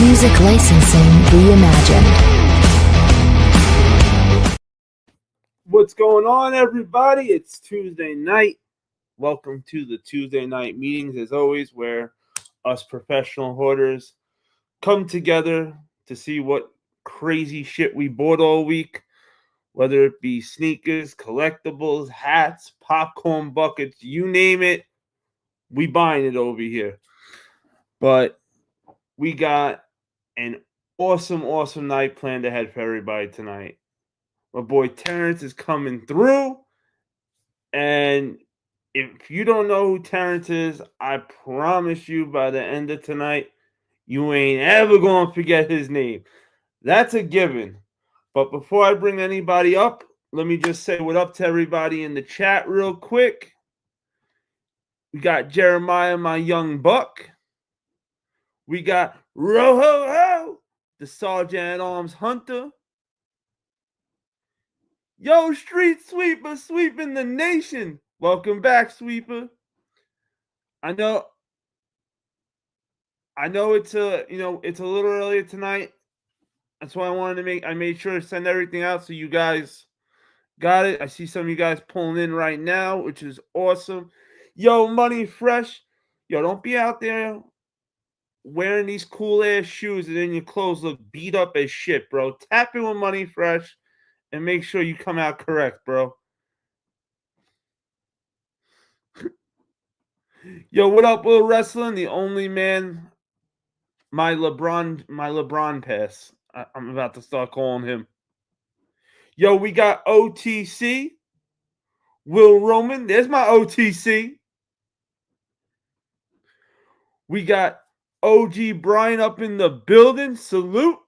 Music licensing reimagined. What's going on, everybody? It's Tuesday night. Welcome to the Tuesday night meetings, as always, where us professional hoarders come together to see what crazy shit we bought all week, whether it be sneakers, collectibles, hats, popcorn buckets, you name it, we buying it over here. But we got an awesome night planned ahead for everybody tonight. My boy Terrance is coming through, and if you don't know who Terrance is, I promise you by the end of tonight, you ain't ever going to forget his name. That's a given. But before I bring anybody up, let me just say what up to everybody in the chat real quick. We got Jeremiah, my young buck. We got Roho, the Sergeant at Arms Hunter. Yo, Street Sweeper, sweeping the nation. Welcome back, Sweeper. I know it's a little earlier tonight. That's why I made sure to send everything out so you guys got it. I see some of you guys pulling in right now, which is awesome. Yo, Money Fresh. Yo, don't be out there wearing these cool ass shoes and then your clothes look beat up as shit, bro. Tap in with Money Fresh and make sure you come out correct, bro. Yo, what up, Will Wrestling? The only man, my LeBron pass. I'm about to start calling him. Yo, we got OTC. Will Roman. There's my OTC. We got OG Brian up in the building. Salute.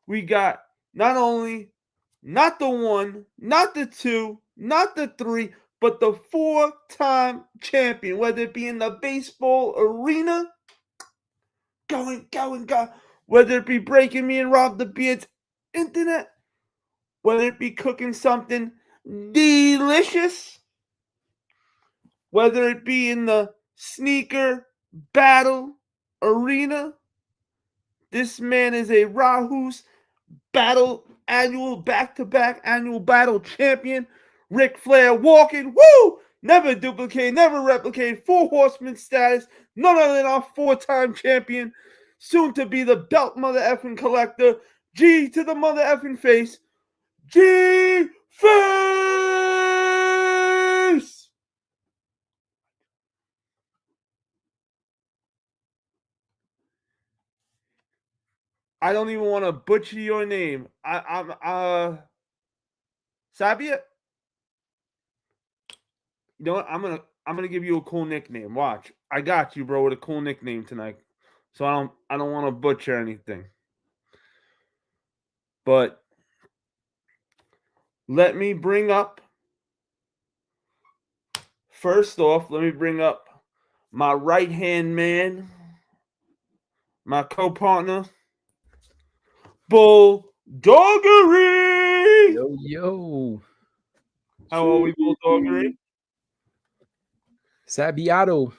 We got not the one, not the two, not the three, but the 4-time champion, whether it be in the baseball arena, going, whether it be breaking me and Rob the Beard's internet, whether it be cooking something delicious, whether it be in the sneaker battle arena. This man is a Rahus back-to-back annual battle champion. Ric Flair walking, woo! Never duplicate, never replicate, 4 horseman status, none other than our 4-time champion, soon to be the belt mother effing collector, G to the mother effing face, G Face! I don't even want to butcher your name. I'm Sabia? You know what? I'm gonna give you a cool nickname. Watch. I got you, bro, with a cool nickname tonight. So I don't want to butcher anything. But let me bring up my right-hand man, my co-partner, Bull Doggery. Yo. How are we, Bull Doggery? Sabiato.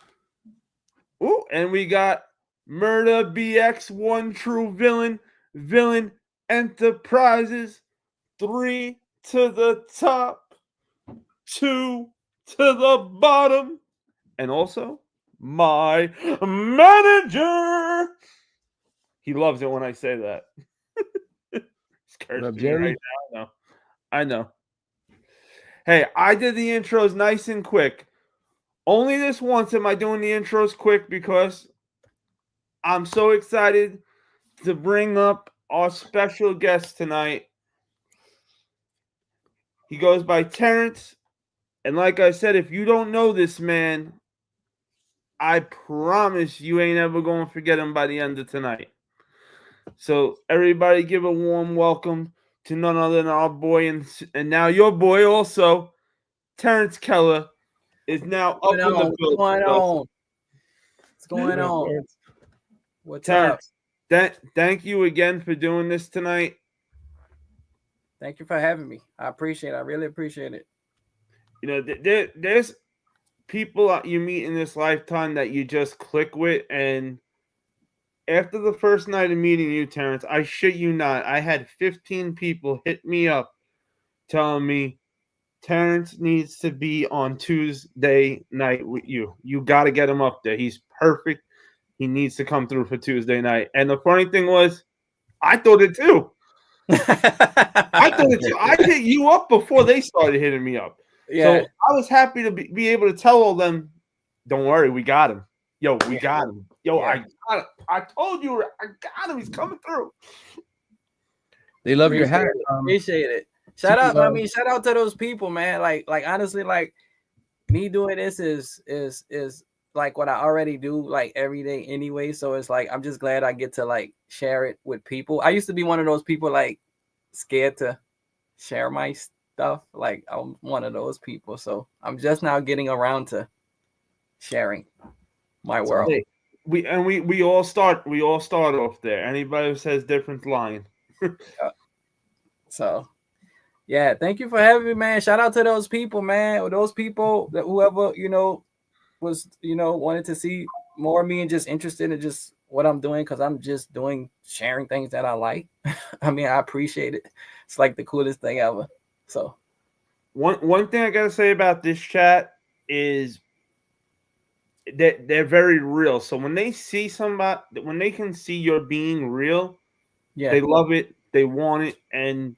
Ooh, and we got Murder BX, one true villain Enterprises, 3 to the top, 2 to the bottom, and also my manager. He loves it when I say that. He's cursing me right now. I know. Hey, I did the intros nice and quick. Only this once am I doing the intros quick because I'm so excited to bring up our special guest tonight. He goes by Terrance. And like I said, if you don't know this man, I promise you ain't ever going to forget him by the end of tonight. So everybody give a warm welcome to none other than our boy and now your boy also, Terrance KeLLer, is now up in the building. What's going on? What's going on? What's Terrance, up? Thank you again for doing this tonight. Thank you for having me. I appreciate it. I really appreciate it. You know, there's people you meet in this lifetime that you just click with, and after the first night of meeting you, Terrance, I shit you not, I had 15 people hit me up telling me Terrance needs to be on Tuesday night with you. You got to get him up there. He's perfect. He needs to come through for Tuesday night. And the funny thing was, I thought it too. I thought it too. I hit you up before they started hitting me up. Yeah. So I was happy to be able to tell all them, don't worry, we got him. Yo, we got him. Yo, Yeah. I told you, I got him. He's coming through. They love your hat. Appreciate it. Shout out. I mean, shout out to those people, man. Like honestly, like me doing this is like what I already do like every day anyway. So it's like I'm just glad I get to like share it with people. I used to be one of those people like scared to share my stuff. Like I'm one of those people. So I'm just now getting around to sharing my world. Hey, we all start off there. Anybody who says different lying. So yeah, thank you for having me, man. Shout out to those people, man. Or those people that whoever, was, wanted to see more of me and just interested in just what I'm doing, because I'm just sharing things that I like. I mean, I appreciate it. It's like the coolest thing ever. So one thing I gotta say about this chat is that they're very real. So when they see somebody, when they can see you're being real, yeah, they love it, they want it, and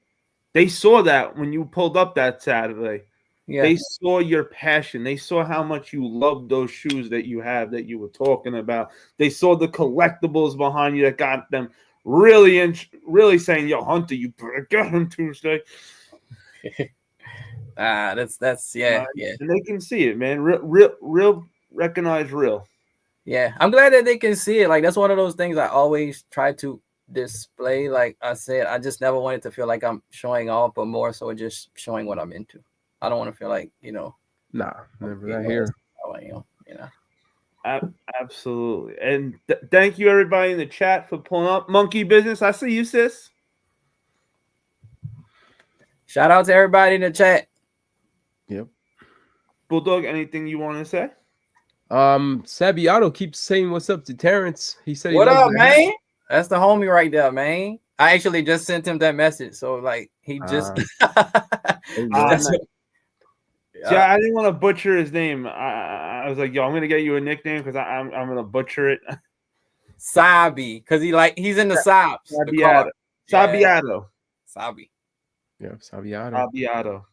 they saw that when you pulled up that Saturday. yeah, They saw your passion. They saw how much you love those shoes that you have that you were talking about. They saw the collectibles behind you that got them really saying, "Yo, Hunter, you better get him Tuesday." that's yeah. And they can see it, man. Real, recognize real. Yeah, I'm glad that they can see it. Like that's one of those things I always try to display. Like I said, I just never wanted to feel like I'm showing off, but more so just showing what I'm into. I don't want to feel like, Nah, never that here. How I am, Absolutely. And thank you everybody in the chat for pulling up. Monkey Business, I see you, sis. Shout out to everybody in the chat. Yep. Bulldog, anything you want to say? Sabiato keeps saying what's up to Terrance. He said, What he loves up, man? That's the homie right there, man. I actually just sent him that message. So like he just Yeah, I didn't want to butcher his name. I was like, yo, I'm gonna get you a nickname because I'm gonna butcher it. Sabi, because he's in the Sobs. Sabiato. Sabiato. Sabi. Yeah, Sabiato. Sabiato.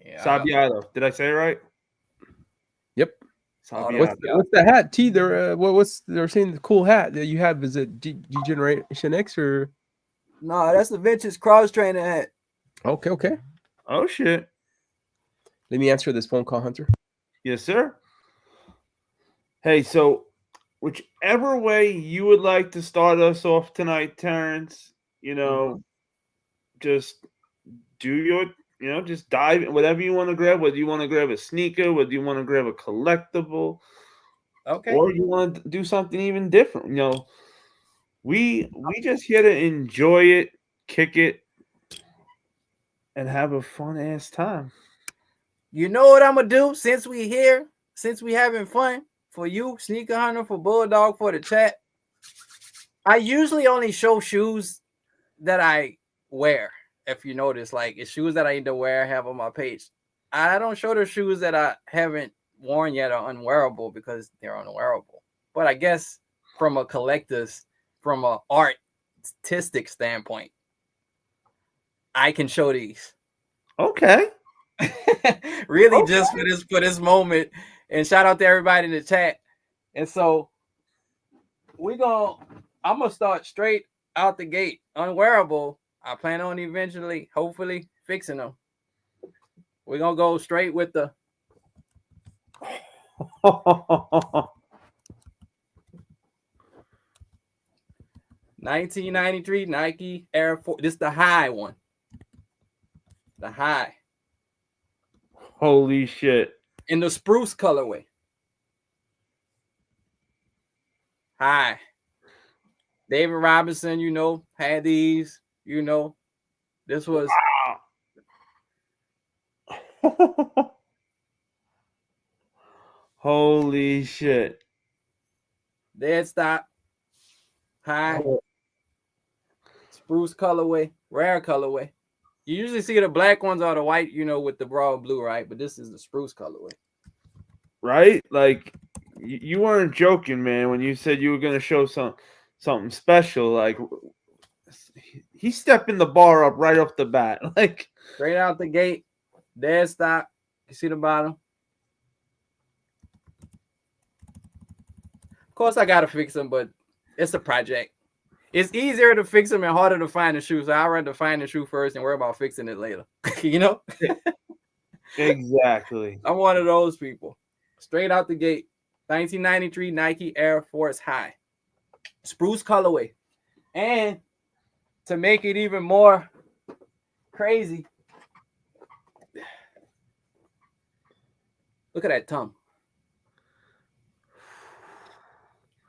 Yeah. Sabiato. Did I say it right? Yep. Sabiato. What's the hat, T? They're saying the cool hat that you have. Is it Generation X or? No, that's the Vintage Cross Trainer hat. Okay. Oh shit. Let me answer this phone call, Hunter. Yes, sir. Hey, so whichever way you would like to start us off tonight, Terrance, just do your, just dive in, whatever you want to grab, whether you want to grab a sneaker, whether you want to grab a collectible, or you want to do something even different. We just here to enjoy it, kick it, and have a fun ass time. You know what I'm gonna do since we here, since we having fun, for you, Sneaker Hunter, for Bulldog, for the chat. I usually only show shoes that I wear. If you notice, like it's shoes that I need to wear, I have on my page. I don't show the shoes that I haven't worn yet or unwearable because they're unwearable. But I guess from a collector's, from an artistic standpoint, I can show these. Okay. Really, just for this moment. And shout out to everybody in the chat. And so I'm gonna start straight out the gate. Unwearable. I plan on eventually, hopefully, fixing them. We're gonna go straight with the 1993 Nike Air Force. This is the high one. The high. Holy shit. In the spruce colorway. High. David Robinson, had these, This was wow. Holy shit. Dead stop. high, spruce colorway, rare colorway. You usually see the black ones or the white, with the broad blue, right? But this is the spruce colorway. Right? Like you weren't joking, man, when you said you were gonna show something special. Like he's stepping the bar up right off the bat. Like Straight out the gate, dead stock. You see the bottom? Of course, I gotta fix them, but it's a project. It's easier to fix them and harder to find the shoe. So I'd rather find the shoe first and worry about fixing it later. exactly. I'm one of those people. Straight out the gate, 1993 Nike Air Force High, spruce colorway, and to make it even more crazy, look at that tongue.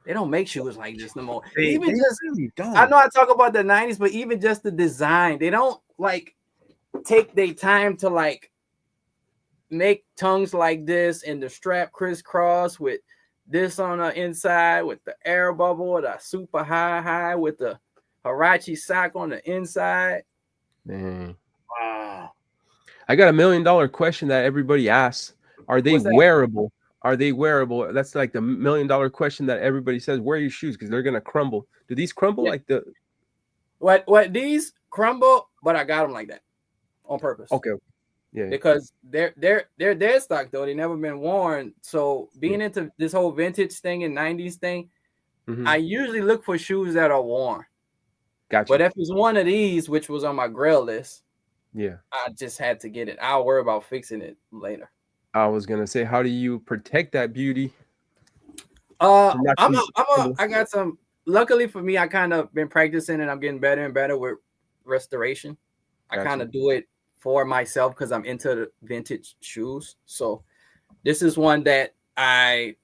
They don't make shoes like this no more. They really don't. I know I talk about the 90s, but even just the design, they don't like take their time to like make tongues like this and the strap crisscross with this on the inside with the air bubble, the super high with the Hirachi sock on the inside. Man. Wow. I got $1 million question that everybody asks. Are they wearable? Are they wearable? That's like the $1 million question that everybody says. Wear your shoes because they're gonna crumble. Do these crumble like the? What these crumble? But I got them like that on purpose. Okay. Yeah. Because they're dead stock though. They never been worn. So being into this whole vintage thing and 90s thing, I usually look for shoes that are worn. Gotcha. But if it's one of these, which was on my grail list, yeah, I just had to get it. I'll worry about fixing it later. I was gonna say, how do you protect that beauty? I got some. Luckily for me, I kind of been practicing and I'm getting better and better with restoration. Gotcha. I kind of do it for myself because I'm into the vintage shoes. So this is one that I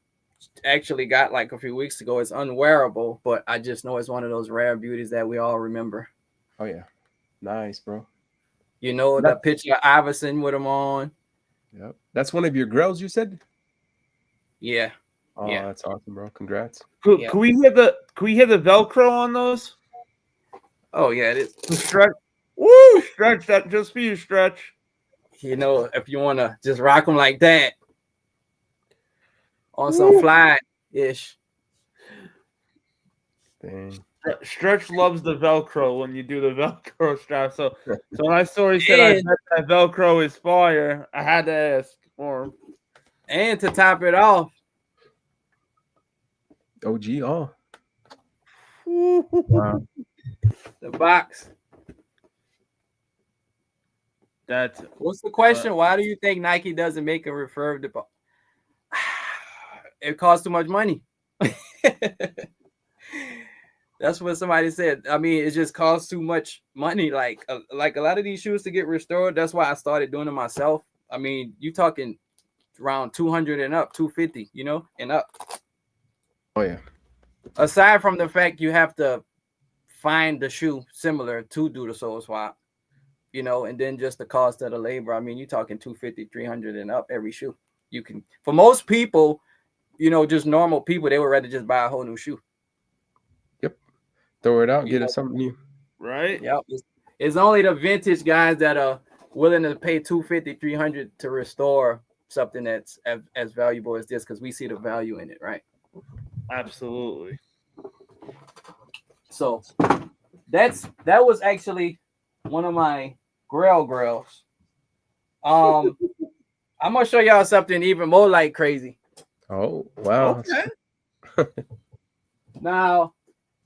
actually got like a few weeks ago. It's unwearable, but I just know it's one of those rare beauties that we all remember. Oh yeah, nice, bro. The picture of Iverson with him on. Yep, that's one of your grills, you said. Yeah. Oh, yeah. That's awesome, bro. Congrats. Can we hear the Velcro on those? Oh yeah, it is. Stretch. Woo! Stretch that just for you, Stretch. If you want to just rock them like that on some fly-ish. Dang. Stretch loves the Velcro when you do the Velcro strap. So when I saw he said I bet that Velcro is fire, I had to ask for him. And to top it off, OG all. Wow. The box. What's the question? Why do you think Nike doesn't make a refurbished? It costs too much money. That's what somebody said. I mean, it just costs too much money. Like a lot of these shoes to get restored. That's why I started doing it myself. I mean, you talking around 200 and up, 250, and up. Oh yeah. Aside from the fact you have to find the shoe similar to do the sole swap, and then just the cost of the labor. I mean, you're talking 250, 300 and up every shoe. You can, for most people, just normal people, they would rather just buy a whole new shoe. Yep. Throw it out, get it something new. Right? Yep. It's only the vintage guys that are willing to pay 250, 300 to restore something that's as valuable as this, because we see the value in it, right? Absolutely. So that was actually one of my grills. I'm gonna show y'all something even more like crazy. Oh wow. Okay. Now,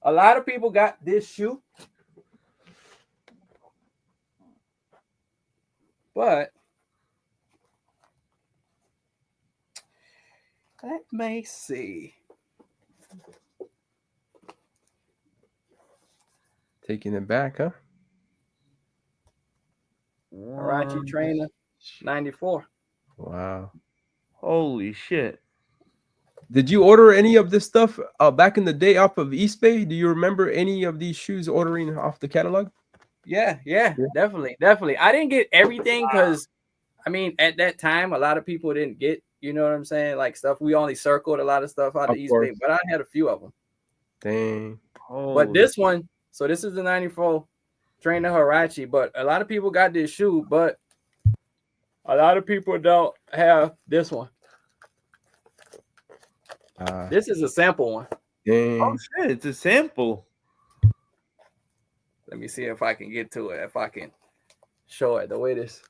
a lot of people got this shoe, but let me see. Taking it back, huh? Hirachi Trainer 94. Wow. Holy shit. Did you order any of this stuff back in the day off of eBay? Do you remember any of these shoes ordering off the catalog? Yeah, definitely. I didn't get everything because, I mean, at that time, a lot of people didn't get, you know what I'm saying? Like stuff, we only circled a lot of stuff out of eBay, but I had a few of them. Dang. But this one, so this is the 94 Trainer Huarache, but a lot of people got this shoe, but a lot of people don't have this one. This is a sample one. Dang. Oh shit, it's a sample. Let me see if I can get to it. If I can show it the way this.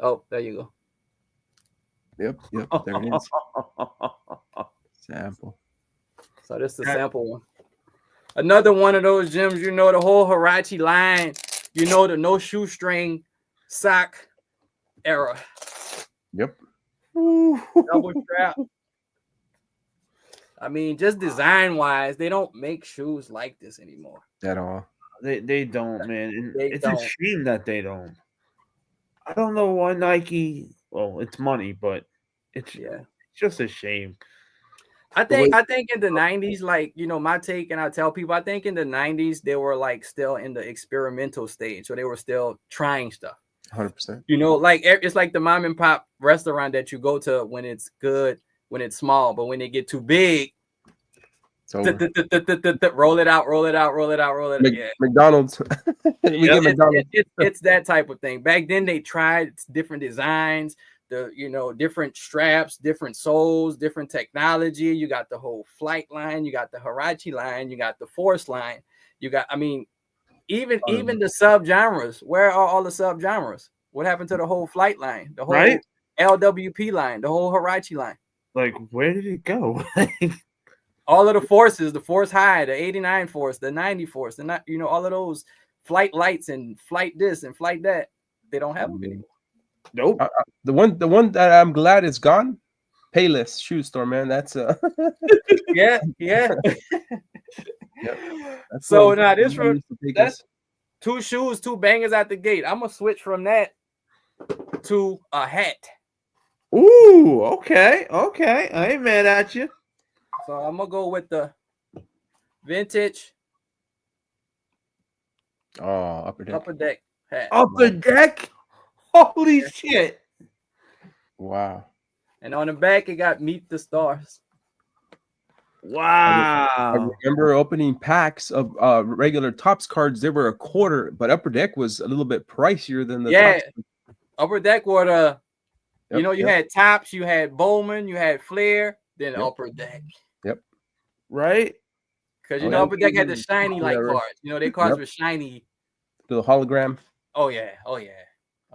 Oh, there you go. Yep, there it is. Sample. So this is the sample one. Another one of those gems, you know, the whole Huarache line, you know, the no shoestring sock era. Yep. Double strap. I mean, just design-wise, they don't make shoes like this anymore. At all. They don't, man. And it's don't. a shame that they don't. I don't know why Nike. Well, it's money, but it's just a shame. I think in the 90s, like, you know, my take, and I tell people, I think in the 90s they were like still in the experimental stage, so they were still trying stuff. 100%. You know, like it's like the mom and pop restaurant that you go to when it's good, when it's small, but when they get too big, roll it out. Yeah. McDonald's. It's that type of thing. Back then they tried different designs, different straps, different soles, different technology. You got the whole flight line, you got the Huarache line, you got the force line, you got, I mean, even the sub-genres. Where are all the sub-genres? What happened to the whole flight line, the whole LWP line, the whole Huarache line? Like, where did it go? All of the forces, the force high, the 89 force, the 90 force, all of those flight lights and flight this and flight that, they don't have them anymore. Nope. The one that I'm glad is gone, Payless Shoe Store, man. That's yeah. Yep. So now that's two shoes, two bangers out the gate. I'm gonna switch from that to a hat. Ooh, okay. I ain't mad at you. So I'm gonna go with the vintage upper deck hat. Upper deck? Holy shit. Wow. And on the back it got Meet the Stars. Wow. I remember opening packs of regular Topps cards. They were $0.25, but Upper Deck was a little bit pricier than the Topps. Upper Deck were the you had Topps, you had Bowman, you had Flair, then Upper Deck. Yep. Right? Because Upper Deck had the shiny cards. Their cards were shiny. The hologram. Oh yeah.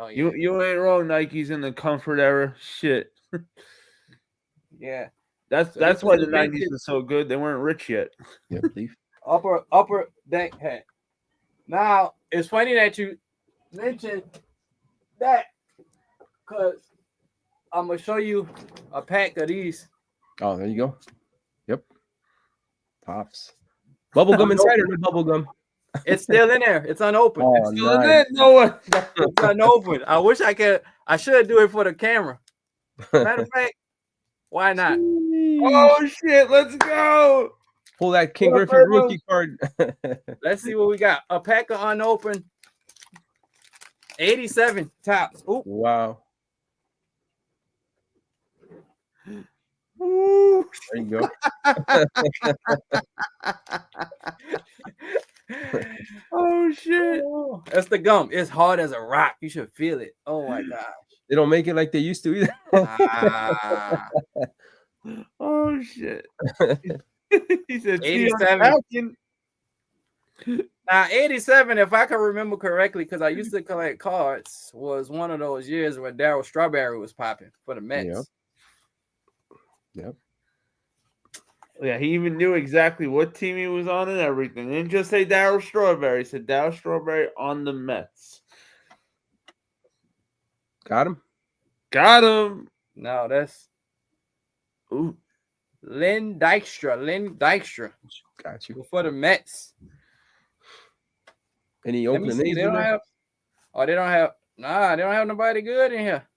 You ain't wrong. Nike's in the comfort era. Shit. Yeah. That's why the 90s were so good. They weren't rich yet. Yep. Upper Deck hat. Now it's funny that you mentioned that, because I'm gonna show you a pack of these. Oh, there you go. Yep. Pops. Bubblegum inside or no bubblegum? It's still in there. It's unopened. Oh, it's still in there. No one. It's unopened. I wish I could. I should do it for the camera. Matter of fact, why not? Oh shit! Let's go. Pull that King Griffey rookie card. Let's see what we got. A pack of unopened 87 Topps. Ooh. Wow. Ooh. There you go. Oh shit! That's the gum. It's hard as a rock. You should feel it. Oh my gosh. They don't make it like they used to either. Oh shit! He said 87. Now 87, if I can remember correctly, because I used to collect cards, was one of those years when Darryl Strawberry was popping for the Mets. Yep. Yeah, he even knew exactly what team he was on and everything. He didn't just say Darryl Strawberry. He said Darryl Strawberry on the Mets. Got him. No, that's Lynn Dykstra. Got you. For the Mets. Any Oakland names? They don't have nobody good in here.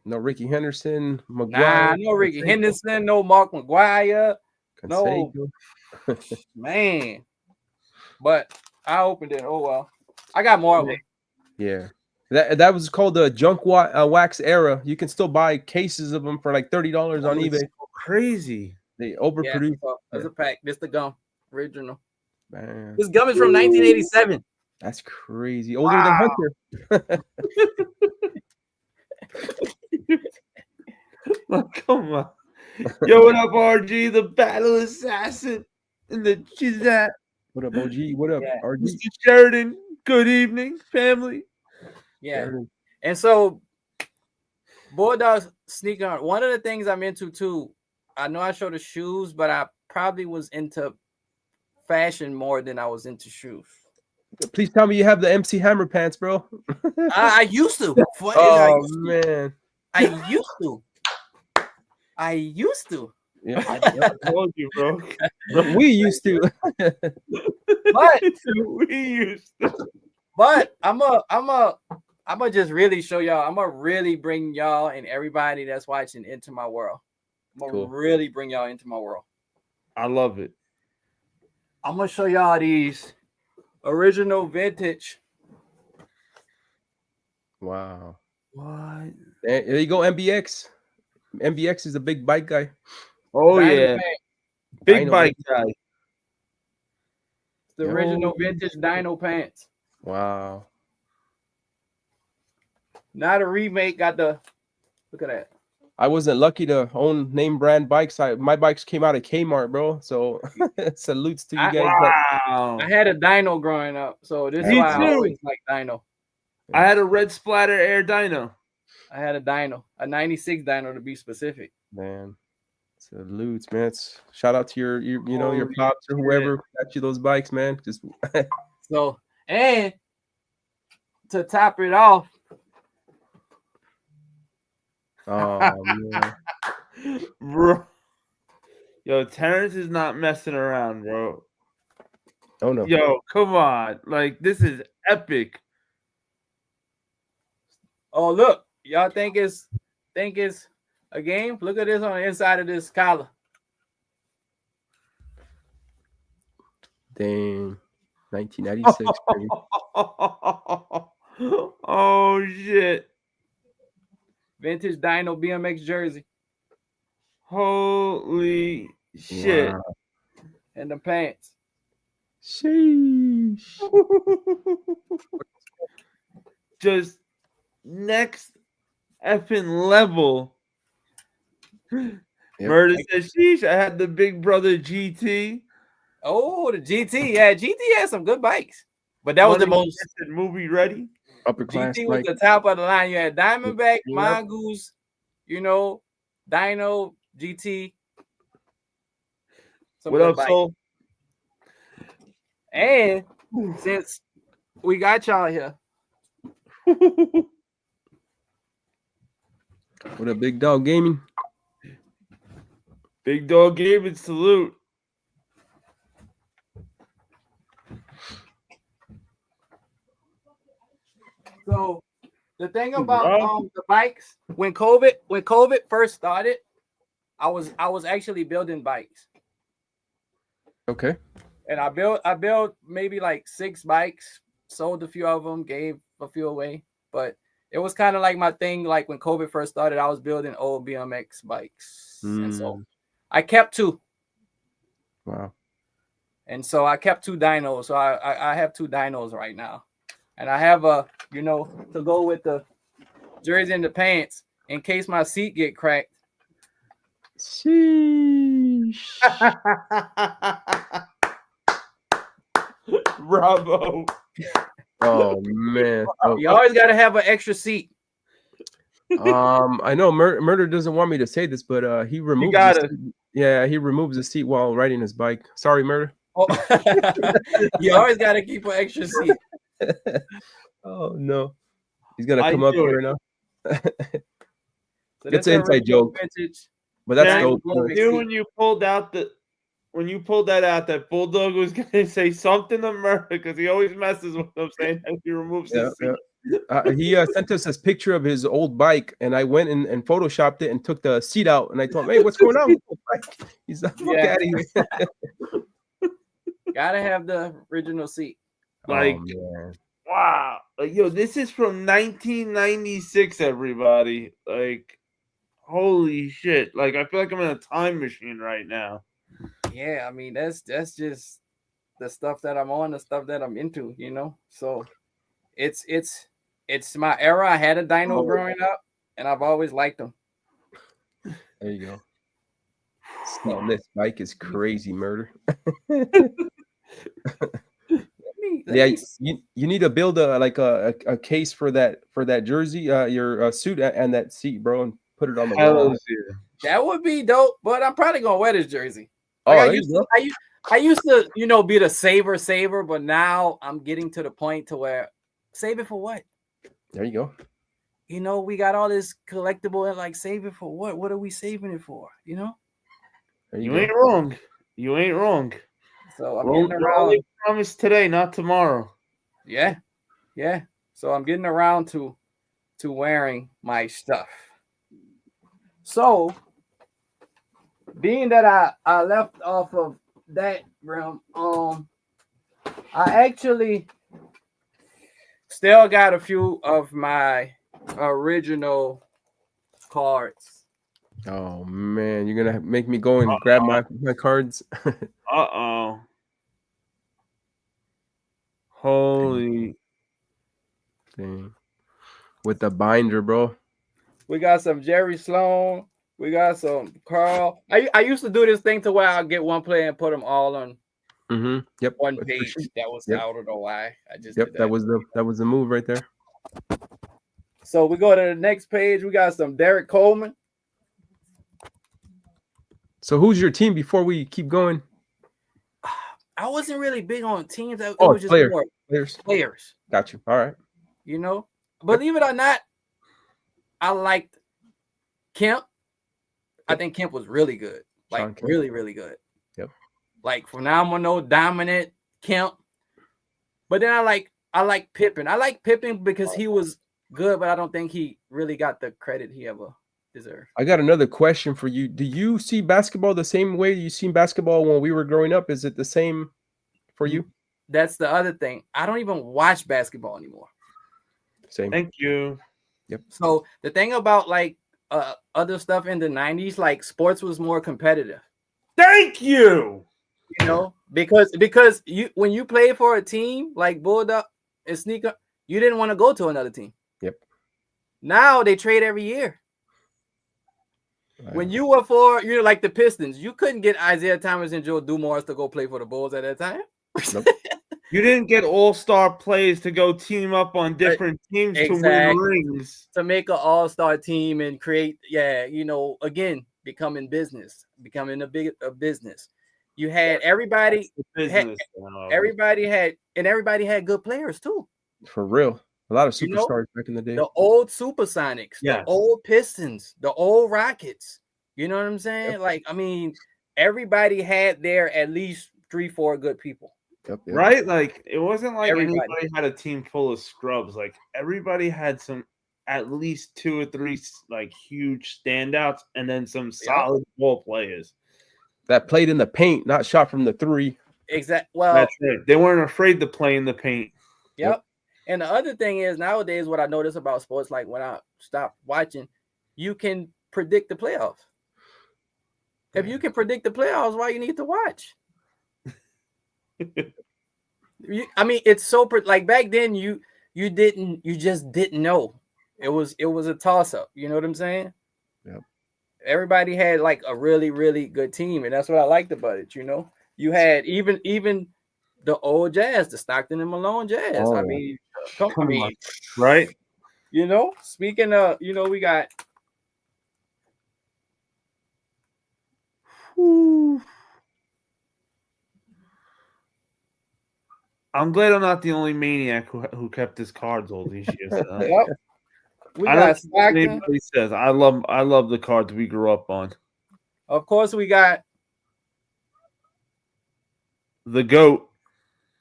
No Ricky Henderson, McGuire. Nah, no Ricky Henderson, no Mark McGuire. No, man. But I opened it. Oh well, I got more of them. Yeah, that was called the junk wax era. You can still buy cases of them for like $30 on eBay. Crazy. They overproduced. There's a pack. This the gum original. Man, This gum is from 1987. that's crazy. Older than Hunter. Like, come on. Yo, what up, RG? The battle assassin in the chat. What up, OG? What up, Yeah. RG? Mr. Sheridan, good evening, family. Yeah. Sheridan. And so Bulldog sneaker. One of the things I'm into too. I know I showed the shoes, but I probably was into fashion more than I was into shoes. Please tell me you have the MC Hammer pants, bro. I used to. Oh man. I used to. I used to. Yeah. I told you, bro. We used to. But We used to. But I'm a just really show y'all. I'm gonna really bring y'all and everybody that's watching into my world. I'm gonna really bring y'all into my world. I love it. I'm gonna show y'all these original vintage. Wow. What? There you go, MBX. MBX is a big bike guy. Oh, Dino yeah. pants. Big Dino bike guy. The original vintage Dino pants. Wow. Not a remake. Got the look at that. I wasn't lucky to own name brand bikes. My bikes came out of Kmart, bro. So salutes to you guys. Wow. I had a Dino growing up, so this is Me why I too. always like Dino. I had a red splatter air dyno. I had a Dino, a 96 Dino to be specific. Man, salutes, man. Shout out to your you know, your Holy pops or shit. whoever got you those bikes, man. Just So, and to top it off, oh man. Bro. Yo, Terrance is not messing around, bro. Oh no. Yo, come on. Like, this is epic. oh look, y'all think it's a game? Look at this on the inside of this collar. Dang. 1996. Baby. Oh shit. Vintage Dino BMX jersey Holy shit. Wow. and the pants. Sheesh. Just next effing level. Murder says, sheesh, I had the Big Brother GT. Oh, the GT. Yeah, GT had some good bikes. But that was the most movie ready. Upper class GT was bike. the top of the line. You had Diamondback, Yep. Mongoose, you know, Dino, GT. Some What good up, bikes. Soul? And since we got y'all here, What a big dog gaming. Big Dog Gaming, salute. so the thing about the bikes, when COVID first started, I was actually building bikes. Okay. And I built maybe like 6 bikes, sold a few of them, gave a few away. But it was kind of like my thing. Like when COVID first started, I was building old BMX bikes. And so I kept 2. Wow. And so I kept 2 dynos. So I have 2 dynos right now. And I have a, to go with the jersey and the pants in case my seat get cracked. Sheesh. Bravo. Oh man. You always got to have an extra seat. I know Murder doesn't want me to say this, but he removes he removes the seat while riding his bike. Sorry, Murder. Oh. You always got to keep an extra seat. Oh no. He's gonna come up here now. So It's an inside joke. Vintage. But that's Man, dope. when you pulled that out, that Bulldog was gonna say something to Murder because he always messes with him, saying that he removes his seat. He sent us this picture of his old bike, and I went and photoshopped it and took the seat out, and I told him, "Hey, what's going on with the bike?" He's like, "Look at him." Gotta have the original seat. Like, wow, like, yo, this is from 1996. Everybody, like, holy shit! Like, I feel like I'm in a time machine right now. Yeah, I mean that's just the stuff that I'm on, the stuff that I'm into, you know. So it's my era. I had a dyno growing up, and I've always liked them. There you go. Selling this bike is crazy murder. You need to build a case for that jersey, your suit and that seat, bro, and put it on the wall. That would be dope, but I'm probably gonna wear this jersey. Like I used to, you know, be the saver, but now I'm getting to the point to where save it for what? There you go. You know, we got all this collectible and like save it for what? What are we saving it for? You know? You ain't wrong. You ain't wrong. So I'm getting around. Promise today, not tomorrow. Yeah. So I'm getting around to wearing my stuff. So being that I left off of that realm, I actually still got a few of my original cards. Oh man, you're gonna make me go and grab my cards. Holy thing. With the binder, bro. We got some Jerry Sloan. We got some Carl. I used to do this thing to where I'll get one player and put them all on one page. That was I don't know why. I just did that. That was the move right there. So we go to the next page. We got some Derek Coleman. So who's your team before we keep going? I wasn't really big on teams. It was just more players. Got you. All right. You know, believe it or not, I liked Kemp. I think Kemp was really good. Like really, really good. Yep. Like phenomenal, dominant Kemp. But then I like Pippen. I like Pippen because he was good, but I don't think he really got the credit he ever deserved. I got another question for you. Do you see basketball the same way you seen basketball when we were growing up? Is it the same for you? That's the other thing. I don't even watch basketball anymore. Same. Thank you. Yep. So the thing about like other stuff in the 90s, like sports was more competitive. Thank you. You know, because you when you play for a team like Bulldog and Sneaker, you didn't want to go to another team. Yep. Now they trade every year. Right. When you were you're like the Pistons, you couldn't get Isaiah Thomas and Joe Dumars to go play for the Bulls at that time. Nope. You didn't get all-star players to go team up on different teams to win rings. To make an all-star team and create, again, becoming a business. You had everybody had good players too. For real. A lot of superstars back in the day. The old Supersonics, the old Pistons, the old Rockets. You know what I'm saying? Yep. Like, I mean, everybody had there at least 3-4 good people. Yep. Right? Like, it wasn't like anybody had a team full of scrubs. Like, everybody had at least 2 or 3 like huge standouts, and then some solid ball players that played in the paint, not shot from the 3. Exactly. Well, that's right. They weren't afraid to play in the paint. Yep. And the other thing is nowadays, what I notice about sports, like when I stop watching, you can predict the playoffs. If you can predict the playoffs, why you need to watch? I mean, it's so like back then you just didn't know. It was a toss up. You know what I'm saying? Yep. Everybody had like a really, really good team, and that's what I liked about it. You know, you had even the old Jazz, the Stockton and Malone Jazz. Oh, I mean, right? You know, speaking of, we got. I'm glad I'm not the only maniac who kept his cards all these years. Yep. We got anybody says I love the cards we grew up on. Of course, we got the GOAT.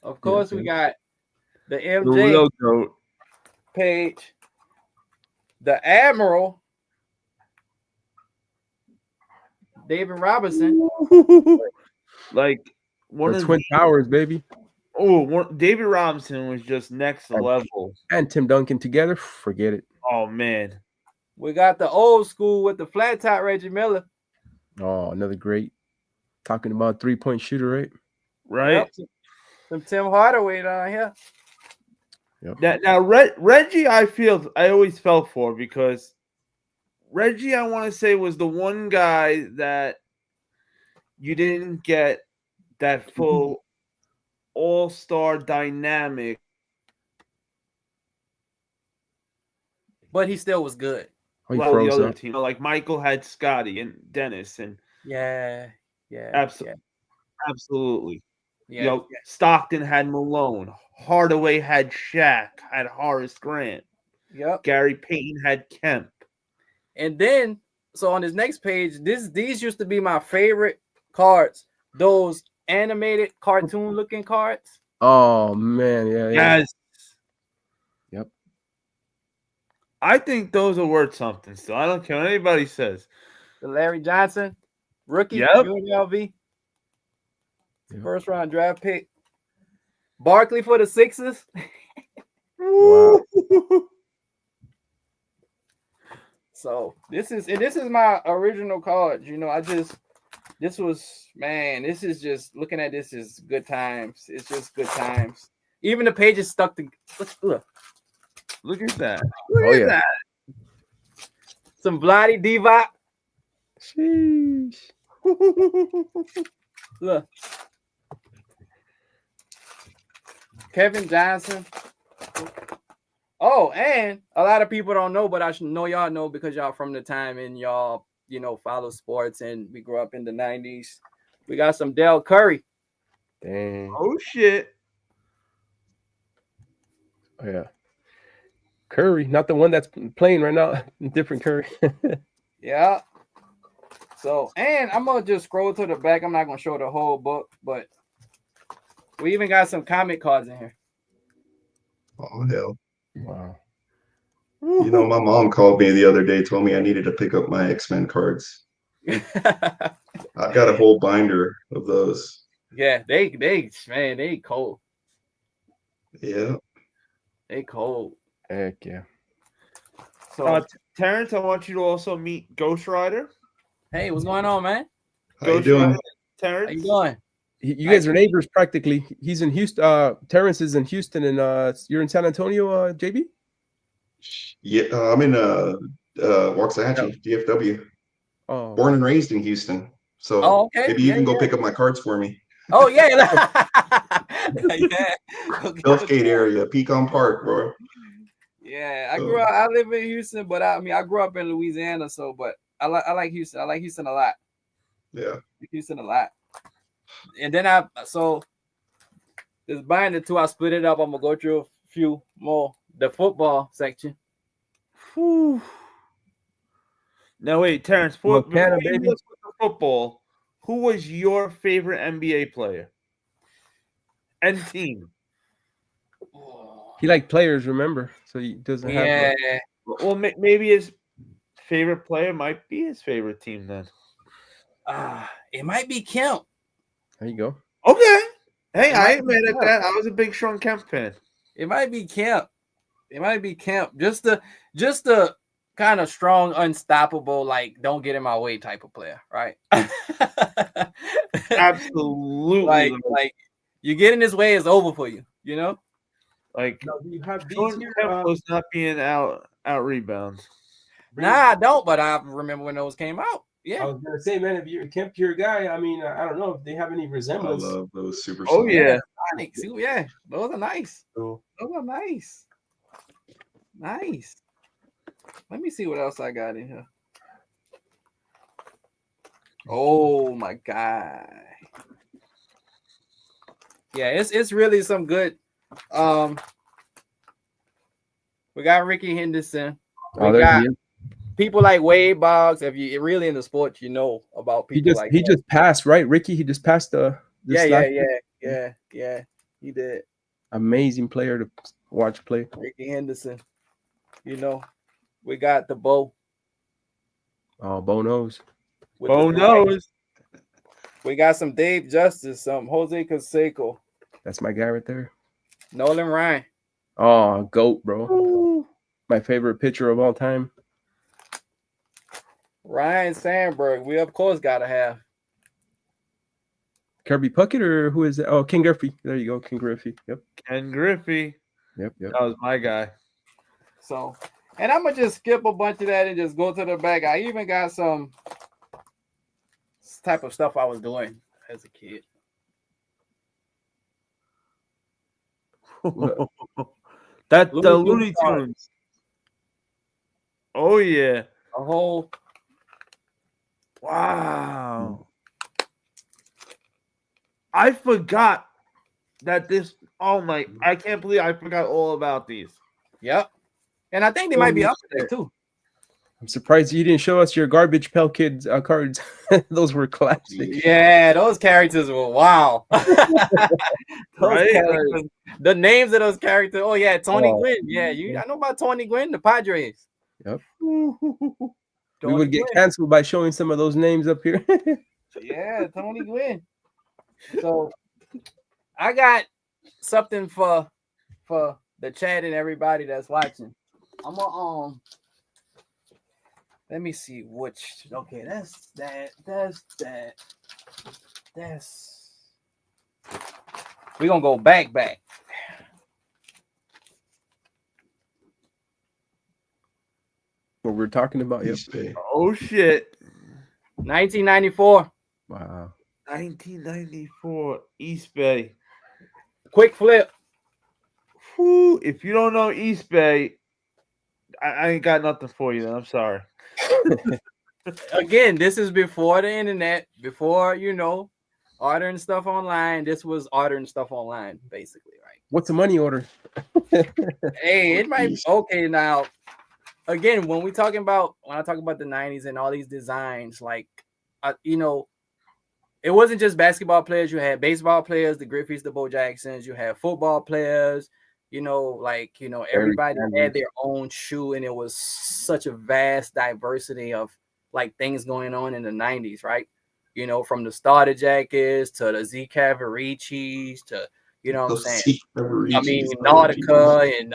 Of course, we got the MJ, the real GOAT page, the Admiral, David Robinson, like one the of Twin Towers, baby. Oh, David Robinson was just next level. And Tim Duncan together, forget it. Oh man, we got the old school with the flat top Reggie Miller. Oh, another great. Talking about 3-point shooter, right? Right. Yep. Some Tim Hardaway down here. Now Reggie, I always felt for because Reggie, I want to say, was the one guy that you didn't get that full all-star dynamic. But he still was good. Oh, he Like the froze other up. team, like Michael had Scotty and Dennis, and absolutely. Yeah. Stockton had Malone, Hardaway had Shaq, had Horace Grant. Yep. Gary Payton had Kemp. And then, so on this next page, these used to be my favorite cards. Those animated cartoon-looking cards. Oh man, yeah. Yes. Yep. I think those are worth something still. I don't care what anybody says. The Larry Johnson, rookie, Yep. UNLV. First round draft pick. Barkley for the Sixers. Wow. So this is my original card. This is just looking at this is good times. It's just good times. Even the pages stuck to Look at that. Look at that. Some Vlade Divac. Sheesh. Look. Kevin Johnson. Oh, and a lot of people don't know, but I should know y'all know because y'all from the time and y'all, follow sports and we grew up in the 90s. We got some Del Curry. Dang. Oh shit. Oh yeah. Curry, not the one that's playing right now. Different Curry. Yeah. So, and I'm gonna just scroll to the back. I'm not gonna show the whole book, but we even got some comic cards in here. Oh hell. Wow. My mom called me the other day, told me I needed to pick up my X-Men cards. I've got a whole binder of those. Yeah, they cold. Yeah. They cold. Heck yeah. So Terrance, I want you to also meet Ghost Rider. hey, what's going on, man? How you doing? Rider, Terrance. How you doing? You guys are neighbors practically. He's in Houston. Terrance is in Houston, and you're in San Antonio, JB? Yeah, I'm in Waxahachie, DFW. Oh, Born and raised in Houston. So okay. maybe you can go pick up my cards for me. Oh yeah. Gulfgate area, Pecan Park, bro. Yeah, I live in Houston, but I grew up in Louisiana, but I like Houston. I like Houston a lot. Yeah. I like Houston a lot. And then this binder too, I split it up. I'm gonna go through a few more. The football section. Whew. Now wait, Terrance, before you look at the football, who was your favorite NBA player and team? he liked players, remember? So he doesn't have. Well, maybe his favorite player might be his favorite team then. It might be Kemp. There you go. Okay. Hey, I ain't mad at that. I was a big Sean Kemp fan. It might be Kemp. Just the kind of strong, unstoppable, like don't get in my way type of player, right? Absolutely. Like you get in his way, it's over for you. Like you have Sean Kemp was not being out rebounds. Nah, I don't. But I remember when those came out. Yeah, I was gonna say, man, if you're Kemp, your guy. I mean, I don't know if they have any resemblance. I love those super. Oh yeah. Yeah, those are nice. Cool. Those are nice. Nice. Let me see what else I got in here. Oh my god. Yeah, it's really some good. We got Ricky Henderson. We got people like Wade Boggs. If you're really into sports, you know about people he just passed, right? Ricky, he just passed Yeah. He did. Amazing player to watch play. Ricky Henderson. We got the Bo. Oh, Bo knows. Bo knows. We got some Dave Justice, some Jose Canseco. That's my guy right there. Nolan Ryan. Oh, GOAT, bro. Ooh. My favorite pitcher of all time. Ryan Sandberg. We, of course, got to have. Kirby Puckett or who is it? Oh, Ken Griffey. There you go, Ken Griffey. Yep. Ken Griffey. Yep. That was my guy. So, and I'm gonna just skip a bunch of that and just go to the back. I even got some type of stuff I was doing as a kid. That the Looney Looney Tunes. Oh yeah. A whole. Wow. I forgot that this. Oh my! I can't believe I forgot all about these. Yep. And I think they might be up there too. I'm surprised you didn't show us your Garbage Pail Kids cards. Those were classic. Yeah, those characters were wow. Right? Characters, the names of those characters. Oh yeah, Tony Oh. Gwynn. Yeah, I know about Tony Gwynn, the Padres. Yep. Tony We would get Gwynn. canceled by showing some of those names up here. Yeah, Tony Gwynn. So I got something for the chat and everybody that's watching. I'm gonna let me see which. Okay, that's that. We're gonna go back. What we're talking about. Yep. East Bay. Oh shit! 1994. Wow. 1994 East Bay. Quick flip. Whew, if you don't know East Bay, I ain't got nothing for you. Then I'm sorry. Again, this is before the internet, before ordering stuff online. This was ordering stuff online, basically, right? What's a money order? Hey, it might okay now. Again, when I talk about the 90s and all these designs, like it wasn't just basketball players. You had baseball players, the Griffeys, the Bo Jacksons. You had football players. Everybody had their own shoe, and it was such a vast diversity of like things going on in the 90s, right? From the starter jackets to the Z Cavaricis to what I'm saying? Nautica, and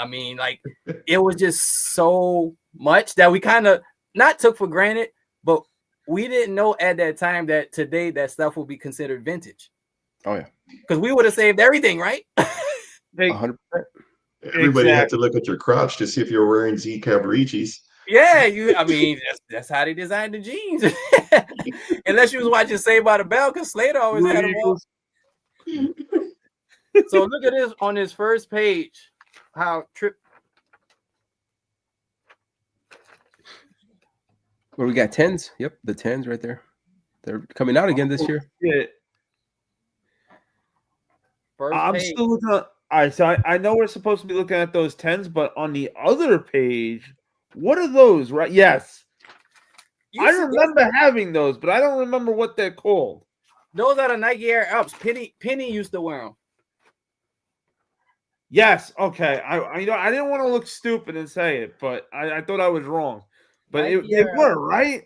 it was just so much that we kind of not took for granted, but we didn't know at that time that today that stuff will be considered vintage. Oh yeah, because we would have saved everything, right? 100%. Everybody had to look at your crotch to see if you're wearing Z Cavaricis. Yeah, that's how they designed the jeans. Unless you was watching Saved by the Bell, because Slater always had them on. So look at this on his first page. How Trip. Where we got 10s? Yep, the 10s right there. They're coming out again this year. Yeah. I'm page. still looking at. All right, so I know we're supposed to be looking at those 10s, but on the other page, what are those? Right? Yes, I remember having those, but I don't remember what they're called. Those are the Nike Air Ups. Penny used to wear them. Yes. Okay. I didn't want to look stupid and say it, but I thought I was wrong. But they were right.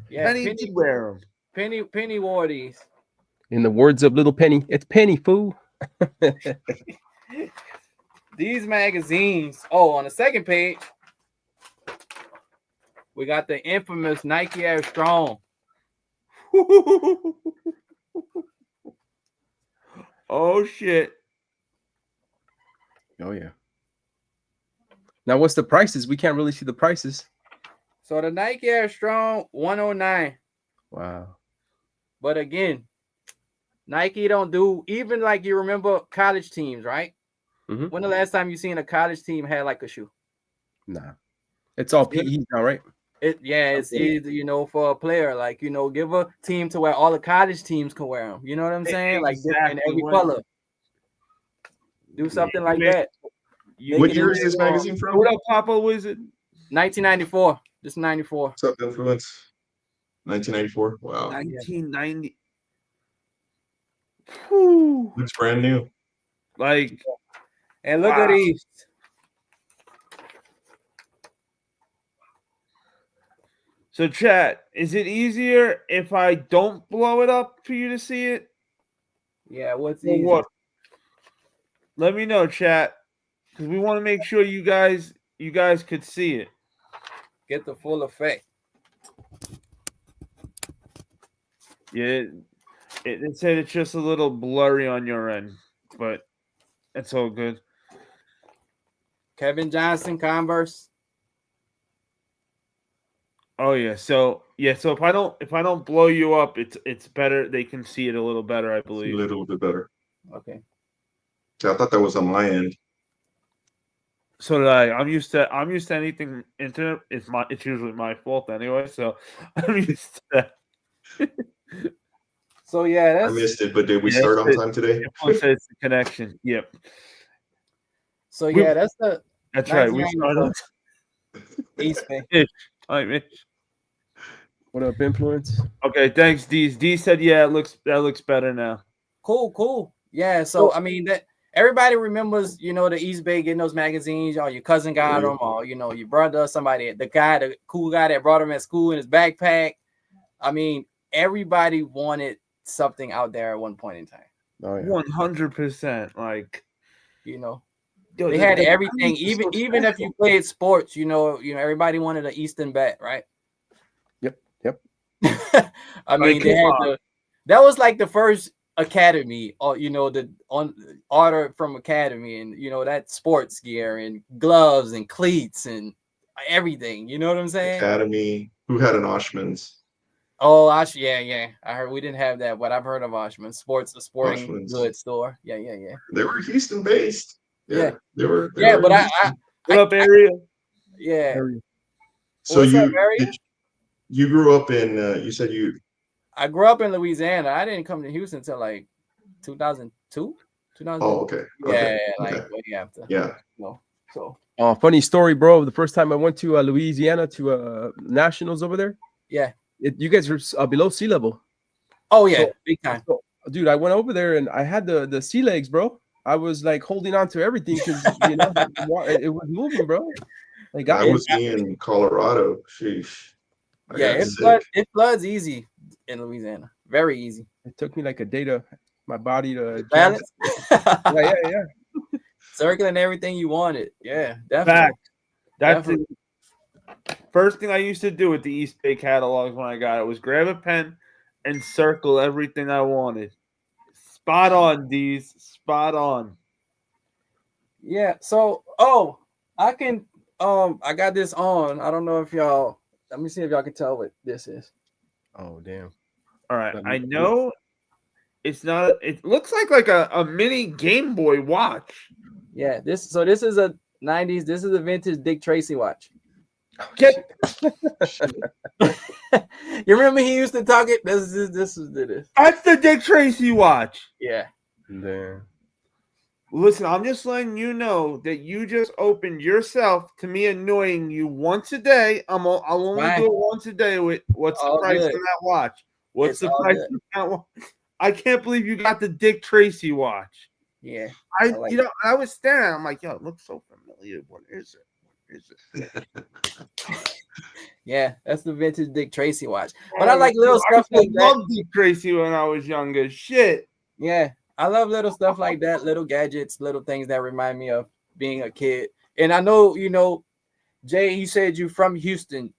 Yeah, Penny did wear them. Penny wore these. In the words of Little Penny, it's Penny, fool. These magazines. Oh, on the second page, we got the infamous Nike Air Strong. Oh shit. Oh yeah. Now what's the prices? We can't really see the prices. So the Nike Air Strong 109. Wow. But again, Nike don't do, even like you remember college teams, right? Mm-hmm. When the last time you seen a college team had like a shoe? Nah. It's all PE now, right? It's either, for a player, like, give a team to where all the college teams can wear them. You know what I'm saying? Exactly. Like in every color. Do something like that. What year is this magazine from? What up, Papa Wizard? 1994. This is 94. What's up, Influence? 1994. Wow. 1990. Looks brand new. Like, and look at these. So, chat, is it easier if I don't blow it up for you to see it? Yeah, what's Or easier? what? Let me know, chat, because we want to make sure you guys could see it. Get the full effect. Yeah, It said it's just a little blurry on your end, but it's all good. Kevin Johnson, Converse. Oh yeah, so if I don't blow you up, it's better. They can see it a little better, I A believe. little bit better. Okay. So I thought that was on my end. So did I. I'm used to anything internet. It's usually my fault anyway. So I'm used to that. So yeah, I that's missed it, but did we start on time today? It says the connection. Yep. so yeah, that's the That's right. We 1994 started. East Bay. Time-ish. What up, influence? Okay, thanks, D. D said, "Yeah, that looks better now." Cool. Yeah, so I mean that everybody remembers, the East Bay getting those magazines, or your cousin got them, or your brother, somebody, the cool guy that brought them at school in his backpack. I mean, everybody wanted something out there at one point in time. Oh yeah. 100%. Like, they had everything. Even if you played sports, everybody wanted an Eastern bat, right? Yep. I mean, they had that was like the first Academy, or the order from Academy, and that sports gear and gloves and cleats and everything. You know what I'm saying? Academy. Who had an Oshman's? Oh, yeah. I heard we didn't have that, but I've heard of Oshman Sports, a sporting Oshman's. goods store. Yeah. They were Houston based. Yeah. They were. But what up, area? Yeah. So What's up, area? You grew up in? You said you. I grew up in Louisiana. I didn't come to Houston until like 2002. 2000. Oh, okay. Yeah, like way after. Yeah. So. Oh, funny story, bro. The first time I went to Louisiana to nationals over there. Yeah. You guys are below sea level. Oh yeah, big time. So, dude, I went over there and I had the sea legs, bro. I was like holding on to everything because it was moving, bro. Like I was in Colorado. Sheesh. It floods easy in Louisiana. Very easy. It took me like a day to my body to balance. Yeah. Circling everything you wanted. Yeah, definitely. That's the first thing I used to do with the East Bay catalogs when I got it was grab a pen and circle everything I wanted. Spot on, D's. Spot on. Yeah. So, I can. I got this on. I don't know if y'all. Let me see if y'all can tell what this is. Oh damn! All right, I know it's not. It looks like a mini Game Boy watch. Yeah. This is a 90s. This is a vintage Dick Tracy watch. Get. You remember he used to talk it? This is this. That's the Dick Tracy watch. Yeah. Damn. Listen, I'm just letting you know that you just opened yourself to me annoying you once a day. I'll only do it once a day. With what's the price on that watch? What's the price on that watch? I can't believe you got the Dick Tracy watch. Yeah, I was staring. I'm like, yo, it looks so familiar. What is it? Yeah, that's the vintage Dick Tracy watch. But I like little stuff like that. I loved Dick Tracy when I was younger. Shit. Yeah, I love little stuff like that, little gadgets, little things that remind me of being a kid. And I know, Jay, you said you're from Houston.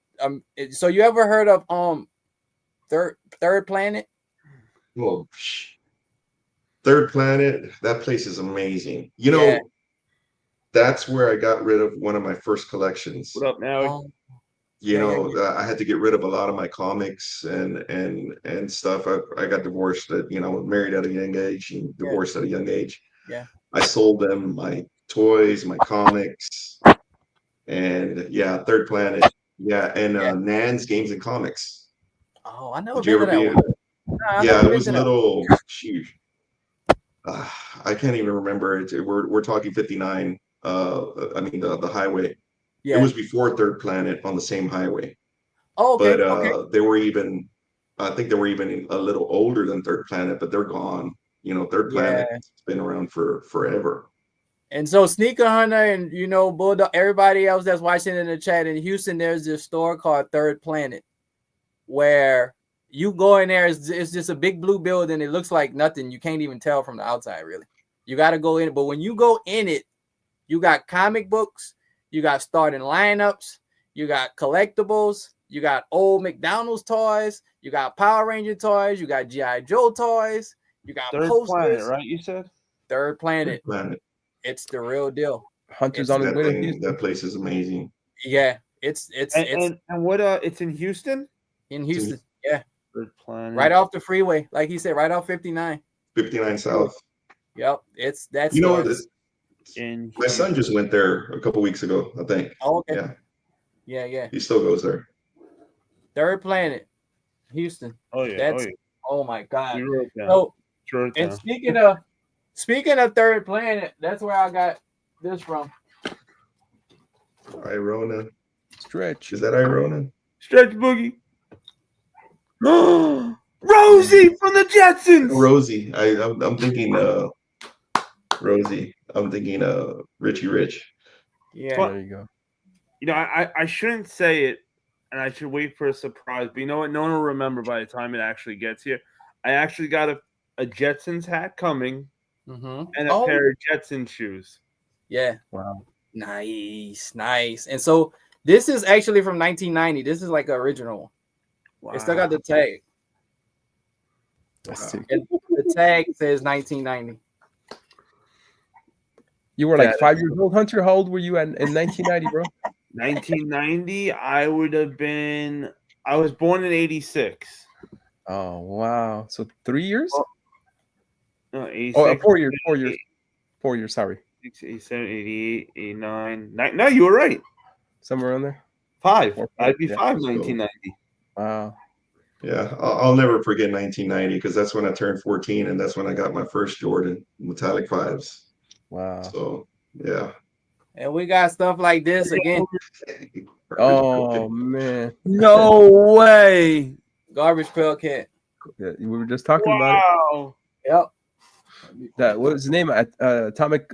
So you ever heard of Third Planet? Well, Third Planet, that place is amazing. That's where I got rid of one of my first collections. What up now? I had to get rid of a lot of my comics and stuff. I got divorced married at a young age and divorced at a young age. Yeah. I sold them my toys, my comics, and Third Planet. Yeah, and Nan's Games and Comics. Oh, I never Did you been ever to that one. Yeah, it was a little huge. I can't even remember it. We're talking 59. The highway. Yeah. It was before Third Planet on the same highway. Oh, okay. But they were even. I think they were even a little older than Third Planet, but they're gone. Third Planet's been around for forever. And so Sneaker Hunter and Bulldog, everybody else that's watching in the chat in Houston, there's this store called Third Planet, where you go in there. It's just a big blue building. It looks like nothing. You can't even tell from the outside, really. You got to go in it. But when you go in it, you got comic books, you got starting lineups, you got collectibles, You got old McDonald's toys. You got Power Ranger toys. You got G.I. Joe toys. You got Third posters. Planet, right? You said Third Planet. Planet. It's the real deal. Hunter's on his way to That Houston. that place is amazing. Yeah, it's and what? It's in Houston. in Houston. Yeah, Third Planet, right off the freeway, like he said, right off 59. 59 South. Yep, that's You know what? In My son just went there a couple weeks ago, I think. Oh, okay. Yeah. Yeah. He still goes there. Third Planet, Houston. Oh yeah. That's oh my God. We wrote down. So, Wrote and down. speaking of Third Planet, that's where I got this from. Irona. Stretch. Is that Irona? Stretch Boogie. Rosie from the Jetsons. Rosie. I'm thinking Rosie. I'm thinking Richie Rich. Yeah. There you go. You know, I shouldn't say it, and I should wait for a surprise. But you know what? No one will remember by the time it actually gets here. I actually got a Jetsons hat coming and a pair of Jetsons shoes. Yeah. Wow. Nice. And so this is actually from 1990. This is like an original one. Wow. It still got the tag. That's sick. And the tag says 1990. You were like 5 years old, Hunter. How old were you in 1990, bro? 1990, I would have been. I was born in '86. Oh wow! So 3 years? No, 86. Oh, 4 years. 4 years. 4 years. Sorry. 87, 88, 89. No, you were right. Somewhere around there. 5. I'd be Yeah. 5 in 1990. Wow. Yeah, I'll never forget 1990 because that's when I turned 14 and that's when I got my first Jordan metallic 5s. Wow. So yeah. And we got stuff like this again. Oh man. No way. Garbage Pail Cat. Yeah, we were just talking about it. Wow. Yep. That what was his name? Atomic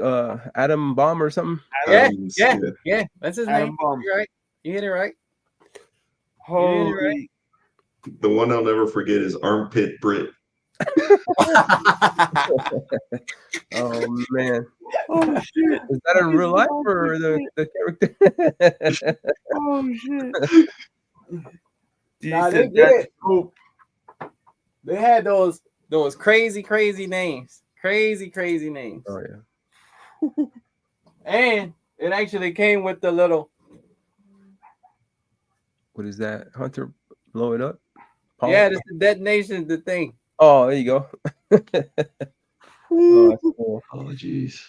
Atom Bomb or something? Yeah. Yeah. Yeah. That's his Adam name. Bomb. You're right. You hit it right. Holy. The one I'll never forget is Armpit Brit. Oh man. Oh shit. Is that in real life or the character? Oh shit. Nah, they did. They had those crazy names. Crazy names. Oh yeah. And it actually came with the little. What is that? Hunter, blow it up. Paul? Yeah, that's the detonation, the thing. Oh, there you go. Oh, that's cool. Oh, jeez.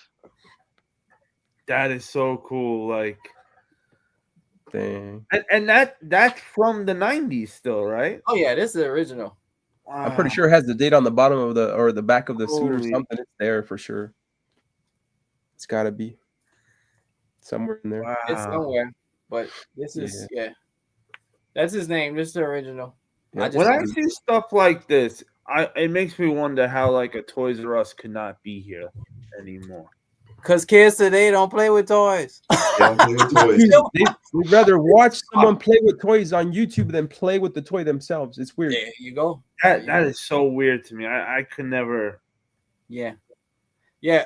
That is so cool. Like, dang. And that's from the 90s still, right? Oh yeah, this is the original. Wow. I'm pretty sure it has the date on the bottom of the back of the suit or something. It's there for sure. It's got to be somewhere in there. Wow. It's somewhere, but this is that's his name. This is the original. Yeah. When I see stuff like this, it makes me wonder how like a Toys R Us could not be here anymore. Because kids today don't play with toys. They'd rather watch someone play with toys on YouTube than play with the toy themselves. It's weird. There you go. That is so weird to me. I could never. Yeah.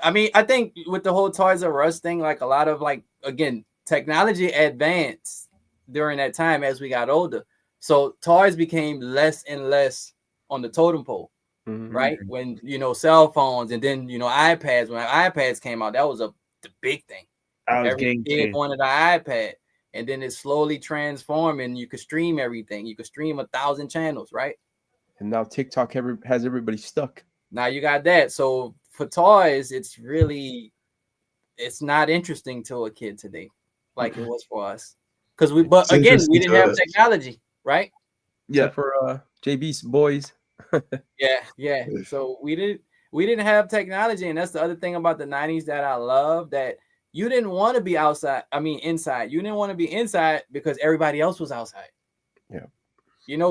I mean, I think with the whole Toys R Us thing, like a lot of again, technology advanced during that time as we got older. So toys became less and less on the totem pole. Mm-hmm. Right, when cell phones and then iPads. When iPads came out, that was the big thing. Every kid wanted an iPad, and then it slowly transformed, and you could stream everything. You could stream 1,000 channels, right? And now TikTok has everybody stuck. Now you got that. So for toys, it's not interesting to a kid today, like it was for us, because we didn't have technology, right? Yeah, except for JB's boys. Yeah. So we didn't have technology, and that's the other thing about the 90s that I love, that you didn't want to be outside. I mean, inside. You didn't want to be inside because everybody else was outside. Yeah.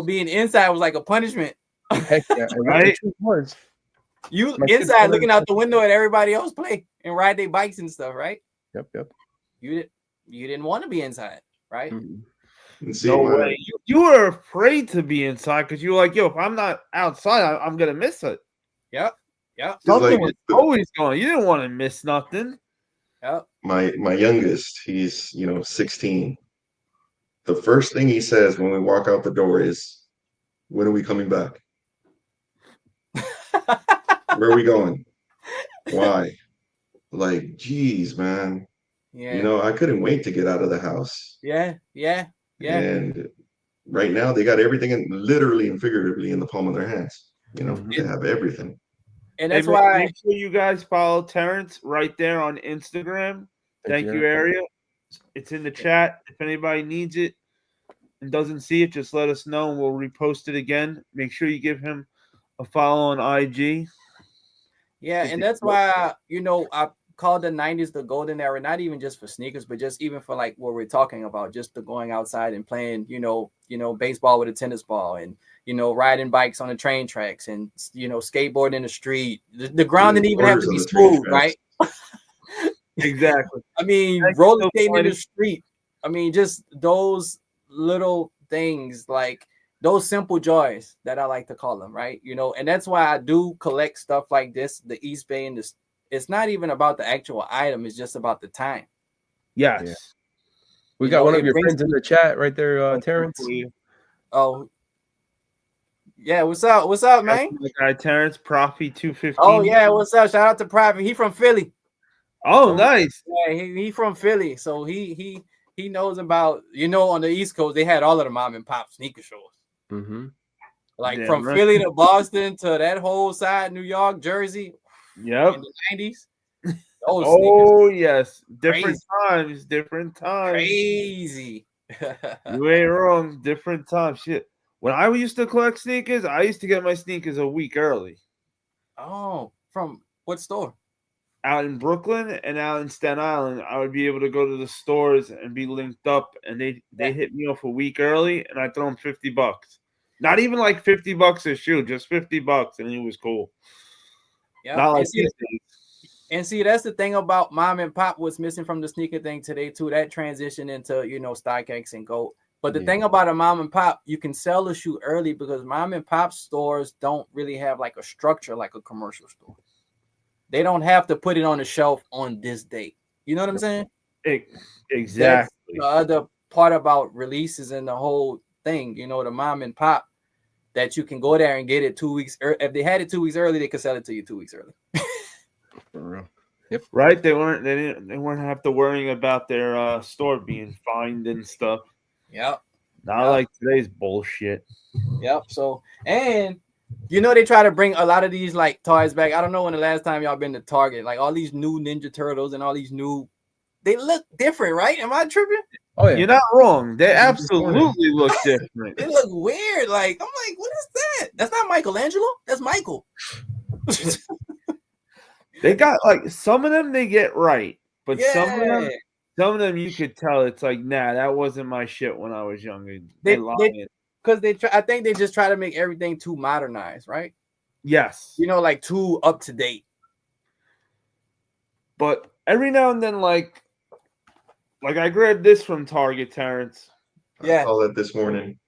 Being inside was like a punishment. Heck yeah, right? You inside looking out the window at everybody else play and ride their bikes and stuff, right? Yep. You didn't want to be inside, right? Mm-hmm. No way. You were afraid to be inside because you were like, yo, if I'm not outside, I'm gonna miss it. Yep. Something was always going. You didn't want to miss nothing. Yep. My youngest, he's 16. the first thing he says when we walk out the door is, "When are we coming back? Where are we going? Why?" Like, geez, man. Yeah. I couldn't wait to get out of the house. Yeah. And right now they got everything literally and figuratively in the palm of their hands. They have everything. And Hey, that's why make sure you guys follow Terrance right there on Instagram. Thank you, Area. It's in the chat. If anybody needs it and doesn't see it, just let us know and we'll repost it again. Make sure you give him a follow on IG. Yeah, and that's why I call the 90s the golden era, not even just for sneakers, but just even for like what we're talking about, just the going outside and playing, baseball with a tennis ball, and riding bikes on the train tracks, and skateboarding in the street. The ground didn't even have to be smooth, right? Exactly. I mean, roller skating in the street. I mean, just those little things, like those simple joys that I like to call them, right? And that's why I do collect stuff like this, the East Bay, and this. It's not even about the actual item; it's just about the time. Yes. Yeah. We got one of your friends in the chat right there, Terrance. Oh, yeah. What's up? What's up, man? My guy Terrance, Profi 215. Oh yeah, what's up? Shout out to Profi. He from Philly. Oh, nice. Yeah, he from Philly, so he knows about, on the East Coast they had all of the mom and pop sneaker shows. Mm-hmm. Like from Philly to Boston to that whole side, New York, Jersey. Yep. In the 90s. Oh yes, different times. Crazy. You ain't wrong. Different times. Shit. When I used to collect sneakers, I used to get my sneakers a week early. Oh, from what store? Out in Brooklyn and out in Staten Island, I would be able to go to the stores and be linked up, and they hit me off a week early, and I throw them $50. Not even like $50 a shoe, just $50, and it was cool. Yeah, not like these days. And see, that's the thing about mom and pop. What's missing from the sneaker thing today too? That transition into StockX and Gold. But the thing about a mom and pop, you can sell the shoe early because mom and pop stores don't really have like a structure like a commercial store. They don't have to put it on the shelf on this date. You know what I'm saying? Exactly. That's the other part about releases and the whole thing. The mom and pop, that you can go there and get it 2 weeks. If they had it 2 weeks early, they could sell it to you 2 weeks early. For real. Yep. Right. They weren't have to worrying about their store being fined and stuff. Yep. Not like today's bullshit. Yep. So, and they try to bring a lot of these like toys back. I don't know when the last time y'all been to Target. Like all these new Ninja Turtles and all these new, they look different, right? Am I tripping? Oh yeah. You're not wrong. They absolutely look different. They look weird. Like I'm like, what is that? That's not Michelangelo. That's Michael. They got like some of them they get right, but some of them you could tell it's like, nah, that wasn't my shit when I was younger. Because I think they just try to make everything too modernized, right? Yes. Like too up to date. But every now and then, like I grabbed this from Target, Terrance. I saw that this morning.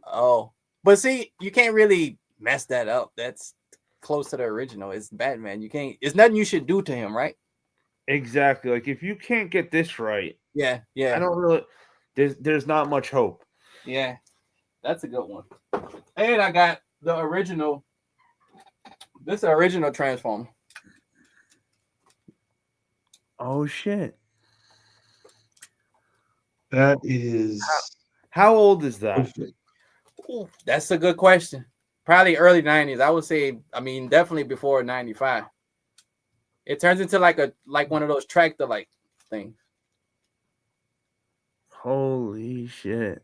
Oh, but see, you can't really mess that up. That's close to the original. It's Batman. You can't. It's nothing you should do to him, right? Exactly. Like if you can't get this right, yeah. I don't really. There's not much hope. Yeah, that's a good one. And I got the original. This is the original Transformer. Oh shit! That is. How old is that? Ooh, that's a good question. Probably early 90s. I would say, definitely before 95. It turns into like one of those tractor like things. Holy shit.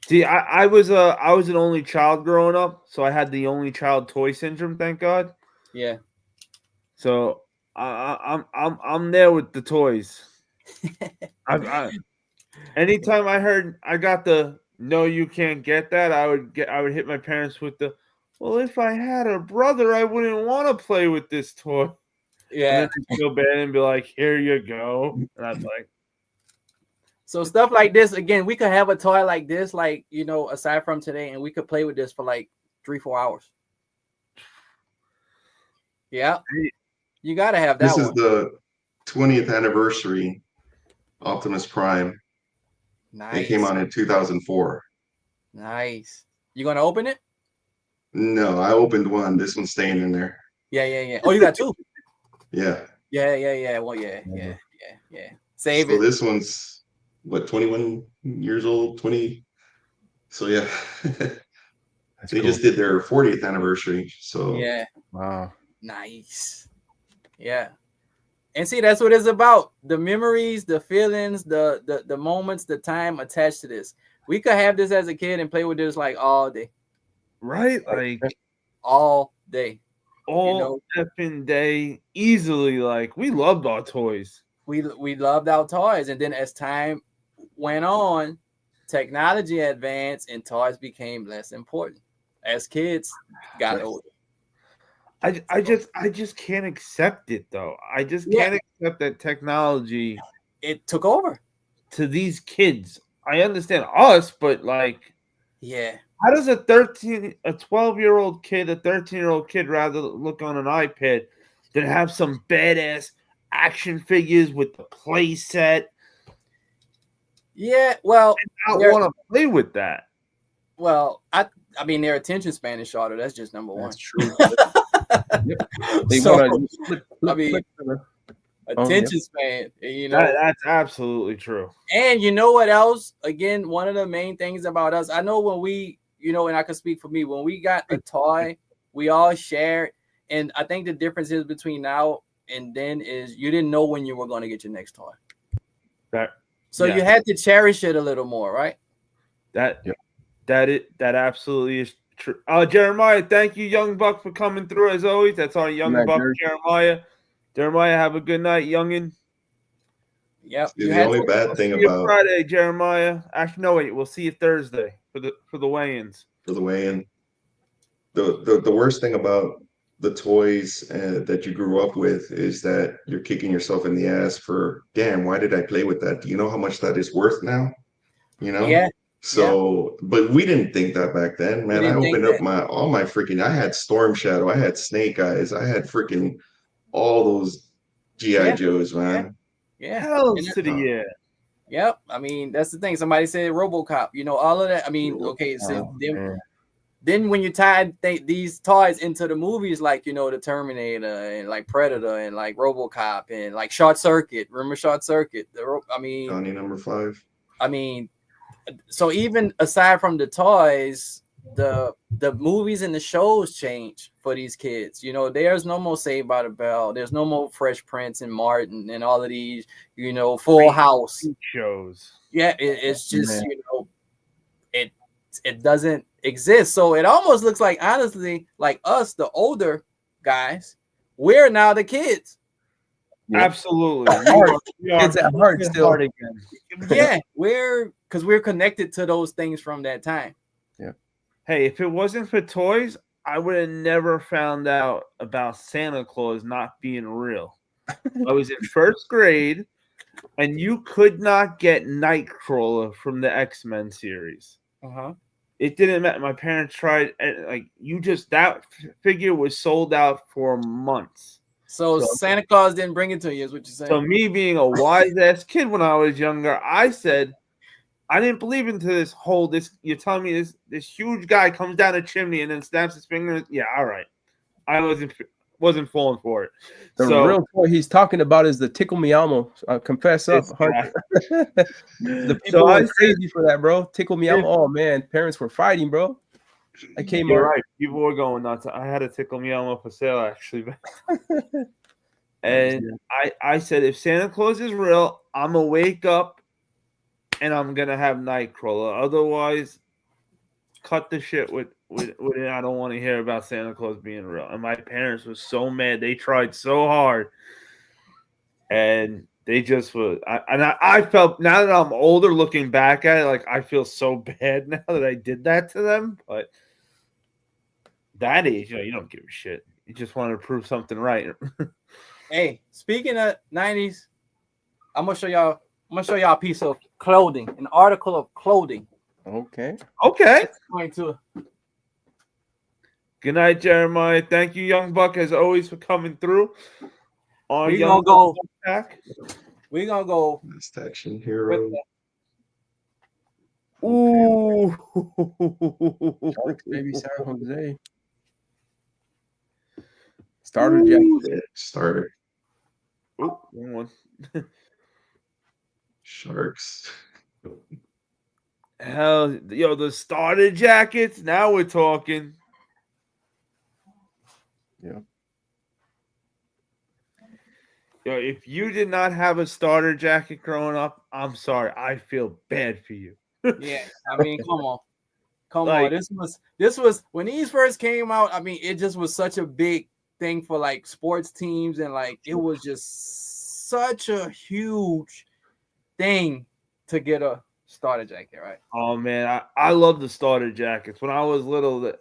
See, I was an only child growing up, so I had the only child toy syndrome, thank God. Yeah. So I'm there with the toys. Anytime I heard I got the no, you can't get that, I would hit my parents with the, well, if I had a brother, I wouldn't want to play with this toy. Yeah. And then I'd feel bad and be like, here you go. And I'm like, so stuff like this, again, we could have a toy like this, like, aside from today, and we could play with this for like 3-4 hours. Yeah. You got to have that. This is the 20th anniversary Optimus Prime. Nice. They came out in 2004. Nice. You gonna open it? No, I opened one. This one's staying in there. Yeah. Oh, you got two. Yeah. Yeah. Well, yeah. Save So it. this one's what, 21 years old, 20. So yeah. That's They cool. just did their 40th anniversary. So Yeah. Wow. Nice. Yeah. And see, that's what it's about. The memories, the feelings, the moments, the time attached to this. We could have this as a kid and play with this like all day. Right? Like All day. all effing day, easily. Like we loved our toys. We loved our toys, and then as time went on, technology advanced and toys became less important as kids got older. I just can't accept it though. I just can't accept that technology It took over. to these kids. I understand us, but like, yeah, how does a 12-year-old kid, a 13-year-old kid rather look on an iPad than have some badass action figures with the play set? Yeah, well, I want to play with that. Well, I mean, their attention span is shorter. That's just number one. That's true. Attention span, you know. That's absolutely true. And you know what else? Again, one of the main things about us, I know when we, you know, and I can speak for me, when we got a toy, we all shared. And I think the difference is between now and then is you didn't know when you were going to get your next toy. So you had to cherish it a little more, right? That absolutely is true. Jeremiah, thank you, Young Buck, for coming through as always. That's our Young Buck, Jeremiah. Jeremiah, have a good night, youngin. Yep. The only bad thing about Friday, Jeremiah. Actually, no, wait. We'll see you Thursday for the weigh-ins. For the weigh-in. The worst thing about the toys that you grew up with is that you're kicking yourself in the ass for, damn, why did I play with that? Do you know how much that is worth now? You know? Yeah. So, but we didn't think that back then, man. I opened up I had Storm Shadow, I had Snake Eyes, I had freaking all those G.I. Joes, man. Yeah. Hells to the year. Yep. I mean, that's the thing. Somebody said RoboCop. You know, all of that. I mean, okay. So then when you tie these toys into the movies, like, you know, the Terminator and like Predator and like RoboCop and like Short Circuit. Remember Short Circuit? Johnny Number 5. I mean, so even aside from the toys, the movies and the shows change for these kids. You know, there's no more Saved by the Bell. There's no more Fresh Prince and Martin and all of these, you know, Full House shows. Yeah, it's just, you know, it doesn't exist. So it almost looks like, honestly, like us, the older guys, we're now the kids. Yeah. Absolutely. Kids at heart still. Yeah, because we're connected to those things from that time. Yeah. Hey, if it wasn't for toys, I would have never found out about Santa Claus not being real. I was in first grade, and you could not get Nightcrawler from the X-Men series. It didn't matter. My parents tried, that figure was sold out for months. So Santa Claus didn't bring it to you, is what you're saying. So me being a wise ass kid when I was younger, I said, I didn't believe into this whole you're telling me this huge guy comes down a chimney and then snaps his fingers. Yeah, all right. I wasn't falling for it. The real toy he's talking about is the Tickle Me Elmo. Confess up. The people were crazy for that, bro. Tickle Me Elmo. Oh man, parents were fighting, bro. I came You're right. People were going nuts. I had a Tickle Me Elmo for sale actually. And I said, if Santa Claus is real, I'm gonna wake up and I'm gonna have Nightcrawler. Otherwise, cut the shit with it. I don't want to hear about Santa Claus being real. And my parents were so mad. They tried so hard, and they just were. I felt, now that I'm older, looking back at it, like I feel so bad now that I did that to them. But that age, you don't give a shit. You just want to prove something right. Hey, speaking of 90s, I'm gonna show y'all a piece of clothing, an article of clothing. Okay. Good night, Jeremiah. Thank you, Young Buck, as always, for coming through. We're gonna go. Best Action Hero. Ooh. Sharks, baby, San Jose. Starter jacket. Yeah, starter. Oh, wrong one. Sharks. Hell, yo, the starter jackets. Now we're talking. Yeah. Yo, if you did not have a starter jacket growing up, I'm sorry. I feel bad for you. Yeah, I mean, come on. Like- This was when these first came out. I mean, it just was such a big thing for like sports teams, and like it was just such a huge thing to get a starter jacket, right? Oh man, I love the starter jackets. When I was little, that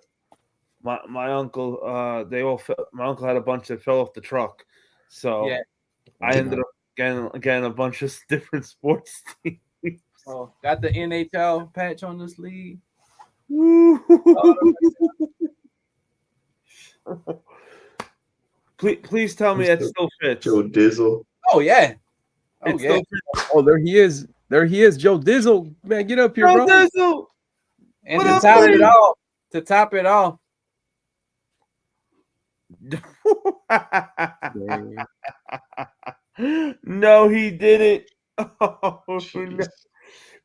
my uncle my uncle had a bunch that fell off the truck, so Yeah. I ended up getting a bunch of different sports teams. Oh, got the NHL patch on the sleeve. Please tell me that still fits. Joe Dizzle. Oh yeah. Oh It yeah. still fits. Oh, there he is. There he is, Joe Dizzle. Man, get up here, Joe bro. Dizzle! And What to up, top buddy? it off, to top it off, No, he didn't. Oh, no. Jeez.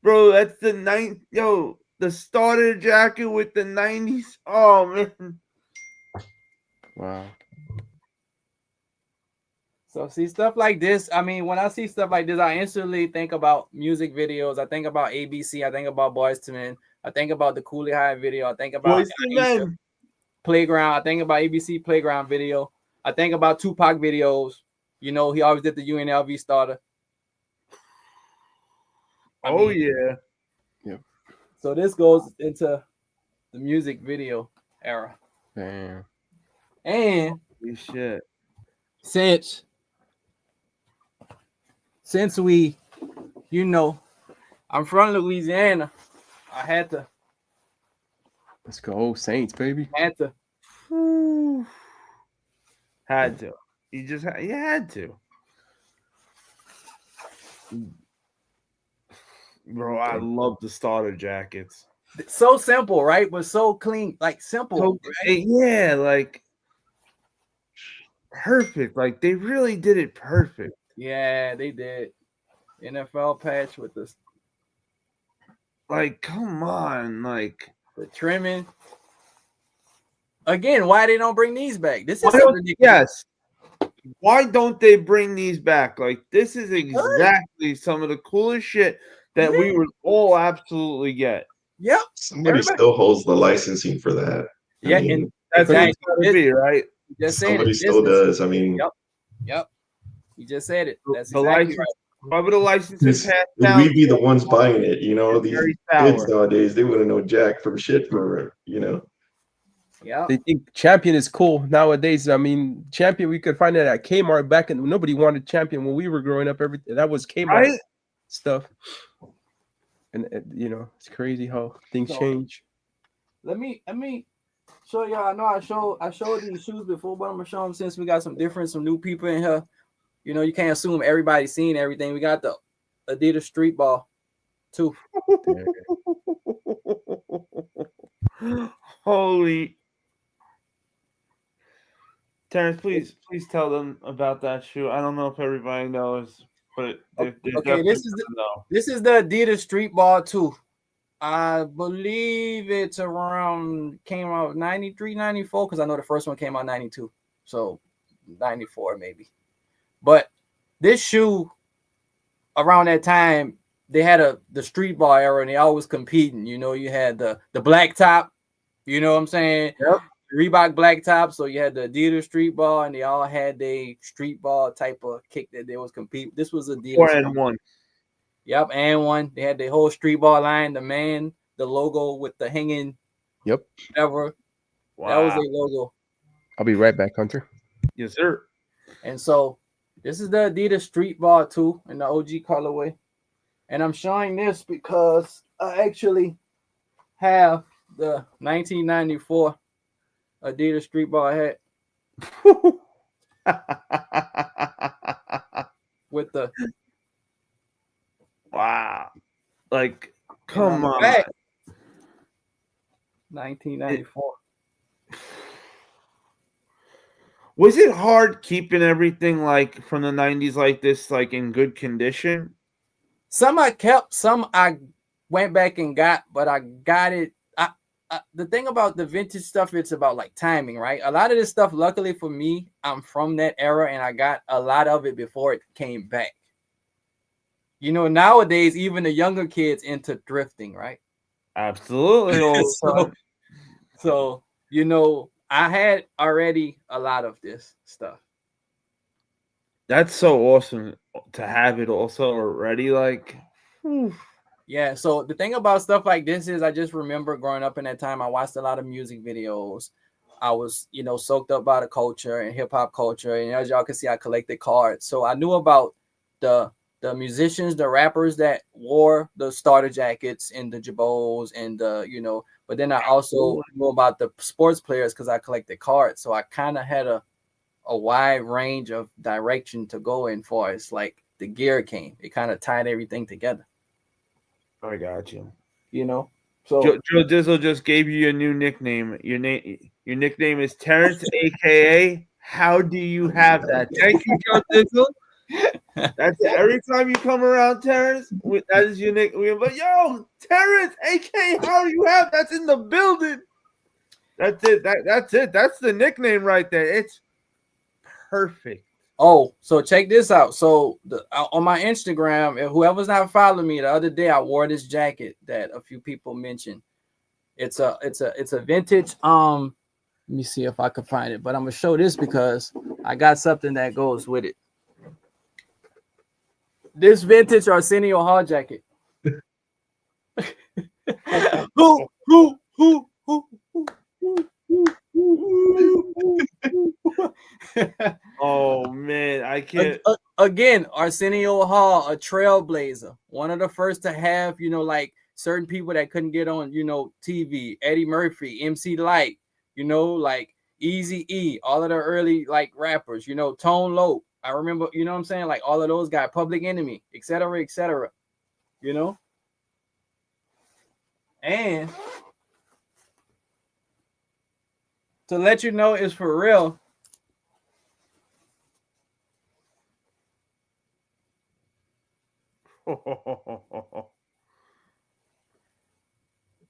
Bro, that's the ninth. Yo, the starter jacket with the 90s. Oh, man. Wow. so see stuff like this. I mean, when I see stuff like this, I instantly think about music videos. I think about ABC. I think about Boys to Men. I think about the Cooley High video. I think about Boys to Men. Playground. I think about ABC Playground video. I think about Tupac videos. You know, he always did the UNLV starter. Oh, yeah. So this goes into the music video era. Damn. And Holy shit. since we, you know, I'm from Louisiana, I had to Let's go, Saints, baby. Whew. Had to. You had to. Bro, I love the starter jackets. so simple, right? But so clean, like simple. So, Right? yeah, like perfect. Like they really did it perfect. Yeah, they did. NFL patch with the Like, come on, like trimming. Again, why they don't bring these back? This is why something don't, ridiculous. yes. Why don't they bring these back? Like, this is exactly some of the coolest shit that we would all absolutely get. Yep. Somebody still holds the licensing for that. Yeah, I mean, and That's what exactly. it's gotta be, right? You just said somebody it. still does. I mean, Yep. You just said it. That's The exactly license, right. why would a license is passed would down? we be the ones buying it? You know, these Very kids sour. nowadays, they wouldn't know jack from shit for, you know. Yeah. They think Champion is cool nowadays. I mean, Champion, we could find it at Kmart back in. Nobody wanted Champion when we were growing up. Everything that was Kmart Right? stuff. And you know, it's crazy how things change. Let me show y'all. I know I showed these shoes before, but I'm gonna show them since we got some new people in here. You know, you can't assume everybody's seen everything. We got the Adidas Street Ball too. Holy Terrance, please tell them about that shoe. I don't know if everybody knows, but they're Okay, this is the Adidas Street Ball 2. I believe it's around came out 93, 94, because I know the first one came out 92. So 94 maybe. But this shoe around that time, they had the street ball era and they always competing. You know, you had the black top, you know what I'm saying? Yep. Reebok black top. So you had the Adidas street ball, and they all had the street ball type of kick that they was compete. This was Adidas 4-1. Yep, and one. They had the whole street ball line, the logo with the hanging. Yep. Whatever. Wow. That was a logo. I'll be right back, Hunter. Yes, sir. And so this is the Adidas Street Ball 2 in the OG colorway. And I'm showing this because I actually have the 1994 Adidas Street Ball hat with the wow. Like Come on. Back, 1994. Was it hard keeping everything like from the 90s like this, like in good condition? Some I kept, some I went back and got, but I got it. The thing about the vintage stuff, it's about like timing, right? A lot of this stuff, luckily for me, I'm from that era and I got a lot of it before it came back. You know, nowadays, even the younger kids into drifting, right? Absolutely. So, you know, I had already a lot of this stuff. That's so awesome to have it also already. Like, yeah. So the thing about stuff like this is I just remember growing up in that time, I watched a lot of music videos. I was, you know, soaked up by the culture and hip hop culture. And as y'all can see, I collected cards. So I knew about the musicians, the rappers that wore the starter jackets and the jabos and the, you know, but then I also knew about the sports players because I collected cards. So I kind of had a wide range of direction to go in for as like the gear came. It kind of tied everything together. I got you. You know, so Joe Dizzle just gave you a new nickname. Your nickname is Terrance, aka How Do You Have That? Thank you, Joe Dizzle. That's it. Every time you come around, Terrance, that is your nickname. But yo, Terrance, aka How Do You Have That's in the building. That's it. That's it. That's the nickname right there. It's perfect. Oh, so check this out. So on my Instagram, if whoever's not following me, the other day I wore this jacket that a few people mentioned. It's a vintage. Let me see if I can find it, but I'm gonna show this because I got something that goes with it. This vintage Arsenio Hall jacket. Oh man, I can't. Again, Arsenio Hall, a trailblazer, one of the first to have, you know, like certain people that couldn't get on, you know, TV. Eddie Murphy, MC Light, you know, like Easy E, all of the early like rappers, you know, Tone Loc. I remember, you know what I'm saying, like all of those guys, Public Enemy, etc., you know. And to let you know it's for real.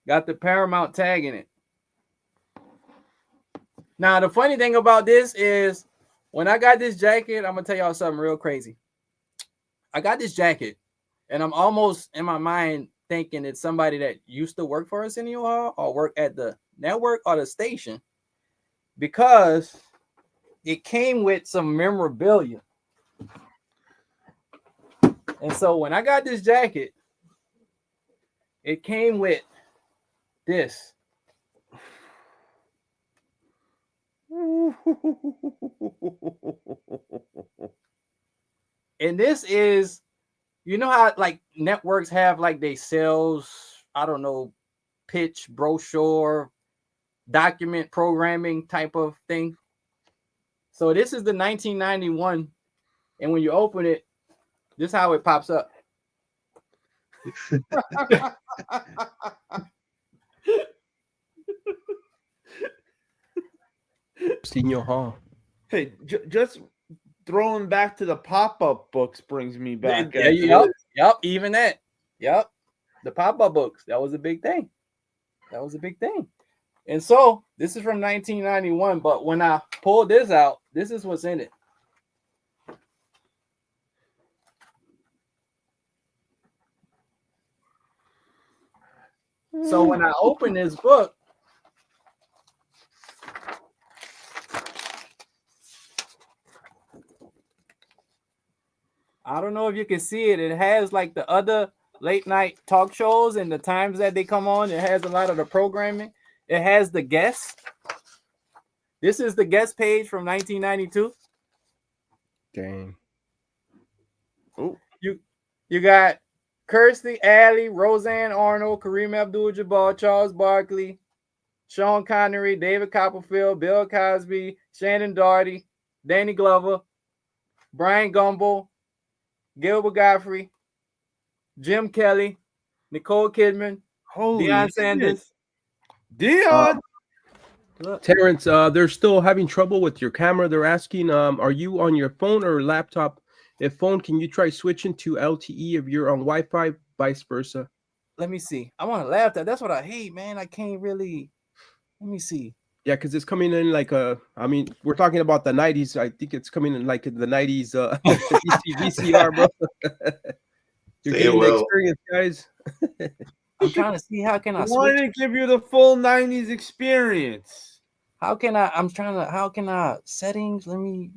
Got the Paramount tag in it. Now, the funny thing about this is when I got this jacket, I'm going to tell y'all something real crazy. I got this jacket, and I'm almost in my mind thinking it's somebody that used to work for Arsenio Hall or work at the network or the station because it came with some memorabilia. And so when I got this jacket, it came with this. And this is, you know how like networks have like they sales, I don't know, pitch, brochure, document programming type of thing. So this is the 1991. And when you open it, this is how it pops up. Senior Hall. Hey, just throwing back to the pop-up books brings me back. Yep, even that. Yep, the pop-up books. That was a big thing. And so this is from 1991. But when I pulled this out, this is what's in it. So when I open this book, I don't know if you can see it. It has like the other late night talk shows and the times that they come on. It has a lot of the programming. It has the guests. This is the guest page from 1992. Dang. Oh, you got Kirstie Alley, Roseanne Arnold, Kareem Abdul-Jabbar, Charles Barkley, Sean Connery, David Copperfield, Bill Cosby, Shannon Doherty, Danny Glover, Brian Gumbel, Gilbert Godfrey, Jim Kelly, Nicole Kidman, Holy Deion shit. Sanders. Dion. Look, Terrance, they're still having trouble with your camera. They're asking, are you on your phone or laptop? If phone, can you try switching to LTE if you're on Wi-Fi, vice versa? let me see. I'm on a laptop. That's what I hate, man. I can't really. Let me see. Yeah, because it's coming in like I mean, we're talking about the 90s. I think it's coming in like in the 90s VCR, bro. You're Say it getting the well. experience, guys. I'm trying to see how can I I want switch. to give you the full 90s experience. How can I? I'm trying to. How can I settings? Let me.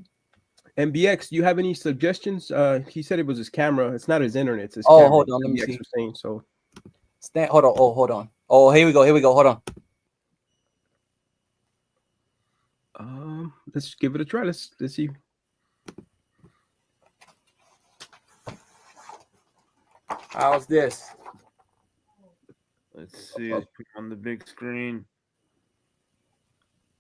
MBX, do you have any suggestions? He said it was his camera. It's not his internet. It's his Oh, camera. hold on. Let me MBX see. was saying so. Stand. Hold on. Oh, hold on. Oh, here we go. Here we go. Hold on. Let's give it a try. Let's see. How's this? Let's see. Let's put it on the big screen.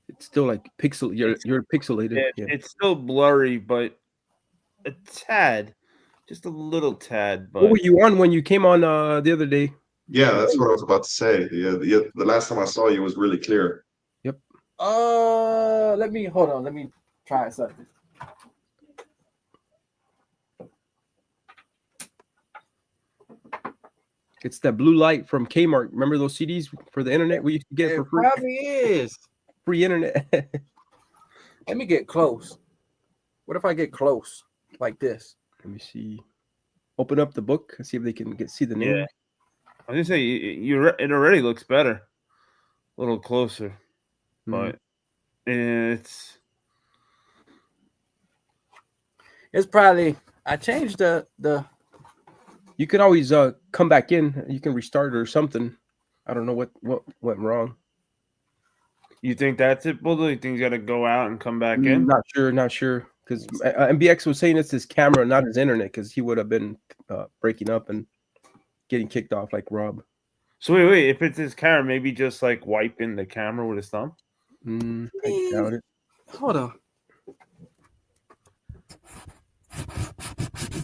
It's still like pixel. You're pixelated. Yeah, Yeah. it's still blurry, but a tad, just a little tad. But What were you on when you came on the other day? Yeah, that's what I was about to say. The last time I saw you was really clear. Yep. Let me hold on. Let me try something. It's that blue light from Kmart. Remember those CDs for the internet we used to get It for free? probably is. Free internet. Let me get close. What if I get close like this? Let me see. Open up the book and see if they can see the name. yeah, I was gonna say it already looks better, a little closer, but it's probably I changed the. You can always come back in. You can restart or something. I don't know what went wrong. You think that's it, Bulldog? You think he's got to go out and come back in? Not sure. Because MBX was saying it's his camera, not his internet, because he would have been breaking up and getting kicked off like Rob. So wait. If it's his camera, maybe just like wiping the camera with his thumb. I doubt it. Hold on.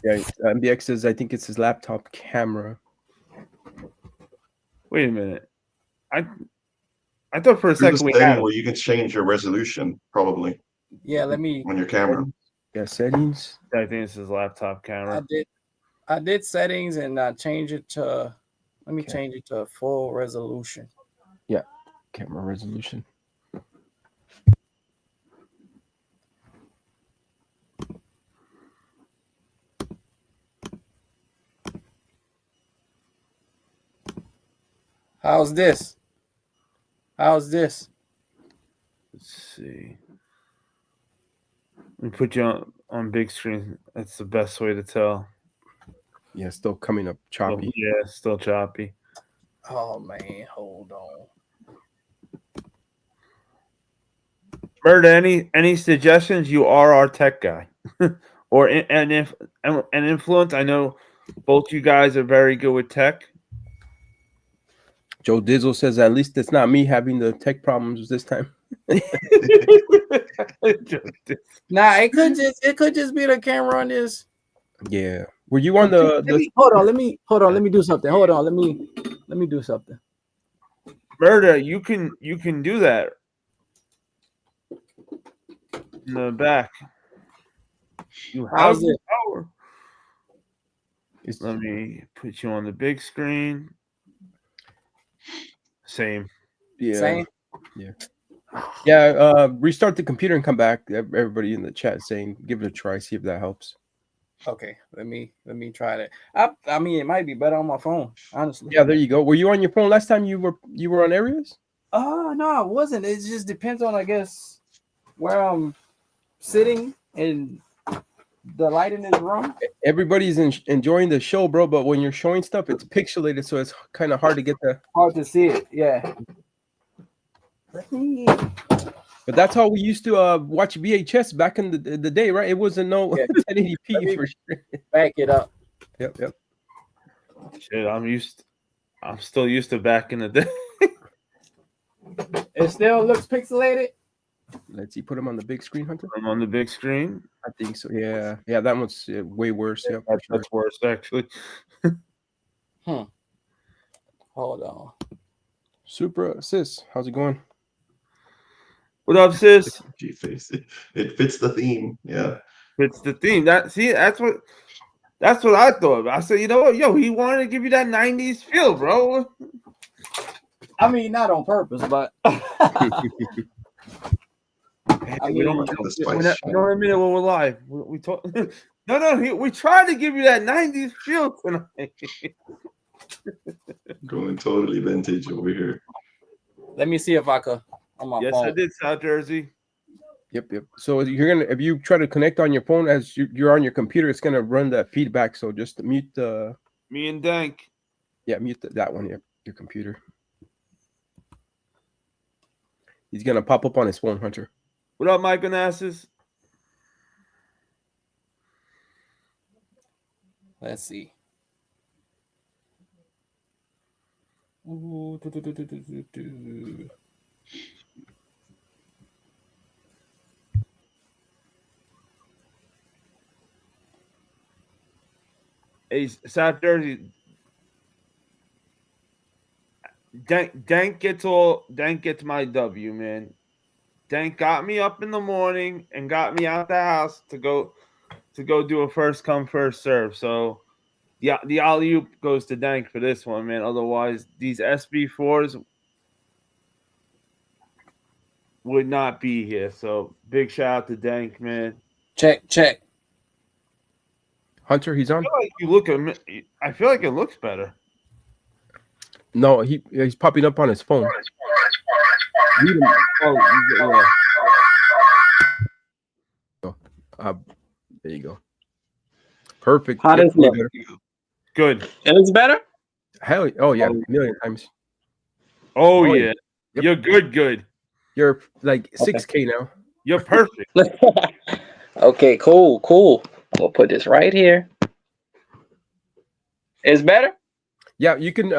Yeah, MBX says I think it's his laptop camera. Wait a minute. I thought for a There's second a we setting had where you can change your resolution, probably, Yeah, let me. on your camera. Yeah, settings. I think it's his laptop camera. I did settings and I changed it to. Let me change it to full resolution. Yeah, camera resolution. How's this? How's this? Let's see. Let me put you on big screen. That's the best way to tell. Yeah, still coming up choppy. Yeah, still choppy. Oh man, hold on. Murda, any suggestions? You are our tech guy, or an influence. I know both you guys are very good with tech. Joe Dizzle says at least it's not me having the tech problems this time. Nah, it could just be the camera on this. Yeah. Were you on the Hold on, let me do something. Hold on, let me do something. Murda, you can do that in the back. You have How's the it? power. Let me put you on the big screen. Same. Yeah. Same? Yeah. Restart the computer and come back. Everybody in the chat saying give it a try, see if that helps. Okay, let me try that. I mean, it might be better on my phone, honestly. Yeah, there you go. Were you on your phone last time you were on areas? No, I wasn't. It just depends on, I guess, where I'm sitting and the light in this room. Everybody's enjoying the show, bro. But when you're showing stuff, it's pixelated, so it's kind of hard to get the. Hard to see it. Yeah. Let me. But that's how we used to watch VHS back in the day, right? It wasn't no 1080p for sure. Back it up. Yep. Shit, I'm still used to back in the day. It still looks pixelated. Let's see. Put them on the big screen, Hunter. I'm on the big screen. I think so. Yeah. That one's way worse. Yeah, That's worse, actually. Hold on. Super sis, how's it going? What up, sis? G-face. It fits the theme. Yeah. It's the theme. That's what I thought. I said, you know what, yo, he wanted to give you that '90s feel, bro. I mean, not on purpose, but We The don't spice admit it when we're live. We talk. No. We tried to give you that '90s feel tonight. going totally vintage over here. let me see if I could on my Yes, phone. I did, South Jersey. Yep. So you're gonna, if you try to connect on your phone as you're on your computer, it's gonna run that feedback. So just mute the. Me and Dank. Yeah, mute that one. Yep, your computer. He's gonna pop up on his phone, Hunter. What up, Mike Onassis? Let's see. Hey, South Jersey. Dank gets my W, man. Dank got me up in the morning and got me out the house to go do a first come first serve. So the alley-oop goes to Dank for this one, man. Otherwise, these SB4s would not be here. So big shout out to Dank, man. Check. Hunter, he's on. I feel like it looks better. No, he's popping up on his phone. Oh, yeah. There you go. Perfect. How does it look? Good. It looks better? Hell, oh yeah, a million times. Oh, Oh, yeah. Yep. You're good. You're like 6K now. You're perfect. Okay, cool. We'll put this right here. It's better? Yeah, you can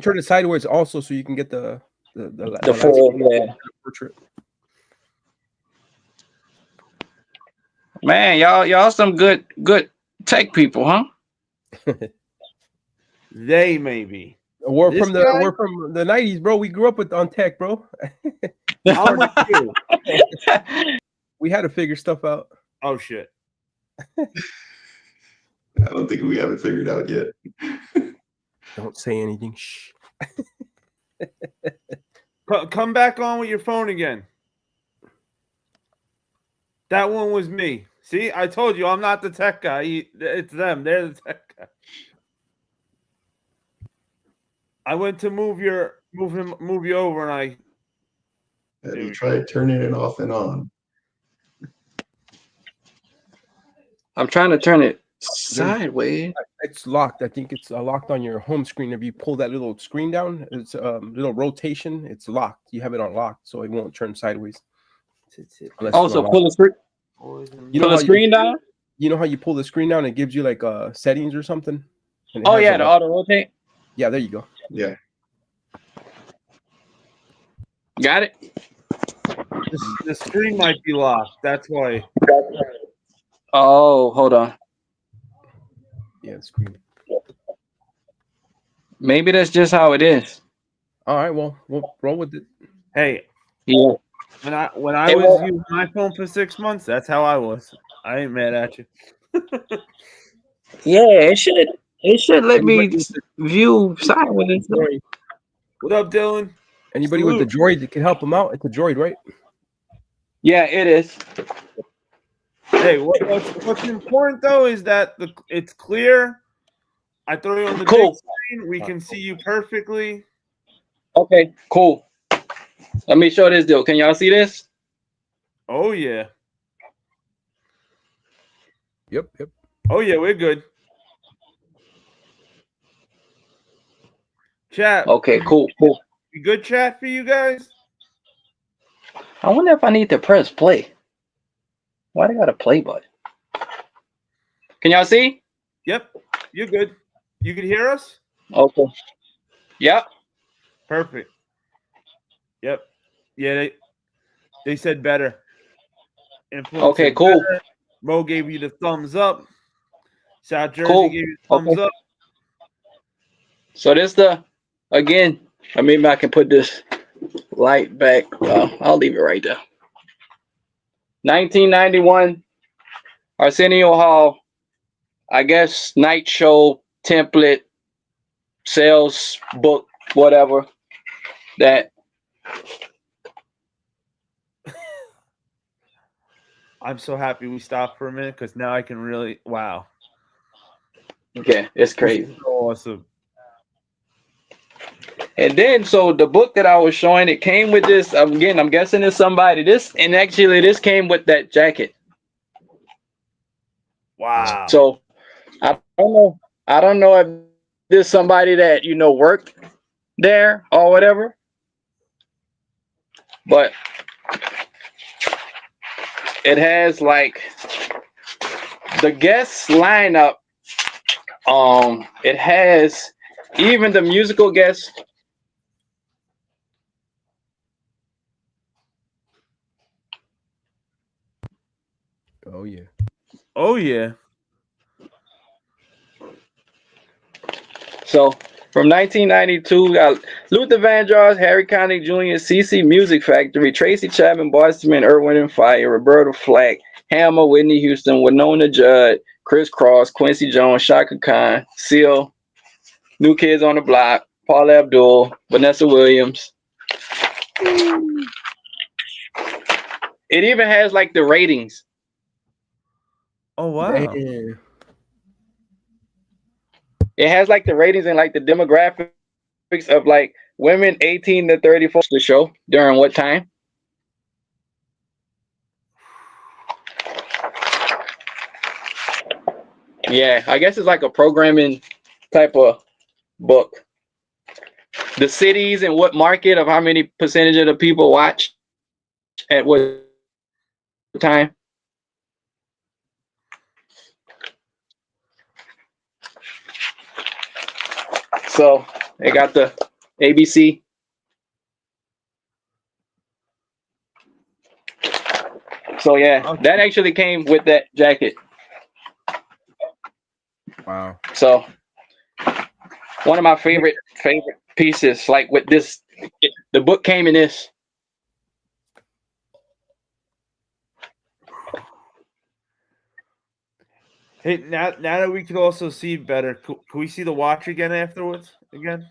turn it sideways also, so you can get the full, yeah. portrait. Man, y'all some good tech people, huh? They maybe. We're This from guy? the 90s, bro. We grew up on tech, bro. I'm with you. We had to figure stuff out. Oh shit. I don't think we have it figured out yet. Don't say anything. Shh. Come back on with your phone again. That one was me. See, I told you I'm not the tech guy. It's them. They're the tech guy. I went to move you over, and Have you tried turning it off and on? I'm trying to turn it sideways. It's locked. I think it's locked on your home screen. If you pull that little screen down, it's little rotation. It's locked. You have it on lock, so it won't turn sideways. Also, pull the screen. You know Pull the screen down. You know how you pull the screen down? It gives you like settings or something. Oh yeah, the auto rotate. Yeah, there you go. Yeah. Got it. the screen might be locked. That's why. Oh, hold on. Yeah, the screen. Maybe that's just how it is. All right, well, we'll roll with it. Hey, Yeah. when I was using my phone for 6 months, that's how I was. I ain't mad at you. Yeah, it should let me view sideways. What up, Dylan? Anybody with the droid that can help him out? It's a droid, right? Yeah, it is. Hey, what's important though is that it's clear. I throw you on the big screen. We can see you perfectly. Okay, cool. Let me show this deal. Can y'all see this? Oh yeah. Yep. Oh yeah, we're good. Chat. Okay, cool. Good chat for you guys? I wonder if I need to press play. Why do I got a play button? Can y'all see? Yep, you're good. You can hear us? Okay. Yep. Perfect. Yep. Yeah, they said better. Influence Okay, said cool. better. Mo gave you the thumbs up. South Jersey gave you the thumbs up. So this the again, or maybe I can put this light back. I'll leave it right there. 1991, Arsenio Hall, I guess night show template, sales book, whatever. That I'm so happy we stopped for a minute because now I can really wow. okay, it's This crazy. is so awesome. And then so the book that I was showing, it came with this. Again, I'm guessing it's somebody. This and actually this came with that jacket. Wow. So I don't know. I don't know if there's somebody that worked there or whatever. But it has like the guest lineup. It has even the musical guests. Oh yeah. Oh yeah. So from 1992, we got Luther Vandross, Harry Connick Jr., CC Music Factory, Tracy Chapman, Boydsman, Irwin and Fire, Roberta Flack, Hammer, Whitney Houston, Winona Judd, Chris Cross, Quincy Jones, Shaka Khan, Seal, New Kids on the Block, Paula Abdul, Vanessa Williams. It even has like the ratings. Oh wow. Damn. It has like the ratings and like the demographics of like women 18 to 34 the show during what time. Yeah, I guess it's like a programming type of book. The cities and what market of how many percentage of the people watch at what time. So they got the ABC. So yeah, that actually came with that jacket. Wow. So one of my favorite pieces, like with this, the book came in this. Hey, now that we can also see better, can we see the watch again afterwards? Again?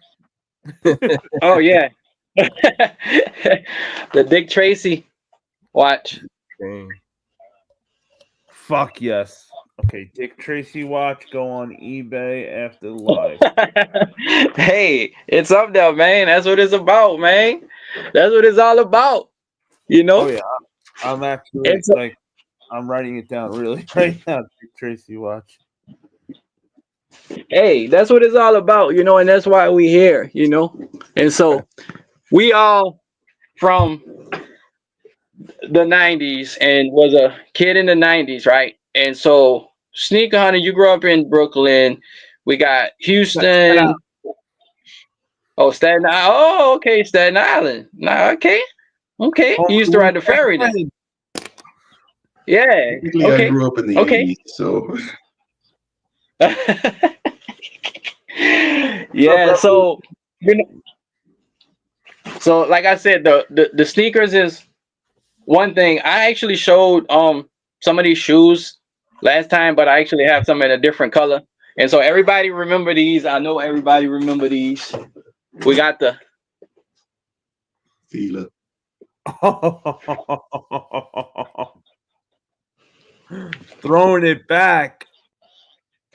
Oh yeah, the Dick Tracy watch. Dang. Fuck yes. Okay, Dick Tracy watch. Go on eBay after live. Hey, it's up there, man. That's what it's about, man. That's what it's all about. Oh yeah, I'm actually like I'm writing it down really right now. Dick Tracy watch. Hey, that's what it's all about, and that's why we here, And so we all from the 90s and was a kid in the 90s, right? And so Sneaker Hunter, you grew up in Brooklyn. We got Houston. Oh, Staten Island. Oh, okay, Staten Island. Nah, okay. You used to ride the ferry then. Yeah. Technically, I grew up in the 80s, so. Yeah, so so like I said, the sneakers is one thing. I actually showed some of these shoes last time, but I actually have some in a different color. And so everybody remember these. I know everybody remember these. We got the KeLLer. Throwing it back.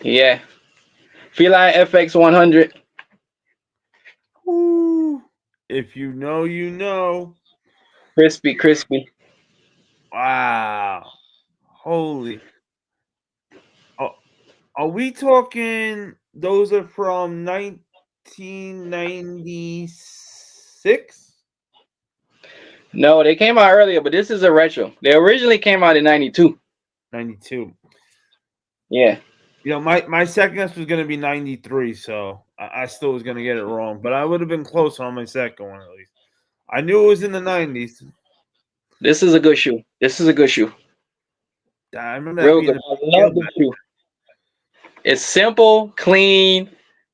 Yeah. Feline FX 100. Ooh. If you know, you know. Crispy. Wow. Holy. Oh, are we talking those are from 1996? No, they came out earlier, but this is a retro. They originally came out in 92. 92. Yeah. My second guess was going to be 93, so I still was going to get it wrong, but I would have been close on my second one at least. I knew it was in the 90s. This is a good shoe. I remember that Real being good. I love this shoe. It's simple, clean,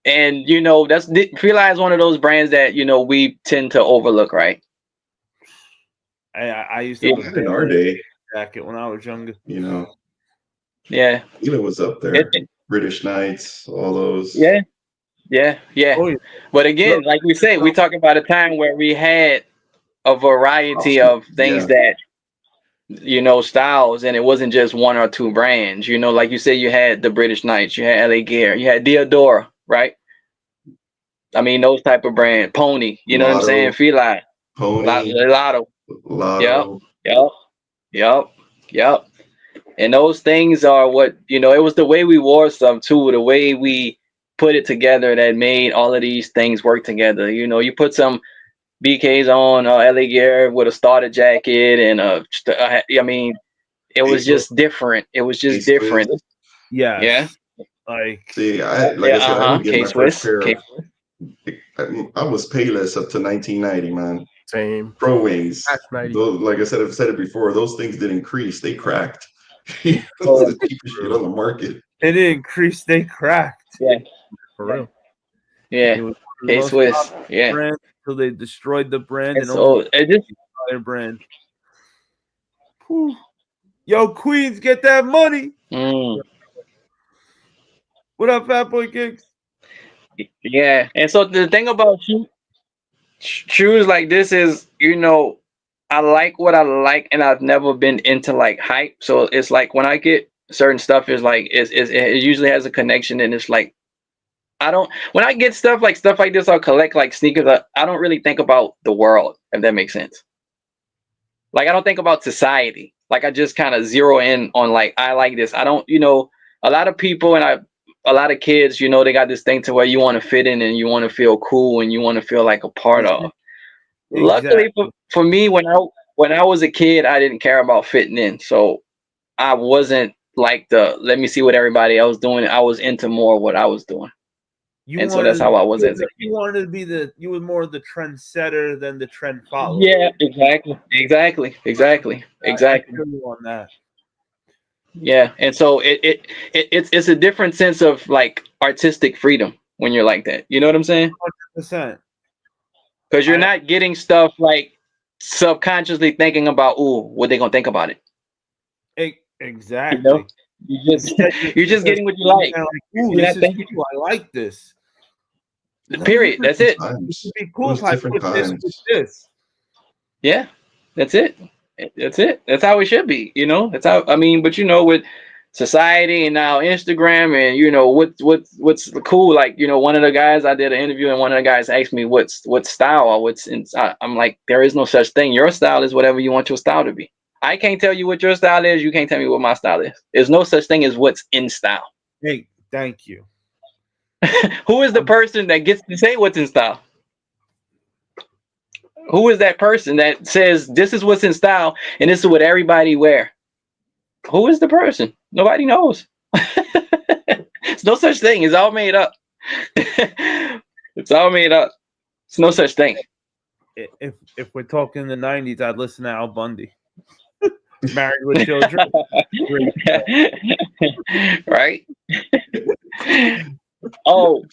And you know, KeLLer is one of those brands that you know we tend to overlook, right? I used to have a In our day, jacket when I was younger. you know, Yeah. KeLLer was up there. British Knights, all those. Yeah. Oh, yeah. But again, like we say, we talk about a time where we had a variety of things that, you know, styles, and it wasn't just one or two brands. You know, like you said, you had the British Knights, you had LA Gear, you had Diodora, right? I mean, those type of brand, Pony. You know what I'm saying? KeLLer, Pony, Lotto. Lotto. Yep. And those things are what, you know, it was the way we wore stuff too, the way we put it together that made all of these things work together. You know, you put some BKs on LA Gear with a starter jacket and I mean, it was just different. It was just different. Yes. Yeah. Like, See, I said, I would get my first pair of. I was Payless up to 1990, man. Same. Pro Wings. That's 90. Those, like I said, I've said it before. Those things didn't crease; they cracked. It's the cheapest shit on the market. It didn't increase; they cracked. Yeah. For real. It Yeah. was K-Swiss. Yeah. brand until they destroyed the brand And so it just entire brand. Whew. Yo, Queens, get that money. What up, Fat Boy Kicks? Yeah. And so the thing about shoes like this is, you know, I like what I like, and I've never been into like hype. So it's like when I get certain stuff, is like it usually has a connection, and it's like when I get stuff like this, I'll collect like sneakers. I don't really think about the world, if that makes sense. Like I don't think about society. Like I just kind of zero in on like I like this. I don't, you know, a lot of people and a lot of kids, you know, they got this thing to where you want to fit in and you want to feel cool and you want to feel like a part of. Luckily for me, when I was a kid, I didn't care about fitting in, so I wasn't like let me see what everybody else doing. I was into more what I was doing, so that's how I was as a kid. You wanted to be you were more the trendsetter than the trend follower. Yeah, exactly. I feel you on that. Yeah, and so it's a different sense of like artistic freedom when you're like that. You know what I'm saying? 100%. Because you're not getting stuff like subconsciously thinking about, ooh, what they gonna think about it. Exactly. You know? You're just getting what you like. Ooh, this is cool. I like this. Period. That's it. This would be cool if I put this with this. Yeah, that's it. That's how it should be. You know, that's how. I mean, but you know, with society and now Instagram and you know what's cool. Like you know, one of the guys I did an interview and one of the guys asked me what style or what's inside. I'm like, there is no such thing. Your style is whatever you want your style to be. I can't tell you what your style is. You can't tell me what my style is. There's no such thing as what's in style. Hey, thank you. Who is the person that gets to say what's in style? Who is that person that says this is what's in style and this is what everybody wear? Who is the person? Nobody knows. It's no such thing. It's all made up. It's all made up. It's no such thing. If we're talking the 90s, I'd listen to Al Bundy. Married with Children. Right? Oh,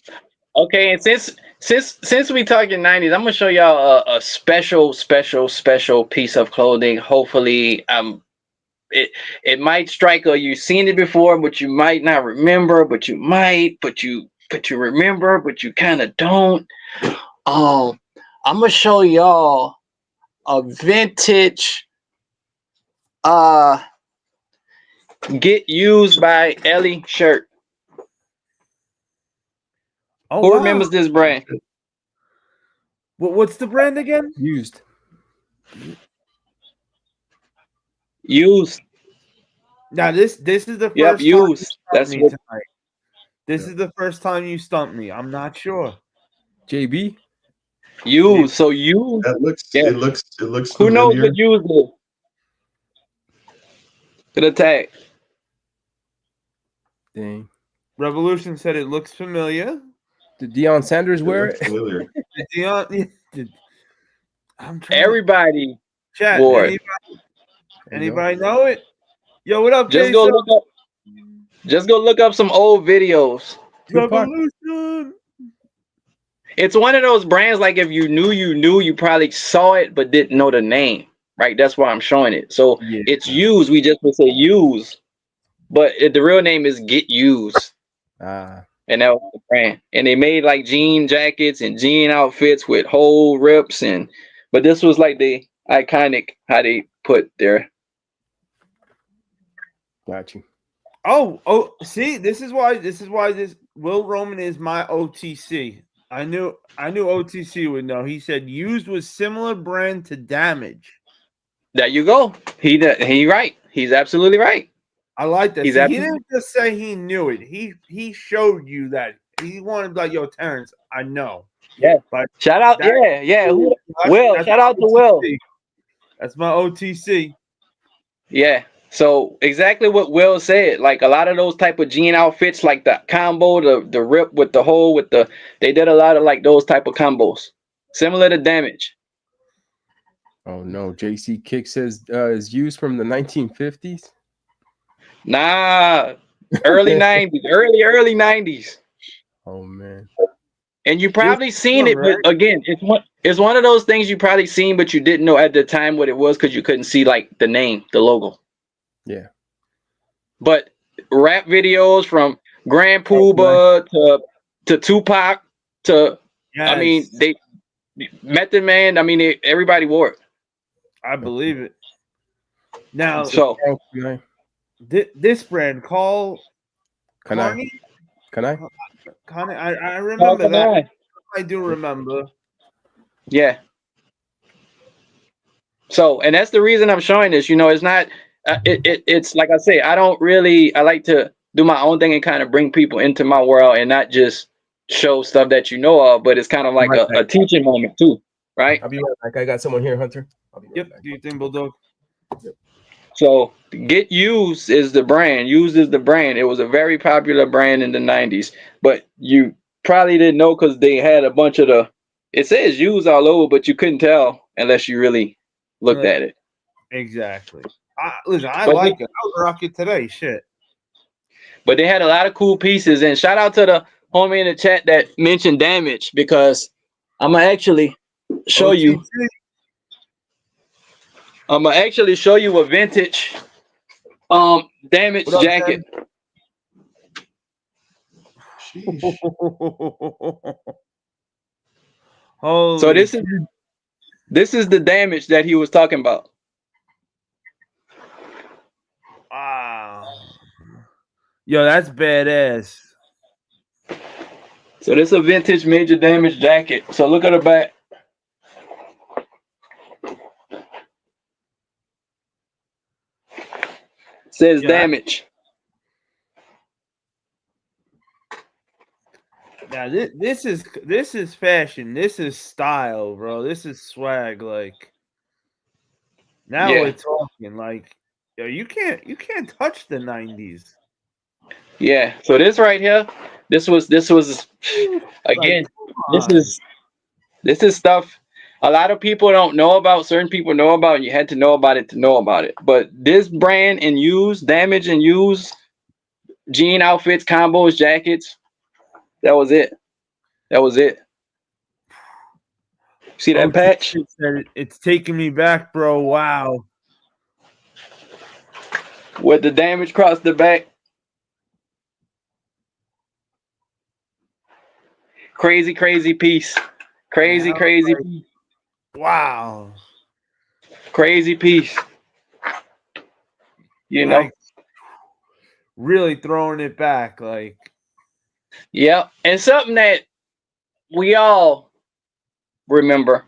okay. And since we talking 90s, I'm gonna show y'all a special piece of clothing. Hopefully, it might strike or you've seen it before, but you might not remember, but you might, but you remember, but you kind of don't. I'm gonna show y'all a vintage Get Used by Ellie shirt. Oh, who remembers this brand? What's the brand again? Used. Now this is the first time used. That's what. Tonight. This is the first time you stumped me. I'm not sure. JB. Used. So you. That looks. Yeah. It looks. Who knows what used is? To the tag. Dang. Revolution said it looks familiar. Did Deion Sanders wear it? Familiar. I'm trying. Everybody. Chat. Anybody know it? Yo, what up, Just Jason? go look up some old videos. Revolution. it's one of those brands like if you knew, you probably saw it but didn't know the name, right? That's why I'm showing it. So Yeah. it's used. We just would say use, but the real name is Get Used. And that was the brand. And they made like jean jackets and jean outfits with whole rips but this was like the iconic how they put their. Got you. Oh, see, this is why this Will Roman is my OTC. I knew OTC would know. He said used was similar brand to Damage. There you go. He right. He's absolutely right. I like that. He's See, he didn't just say he knew it. He showed you that. He wanted to be like, yo, Terrance, I know. Yeah. But Shout out. Yeah. Will. Shout out to Will. That's my OTC. Yeah. So exactly what Will said. Like a lot of those type of jean outfits, like the combo, the rip with the hole with the. They did a lot of like those type of combos, similar to Damage. Oh no, JC Kick says is used from the 1950s. Nah, early 90s, early 90s. Oh man. And you probably seen it, but again, it's one of those things you probably seen, but you didn't know at the time what it was because you couldn't see like the name, the logo. Yeah. But rap videos from Grand Pooba to Tupac to I mean they Method Man. I mean everybody wore it. I believe it. Now, so this brand, Can I remember that. I do remember. Yeah. So, and that's the reason I'm showing this. You know, it's not. It's like I say. I like to do my own thing and kind of bring people into my world and not just show stuff that you know of. But it's kind of like a teaching moment too, right? I'll be right back. I got someone here, Hunter. I'll be right back. Do you think, Bulldog? Yep. So, Get Used is the brand. Used is the brand. It was a very popular brand in the 90s, but you probably didn't know because they had a bunch of it says used all over, but you couldn't tell unless you really looked at it. Exactly. Listen, I like it. I would rock it today. Shit. But they had a lot of cool pieces, and shout out to the homie in the chat that mentioned Damage because I'm gonna actually show you. I'm gonna actually show you a vintage Damage jacket. So this is the Damage that he was talking about. Wow. Yo, that's badass. So this is a vintage Major Damage jacket. So look at the back. It says Damage. Now this is fashion. This is style, bro. This is swag. Like now we're talking. Like yo, you can't touch the 90s. Yeah. So this right here, this was again. This is stuff a lot of people don't know about. Certain people know about, and you had to know about it to know about it. But this brand and use Damage and use jean outfits, combos, jackets. That was it. That was it. See that patch? It's taking me back, bro. Wow. With the Damage across the back. Crazy piece. Crazy piece. Wow. Crazy piece. You know? Really throwing it back. Like. Yep. And something that we all remember.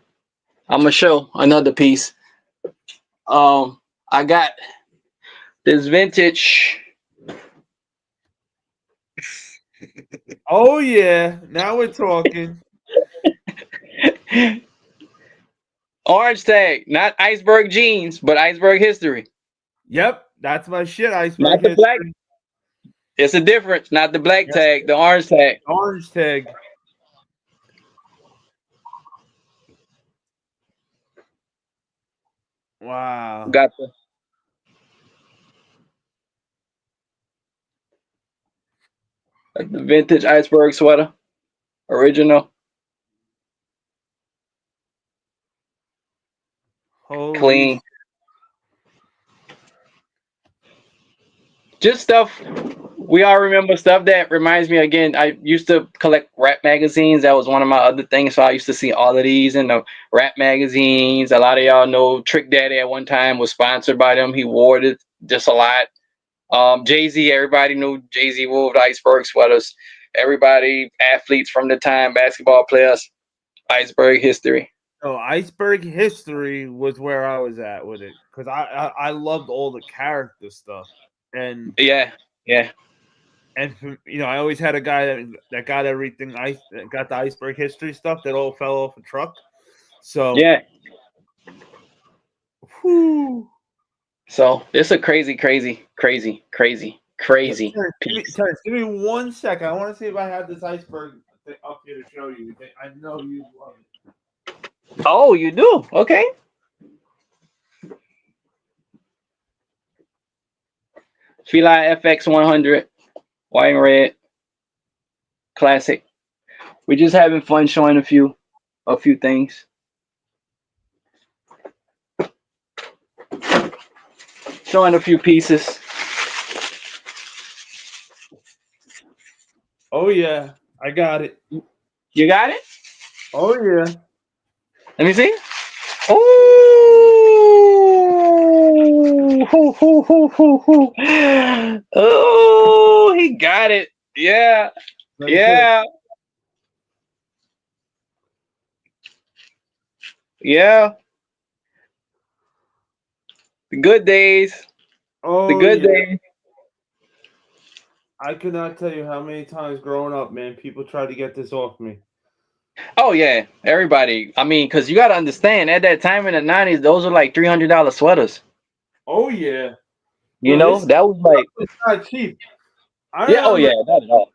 I'm gonna show another piece. I got this vintage. Oh yeah, now we're talking. Orange tag, not iceberg jeans, but iceberg history. Yep, that's my shit. Iceberg not the history. Black. It's a difference. Not the black tag, the orange tag. Orange tag. Wow. Got the vintage iceberg sweater, original. Holy clean. Just stuff we all remember. Stuff that reminds me again. I used to collect rap magazines. That was one of my other things. So I used to see all of these in the rap magazines. A lot of y'all know Trick Daddy at one time was sponsored by them. He wore it just a lot. Jay-Z, everybody knew Jay-Z wore the iceberg sweaters. Everybody, athletes from the time, basketball players, iceberg history. Oh, iceberg history was where I was at with it because I loved all the character stuff and Yeah. I always had a guy that got everything that got the iceberg history stuff that all fell off a truck. So Yeah. Whew. So it's a crazy piece. Terrance, give me 1 second. I want to see if I have this iceberg thing up here to show you. I know you love it. Oh, you do? Okay. Feli FX 100, white and red, classic. We're just having fun showing a few things. Showing a few pieces. Oh yeah, I got it. You got it? Oh yeah. Let me see. Oh, oh, he got it. Yeah. Yeah. Yeah. The good days. Oh, The good days. I could not tell you how many times growing up, man, people tried to get this off me. Oh yeah, everybody. I mean, because you got to understand, at that time in the 90s, those were like $300 sweaters. Oh yeah. You know, that was like, it's not cheap. yeah. Oh yeah, not at all.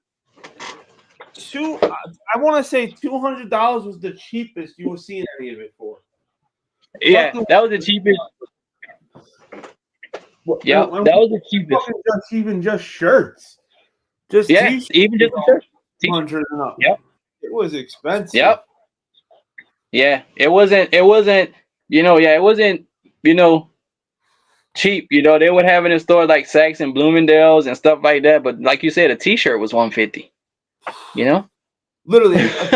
I want to say $200 was the cheapest you were seeing any of it for. Yeah, that was the cheapest. Yeah, that was the cheapest. Even just shirts. Just t-shirts. Even just shirts. 200 and up. Yep. It was expensive. Yep. Yeah, it wasn't. It wasn't. It wasn't. Cheap. They would have it in stores like Saks and Bloomingdale's and stuff like that. But like you said, a T-shirt was $150. Literally, if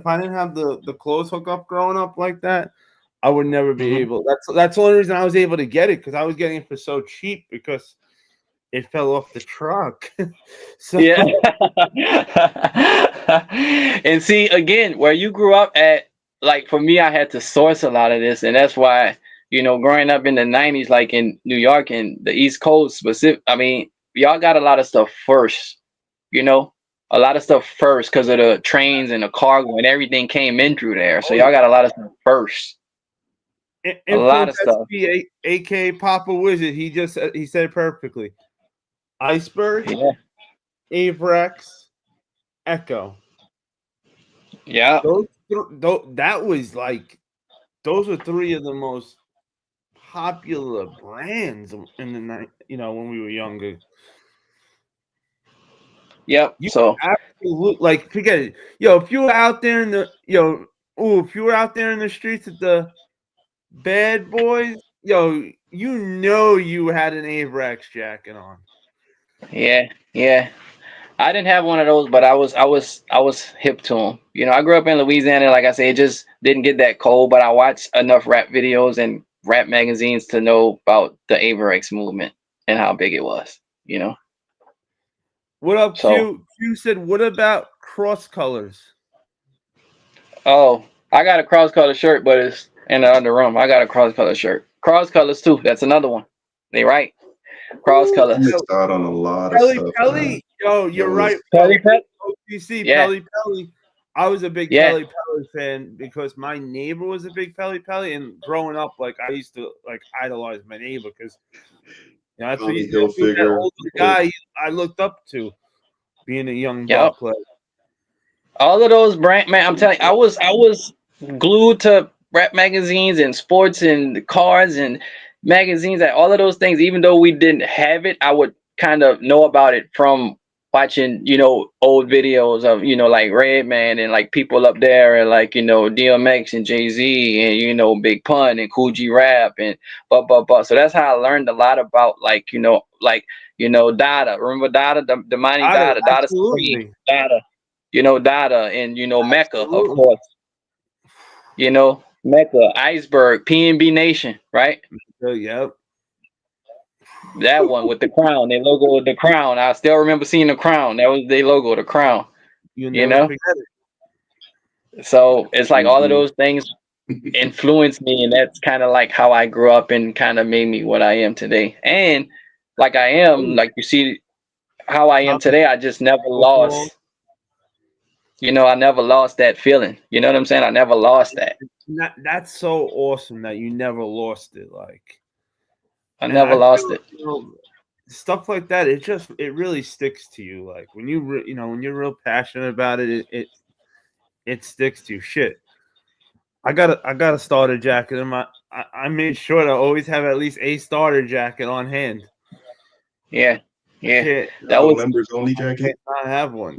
I didn't have the clothes hookup growing up like that, I would never be able. That's the only reason I was able to get it because I was getting it for so cheap because it fell off the truck. So. Yeah. And see, again, where you grew up at, like for me, I had to source a lot of this, and that's why growing up in the 90s, like in New York and the East Coast, y'all got a lot of stuff first. A lot of stuff first because of the trains and the cargo and everything came in through there. So y'all got a lot of stuff first. A lot of stuff. AK Papa Wizard, he said it perfectly. Iceberg, Avrex, Echo. Yeah. That was like, those were three of the most popular brands in the night. When we were younger. Yep. So like forget it. If you were out there in the if you were out there in the streets with the bad boys, you had an Avrex jacket on. Yeah. I didn't have one of those, but I was hip to them. I grew up in Louisiana. Like I said, it just didn't get that cold, but I watched enough rap videos and rap magazines to know about the Avrex movement and how big it was. What up, Q? Q said, what about cross colors? Oh, I got a cross color shirt, but it's in the other room. I got a cross color shirt. Cross colors too. That's another one. They right. Cross colors. I missed out on a lot of stuff. Pelly. Yo, you're right. Pelly. OTC, Yeah. Pelly. I was a big Pelly fan because my neighbor was a big Pelly, and growing up, like I used to idolize my neighbor because that's what you do. That older guy I looked up to, being a young ball player. All of those brand, man, I'm telling you, I was glued to rap magazines and sports and cars and magazines and all of those things. Even though we didn't have it, I would kind of know about it from watching, you know, old videos of, you know, like Redman and like people up there and like, you know, DMX and Jay-Z and, you know, Big Pun and Cool G Rap and but. So that's how I learned a lot about like, you know, Dada. Remember Dada, the mighty Dada, Dada Supreme, Absolutely. Dada, you know, Dada and, you know, Mecca, of Absolutely. course. You know, Mecca, Iceberg, PNB Nation, right? Yep. That one with the crown, their logo with the crown. I still remember seeing the crown. That was their logo, the crown. You You never know? forget it. So it's like all of those things influenced me, and that's kind of like how I grew up and kind of made me what I am today. And like I am, like you see how I am today, I just never lost. You know, I never lost that feeling. You know what I'm saying? I never lost that. That's so awesome that you never lost it. Like, I and never I lost feel, it. you know, stuff like that. It really sticks to you. Like when you know, when you're real passionate about it, it sticks to you. Shit. I got a starter jacket in my. I made sure to always have at least a starter jacket on hand. Yeah, yeah. Can't, That Oh, was members only jacket. not have one.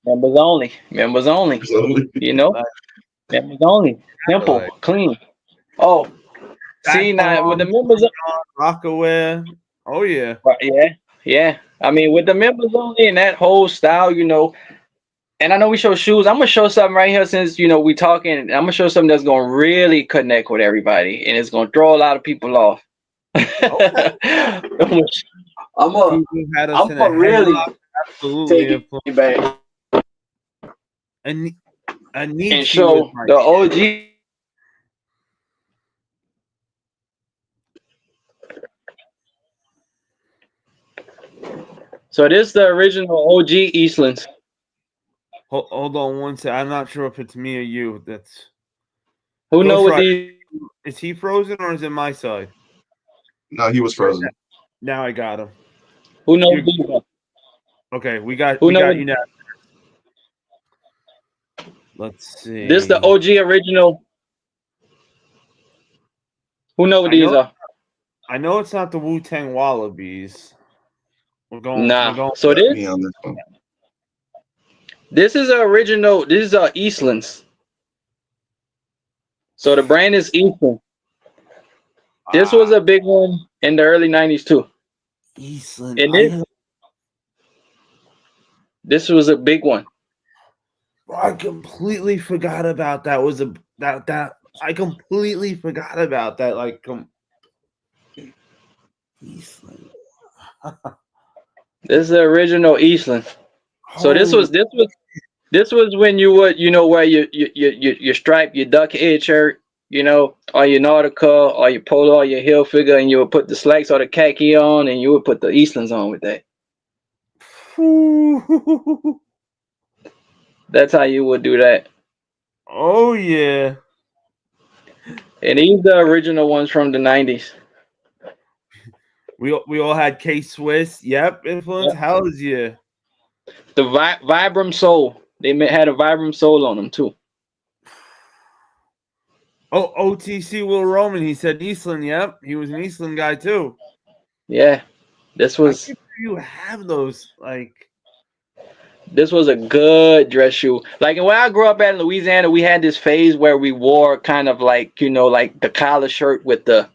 members only. Members only. Members only. You know, members only. Simple, Like, clean. Oh, see now with the members. Rockaware. Oh yeah. Right, yeah, yeah. I mean, with the members only and that whole style, you know, and I know we show shoes. I'm gonna show something right here since you know we talking. I'm gonna show something that's gonna really connect with everybody, and it's gonna throw a lot of people off. Okay. I'm gonna People had us in a really headlock. take Absolutely. it back And and Nietzsche was show like, the OG. So this is the original OG Eastlands. hold on one second. I'm not sure if it's me or you. That's Who Ghost know what Rider. these? Is he frozen or is it my side? No, he was frozen. Now I got him. Who know You're- what these? Are? Okay, we got Who know what- you now. Let's see. This the OG original. Who know what these are? I know it's not the Wu-Tang Wallabies. We're going. Nah. So Got this me on this one. this is the original. This is Eastlands. So the brand is Eastland. This was a big one in the early '90s too. Eastland. And this was a big one. I completely forgot about that. That I completely forgot about that. Like Eastland. This is the original Eastland. So this was when you would, you know, wear your stripe, your duck head shirt, you know, or your Nautica or your polo or your heel figure, and you would put the slacks or the khaki on, and you would put the Eastlands on with that. That's how you would do that. Oh yeah. And these are the original ones from the '90s. We all had K Swiss. Yep, influence. Yep. Hell's yeah. The Vibram Soul. They had a Vibram Soul on them too. Oh, OTC Will Roman. He said Eastland. Yep, he was an Eastland guy too. Yeah, this was. You have those like. This was a good dress shoe. Like when I grew up in Louisiana, we had this phase where we wore kind of like, you know, like the collar shirt with the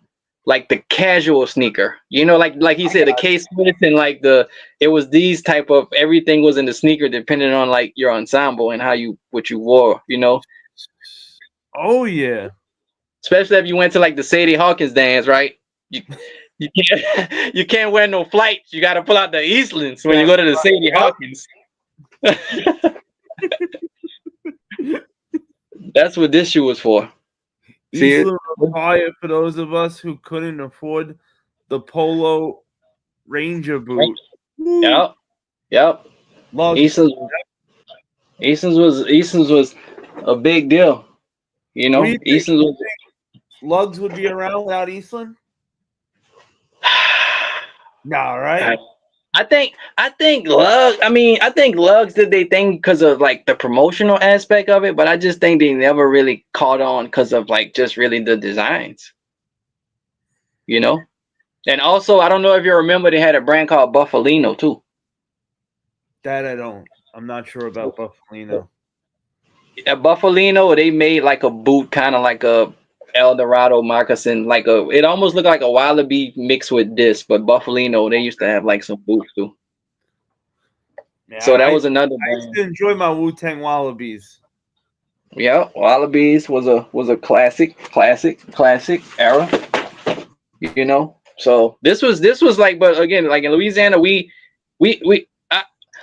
casual sneaker. You know, like he said, the K-Swiss and like it was these type of everything was in the sneaker depending on like your ensemble and what you wore, you know. Oh yeah. Especially if you went to like the Sadie Hawkins dance, right? You can't wear no flights. You got to pull out the Eastlands when you go to the Sadie Hawkins. That's what this shoe was for. See Eastland was fire for those of us who couldn't afford the Polo Ranger boot. Yep. Lugs. Eastlands was a big deal. You know, Eastlands was. Lugs would be around without Eastland? No, right? I think Lugs. I think Lugs did they thing because of like the promotional aspect of it, but I just think they never really caught on because of like just really the designs, you know. And also, I don't know if you remember, they had a brand called Buffalino too. That I don't. I'm not sure about Buffalino. At Buffalino, they made like a boot, kind of like a El Dorado moccasin, like it almost looked like a Wallaby mixed with this, but Buffalino, they used to have like some boots too. Yeah, So that was another I used brand. to enjoy my Wu-Tang Wallabies. Yeah, Wallabies was a classic era, you know. So this was like, but again, like in Louisiana, we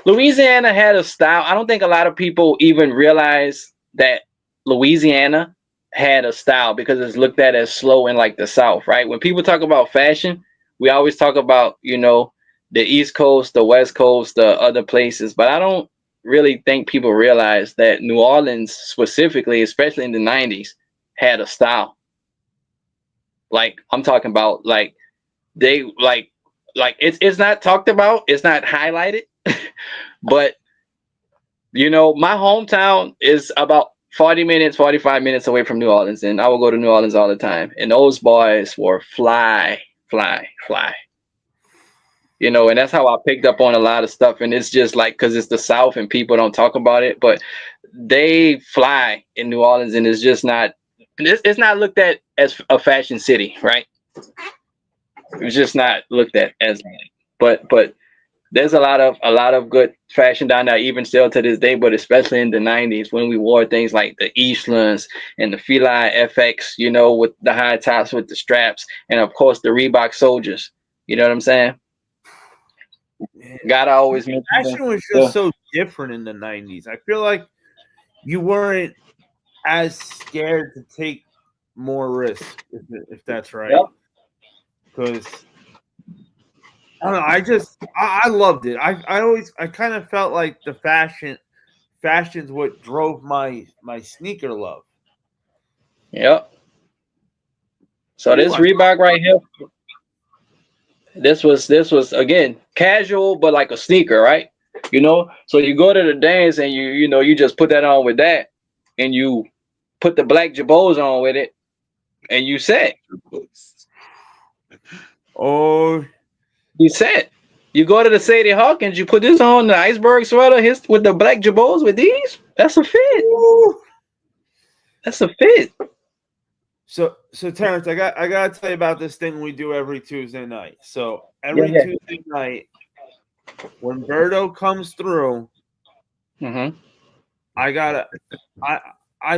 Louisiana had a style. I don't think a lot of people even realize that Louisiana had a style because it's looked at as slow in like the South, right? When people talk about fashion, we always talk about, you know, the East Coast, the West Coast, the other places, but I don't really think people realize that New Orleans specifically, especially in the 90s, had a style. Like I'm talking about like they like it's not talked about, it's not highlighted, but you know, my hometown is about 40 minutes, 45 minutes away from New Orleans, and I will go to New Orleans all the time. And those boys were fly. You know, and that's how I picked up on a lot of stuff. And it's just like, because it's the South and people don't talk about it, but they fly in New Orleans, and it's just not, it's not looked at as a fashion city, right? It's just not looked at as that. But there's a lot of good fashion down there, even still to this day, but especially in the 90s when we wore things like the Eastlands and the Feline FX, you know, with the high tops with the straps, and of course the Reebok Soldiers. You know what I'm saying? Gotta always mention Fashion was just so different in the 90s. I feel like you weren't as scared to take more risks, if that's right. Because I don't know, I loved it. I kind of felt like the fashion's what drove my sneaker love. Yep. So this Reebok right here, this was again casual, but like a sneaker, right? You know, so you go to the dance and you know you just put that on with that, and you put the black jabots on with it, and you set. Oh, you set. You go to the Sadie Hawkins, you put this on the iceberg sweater with the black jabots with these. That's a fit. Ooh. That's a fit. So Terrance, I gotta tell you about this thing we do every Tuesday night. So every Tuesday night, when Berto comes through, I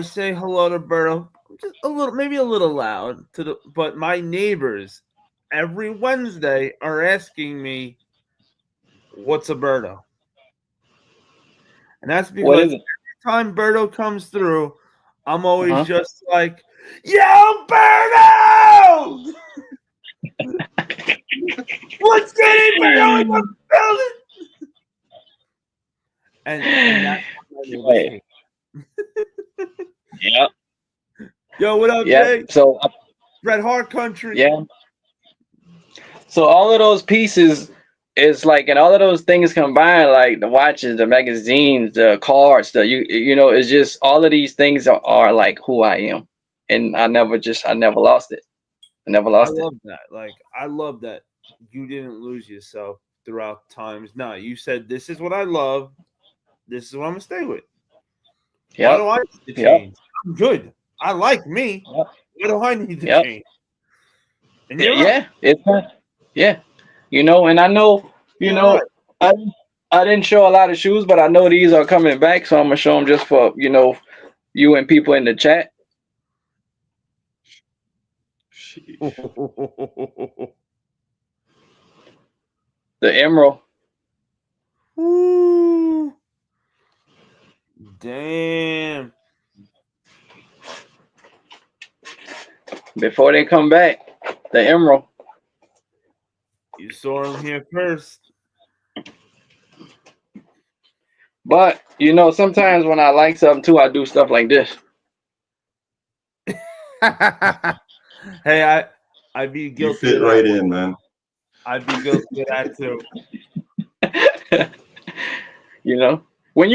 say hello to Berto, just maybe a little loud but my neighbors every Wednesday are asking me, "What's a Berto?" And that's because every time Berto comes through, I'm always just like, "Yo, Berto! What's getting Berto in the building?" And that's what my neighbors hate. Yep. Yo, what up, Jay? So Bret Hart country. Yeah. So all of those pieces is like, and all of those things combined, like the watches, the magazines, the cards, you know, it's just all of these things are like who I am, and I never lost it. I never lost it. I love that. Like, I love that you didn't lose yourself throughout times. No, you said, "This is what I love. This is what I'm gonna stay with." Why do I need to change? I'm good. I like me. Why do I need to change? And you're right. It's you know, and I know, you know, right. I didn't show a lot of shoes, but I know these are coming back, so I'm gonna show them just for, you know, you and people in the chat. The Emerald. Ooh. Damn. Before they come back, the Emerald. You saw him here first. But, you know, sometimes when I like something too, I do stuff like this. Hey, I'd be guilty. You fit right in, man. I'd be guilty of that too. You know, when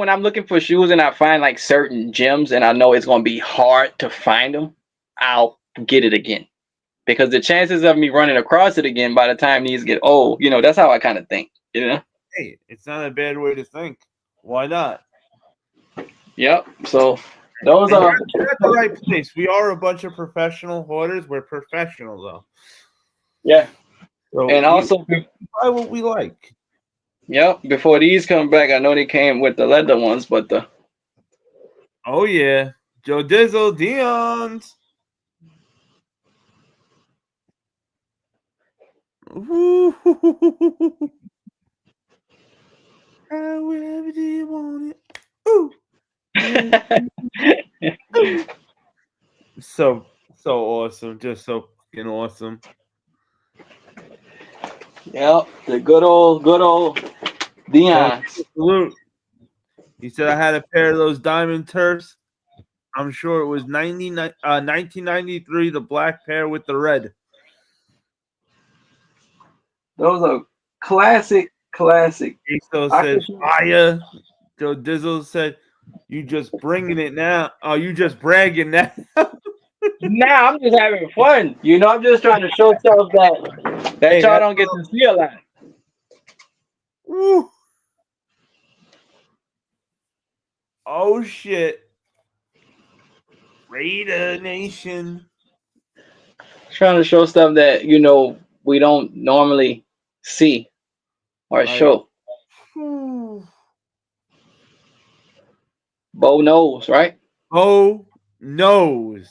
I'm looking for shoes and I find like certain gems and I know it's gonna be hard to find them, I'll get it again, because the chances of me running across it again by the time these get old, you know, that's how I kind of think. You know. hey, it's not a bad way to think. Why not? Yep. So those And are you're at the right place. We are a bunch of professional hoarders. We're professional though. yeah. So And also, we buy what we like. yep. Before these come back, I know they came with the leather ones, but the Oh yeah, Joe Dizzle, Dion's. Ooh. However do you want it? Ooh. Ooh. So awesome, just so fucking awesome. yep, the good old Dion. Salute. He said I had a pair of those diamond turfs. I'm sure it was 1993, the black pair with the red. Those are classic. Aso I said could- fire. Joe Dizzle said, "You just bringing it now. Oh, you just bragging now." Nah, I'm just having fun. You know, I'm just trying to show stuff that Hey, y'all that's don't get to see a lot. Woo. Oh shit. Raider Nation. Trying to show stuff that we don't normally see or Right. show. Whew. Bo knows, right? Oh knows.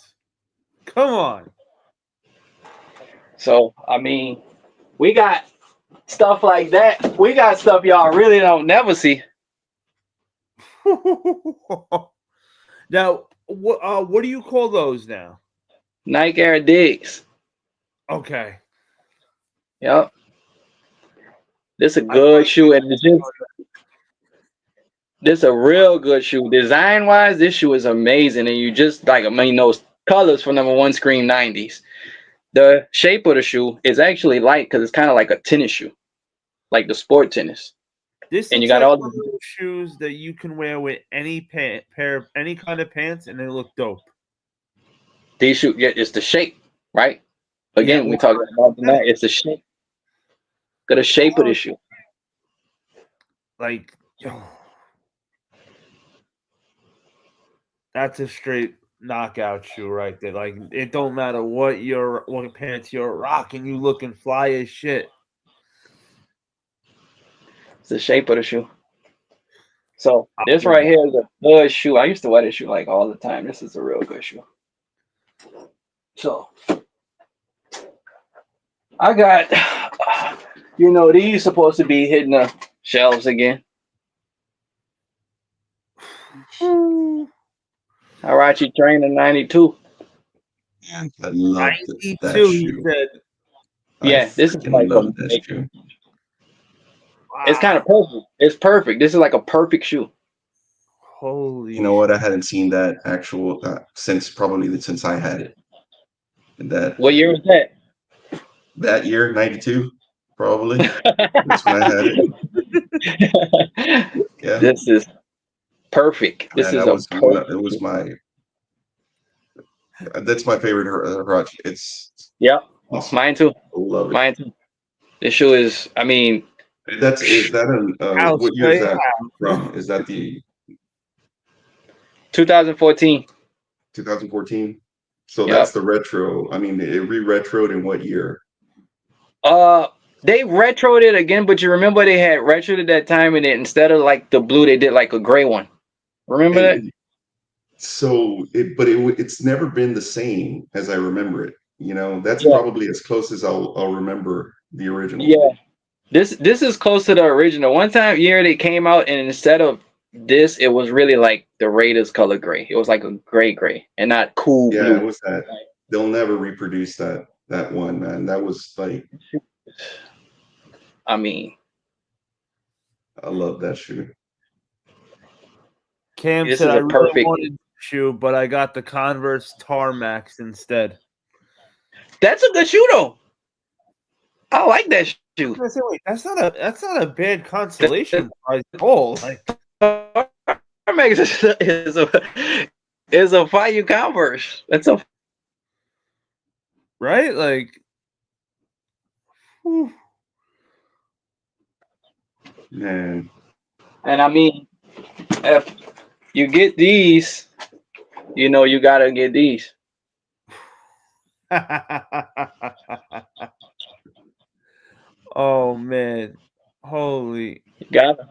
Come on. So I mean, we got stuff like that. We got stuff y'all really don't never see. Now, what do you call those now? Nike Air Digs. Okay. Yep. This a good shoe, and this a real good shoe. Design wise, this shoe is amazing, and you just those colors from number one Scream 90s. The shape of the shoe is actually light because it's kind of like a tennis shoe, like the sport tennis. This And you looks got like all one of those shoes that you can wear with any pair of any kind of pants, and they look dope. these shoes. Yeah, it's the shape, right? Again, Yeah, we talked about tonight. It's the shape. Got the shape of the shoe. Like, yo, that's a straight knockout shoe right there. Like, it don't matter what pants you're rocking, you looking fly as shit. It's the shape of the shoe. So this right here is a good shoe. I used to wear this shoe like all the time. This is a real good shoe. So I got, these supposed to be hitting the shelves again. Harachi Trainer 92. I love that 92, he shoe. said. Yeah, this is like love that shoe. It's kind of perfect. It's perfect. This is like a perfect shoe. Holy. You know what? I hadn't seen that actual since I had it. And What year was that? That year, 92, probably. That's when I had it. Yeah. This is perfect. This is That's my favorite Hirachi. It's awesome. Mine too. Love it. Mine too. This shoe is, is that what year is that from? Is that the 2014? 2014? So that's the retro. I mean, it re-retroed in what year? They retroed it again, but you remember they had retroed it that time, and instead of like the blue, they did like a gray one. Remember that? So it's never been the same as I remember it. That's probably as close as I'll remember the original. Yeah, this is close to the original. One year they came out, and instead of this, it was really like the Raiders color gray. It was like a gray, and not cool blue. Yeah, it was that. They'll never reproduce that one, man. That was like. I mean, I love that shoe. Cam said I really wanted the shoe, but I got the Converse Tarmax instead. That's a good shoe though. I like that shoe. Wait, that's not a bad consolation prize at all. Like, Tarmax is a fire Converse. That's a right, like. Whew. Man, And I mean, if you get these, you know, you gotta get these. Oh man, holy! You gotta.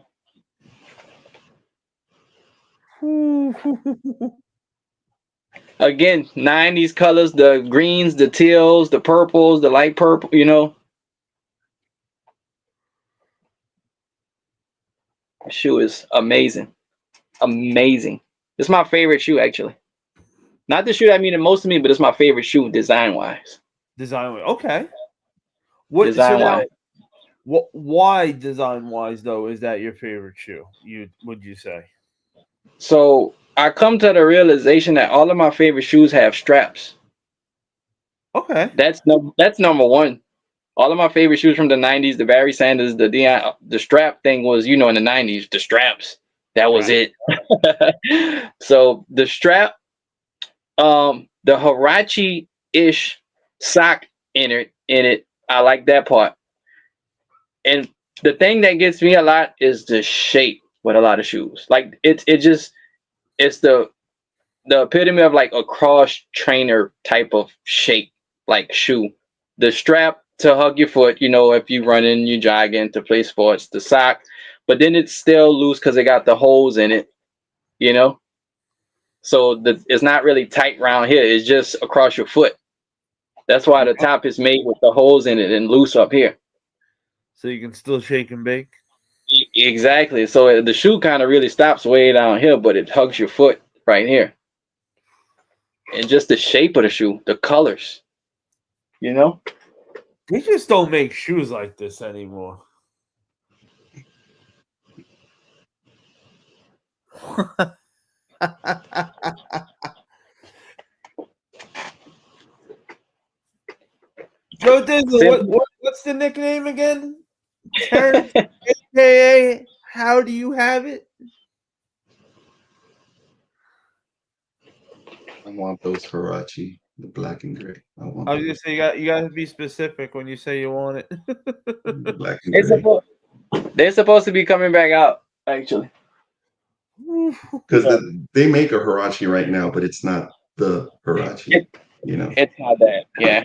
Again, 90s colors, the greens, the teals, the purples, the light purple, you know. Shoe is amazing. Amazing. It's my favorite shoe, actually. Not the shoe that mean the most to me, but it's my favorite shoe design-wise. Design wise, okay. What? So now, Design-wise. why design wise though is that your favorite shoe? Would you say? So I come to the realization that all of my favorite shoes have straps. Okay. That's number one. All of my favorite shoes from the 90s, the Barry Sanders, the Dion, the strap thing was, you know, in the 90s, the straps. That was Right. it. So the strap, the Huarache-ish sock in it, I like that part. And the thing that gets me a lot is the shape with a lot of shoes. Like it's the epitome of like a cross trainer type of shape, like shoe. The strap to hug your foot, you know, if you running, you jogging to play sports, the sock, but then it's still loose because it got the holes in it, you know. So it's not really tight round here. It's just across your foot. That's why the top is made with the holes in it and loose up here. So you can still shake and bake. Exactly. So the shoe kind of really stops way down here, but it hugs your foot right here. And just the shape of the shoe, the colors, you know? They just don't make shoes like this anymore. Joe Dizzle, what's the nickname again? Terrance, aka How Do You Have It? I want those Huarache, the black and gray. I want I was those. gonna say you got to be specific when you say you want it. The black and It's gray. they're supposed to be coming back out, actually. Because they make a Huarache right now, but it's not the Huarache. You know. It's not that, yeah.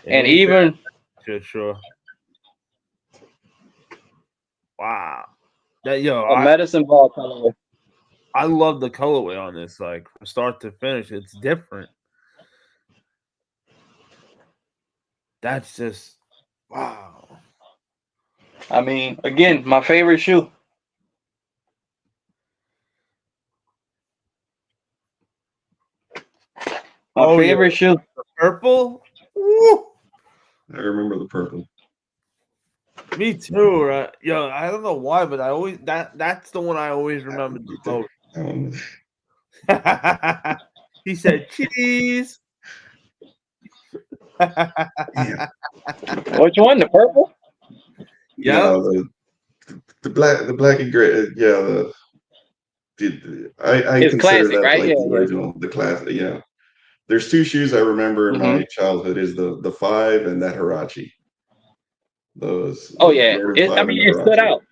And even sure. Wow. That a medicine ball colorway. I love the colorway on this, like from start to finish. It's different. That's just wow. I mean, again, my favorite shoe. My favorite shoe. The purple. Woo! I remember the purple. Me too, right? Yo, I don't know why, but I always that's the one I always remember the most. He said cheese. Which one? The purple? Yeah, the black and gray. Yeah, I it's consider classic, that right? like Yeah, the yeah. original, the classic. Yeah, there's two shoes I remember in my childhood: is the 5 and that Huarache. Those. Oh The yeah, Jordan 5 and the it stood Huarache. out.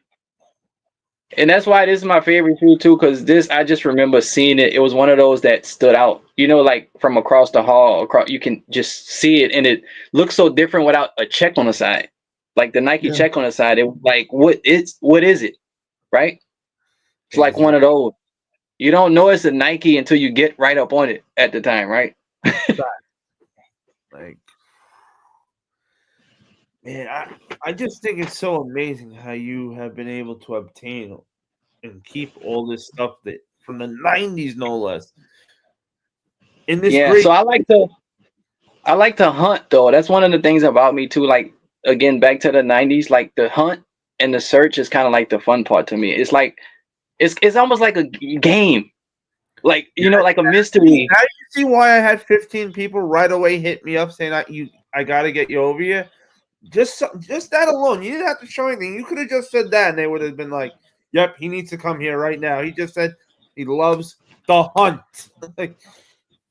And that's why this is my favorite shoe too, because this I just remember seeing it. It was one of those that stood out. You know, like from across the hall, you can just see it, and it looks so different without a check on the side. Like the Nike check on the side, it was like what is it? Right? It's like one of those. You don't know it's a Nike until you get right up on it at the time, right? Like, man, I just think it's so amazing how you have been able to obtain and keep all this stuff that from the 90s, no less. In this So I like to hunt though. That's one of the things about me too. Like again, back to the 90s, like the hunt and the search is kind of like the fun part to me. It's like it's almost like a game. Like, you know, like a mystery. Now you see why I had 15 people right away hit me up saying I gotta get you over here. Just that alone. You didn't have to show anything. You could have just said that and they would have been like, yep, he needs to come here right now. He just said he loves the hunt. Like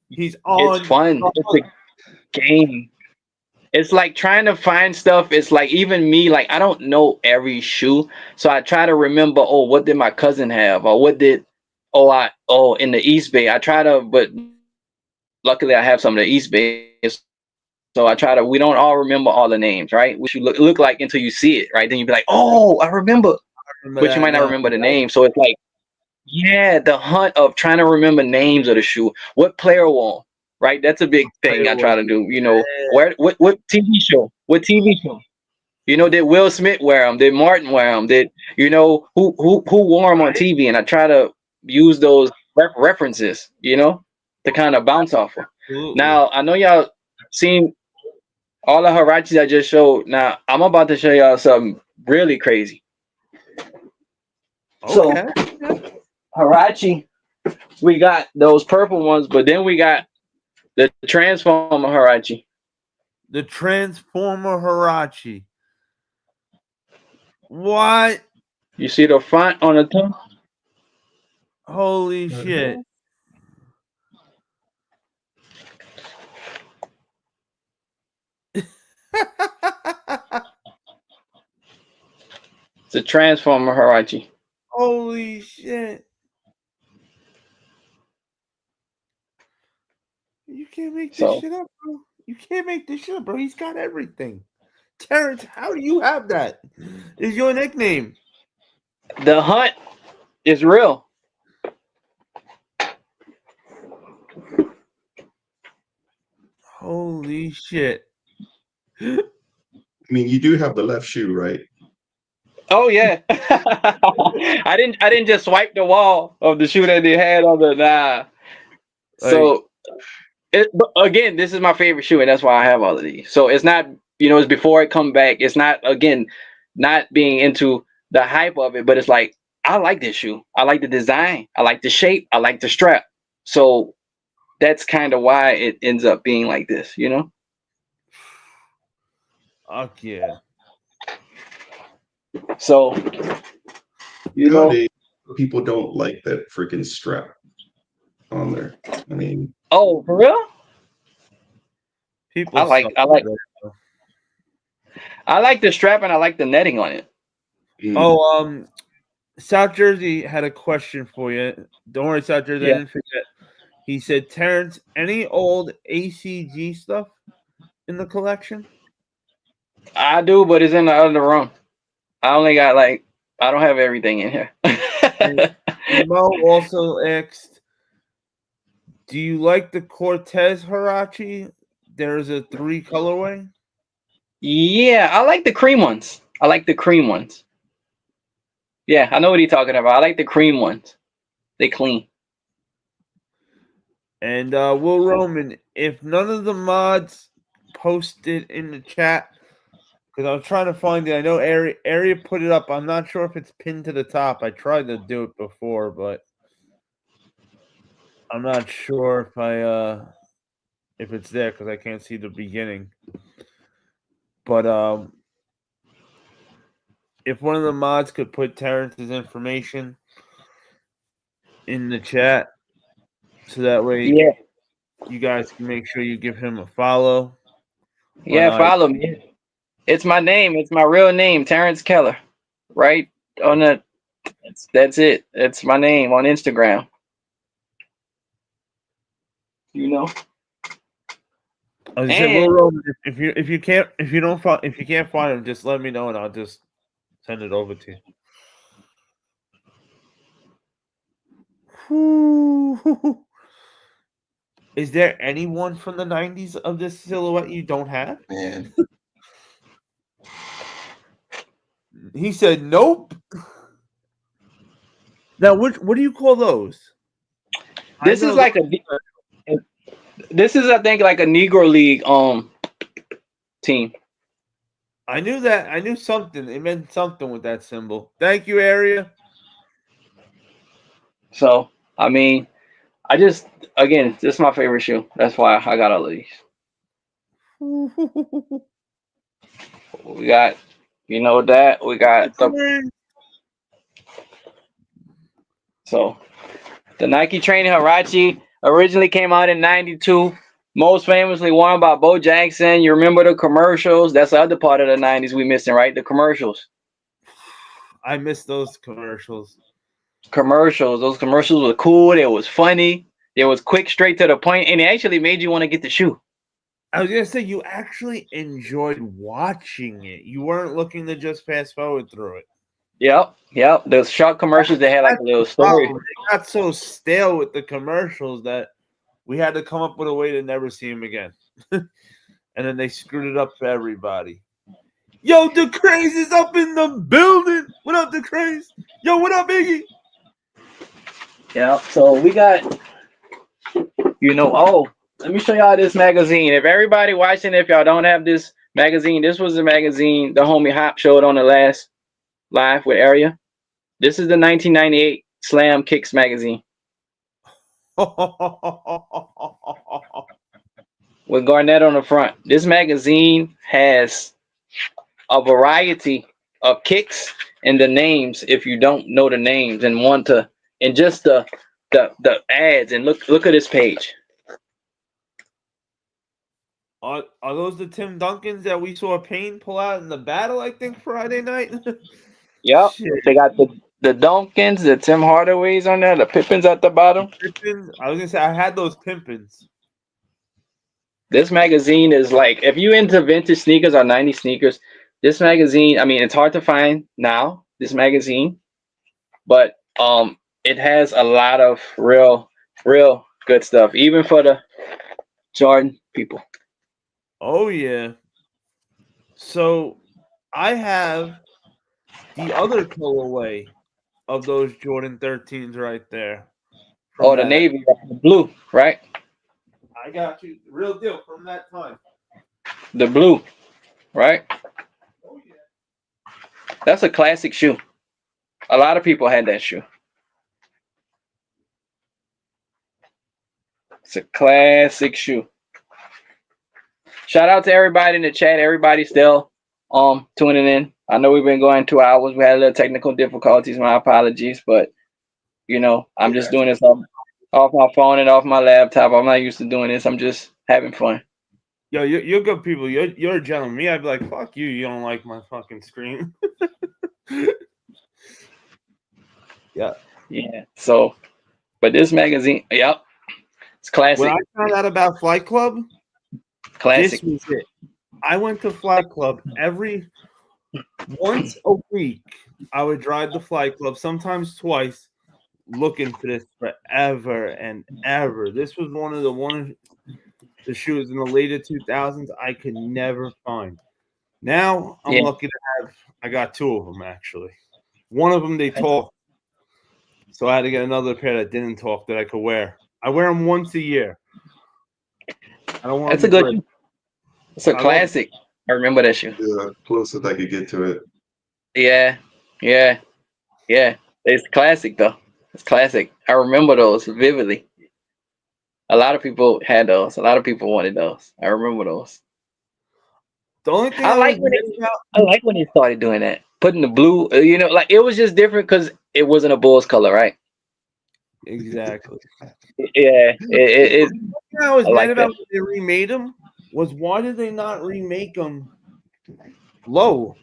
he's on. It's fun. It's a game. it's like trying to find stuff. It's like even me, like I don't know every shoe, so I try to remember. Oh, what did my cousin have, or what did in the East Bay. I try to, but luckily I have some of the East Bay. So I try to. We don't all remember all the names, right? Which you look like until you see it, right? Then you be like, oh, I remember, Remember but you that might not now. remember the name. So it's like, yeah, the hunt of trying to remember names of the shoe. What player won, right? That's a big thing I try to do. You know, what TV show? What TV show? You know, did Will Smith wear them? Did Martin wear them? Did you know who wore them on TV? And I try to use those references, you know, to kind of bounce off of. Absolutely. Now I know y'all seen all the Harachis I just showed. Now I'm about to show y'all something really crazy. So Okay. Harachi, we got those purple ones, but then we got the Transformer Harachi. The Transformer Harachi. What? You see the font on the toe? Holy shit. It's a Transformer Harachi. Holy shit. You can't make this shit up, bro. You can't make this shit up, bro. He's got everything. Terrance, how do you have that? Is your nickname? The hunt is real. Holy shit. I mean, you do have the left shoe, right? Oh yeah. I didn't just swipe the wall of the shoe that they had on the nah. So but again, this is my favorite shoe, and that's why I have all of these. So it's not, it's before it come back. It's not, again, not being into the hype of it, but it's like I like this shoe. I like the design. I like the shape. I like the strap. So that's kind of why it ends up being like this, Fuck yeah. So, Nowadays, people don't like that freaking strap on there. I mean, oh, for real? People I like the strap and I like the netting on it. Oh, South Jersey had a question for you. Don't worry, South Jersey, I didn't forget. He said, Terrance, any old ACG stuff in the collection? I do, but it's in the other room. I only got I don't have everything in here. Mo also asked, do you like the Cortez Harachi? There's a 3 colorway. Yeah, I like the cream ones. Yeah, I know what he's talking about. I like the cream ones. They clean. And Will Roman, if none of the mods posted in the chat, because I was trying to find it. I know Area put it up. I'm not sure if it's pinned to the top. I tried to do it before, but I'm not sure if it's there because I can't see the beginning. But if one of the mods could put Terrance's information in the chat, so that way you guys can make sure you give him a follow. Yeah, follow me. It's my name. It's my real name, Terrance KeLLer. Right on the. That's it. It's my name on Instagram. I was saying, Will Roman, if you can't find him, just let me know and I'll just send it over to you. Is there anyone from the 90s of this silhouette you don't have? Man. He said nope. Now, what do you call those? This is like this is, I think, like a Negro League team. I knew that. I knew something. It meant something with that symbol. Thank you, Area. So, I mean, this is my favorite shoe. That's why I got all of these. We got, that. We got so the Nike Training Harachi originally came out in '92. most famously one by Bo Jackson. You remember the commercials? That's the other part of the 90s we missing, right? The commercials. I miss those commercials. Those commercials were cool. It was funny. It was quick, straight to the point, and it actually made you want to get the shoe. I was gonna say you actually enjoyed watching it. You weren't looking to just fast forward through it. Yep. Those short commercials, they had like a little story. They got so stale with the commercials that we had to come up with a way to never see them again. And then they screwed it up for everybody. Yo, the Craze is up in the building. What up, the Craze? Yo, what up, Iggy? Yeah. So we got, let me show y'all this magazine. If everybody watching, if y'all don't have this magazine, this was the magazine the homie Hop showed on the last live with Area. This is the 1998 Slam Kicks magazine with Garnett on the front. This magazine has a variety of kicks and the names if you don't know the names and want to, and just the ads. And look at this page. Are those the Tim Duncans that we saw Payne pull out in the battle, I think, Friday night? Yep. Shit. They got the Duncans, the Tim Hardaways on there, the Pippins at the bottom. Pimpins? I was gonna say I had those Pimpins. This magazine is like, if you into vintage sneakers or 90s sneakers, this magazine, I mean, it's hard to find now, this magazine, but it has a lot of real good stuff, even for the Jordan people. Oh yeah. So I have the other colorway of those Jordan 13s right there. Oh, the navy, the blue, right? I got you. Real deal from that time. The blue, right? Oh yeah. That's a classic shoe. A lot of people had that shoe. It's a classic shoe. Shout out to everybody in the chat. Everybody still tuning in. I know we've been going 2 hours. We had a little technical difficulties. My apologies, but I'm just doing this off my phone and off my laptop. I'm not used to doing this. I'm just having fun. Yo, you're good people. You're a gentleman. Me, I'd be like, fuck you. You don't like my fucking screen. Yeah. So, but this magazine, yep, it's classic. When I found out about Flight Club, Classic. this was it. I went to Flight Club once a week. I would drive to Flight Club, sometimes twice, looking for this forever and ever. This was one of the shoes in the later 2000s I could never find. Now I'm lucky to have. I got 2 of them actually. One of them they talk, so I had to get another pair that didn't talk that I could wear. I wear them once a year. I don't want. That's a good shoe. It's a classic. I remember that shoe. Yeah, closest I could get to it. Yeah. It's classic though. It's classic. I remember those vividly. A lot of people had those. A lot of people wanted those. I remember those. The only thing I like when they started doing that, putting the blue. Like it was just different because it wasn't a Bulls color, right? Exactly. Yeah. What I was I like mad about that. when they remade them was why did they not remake them low,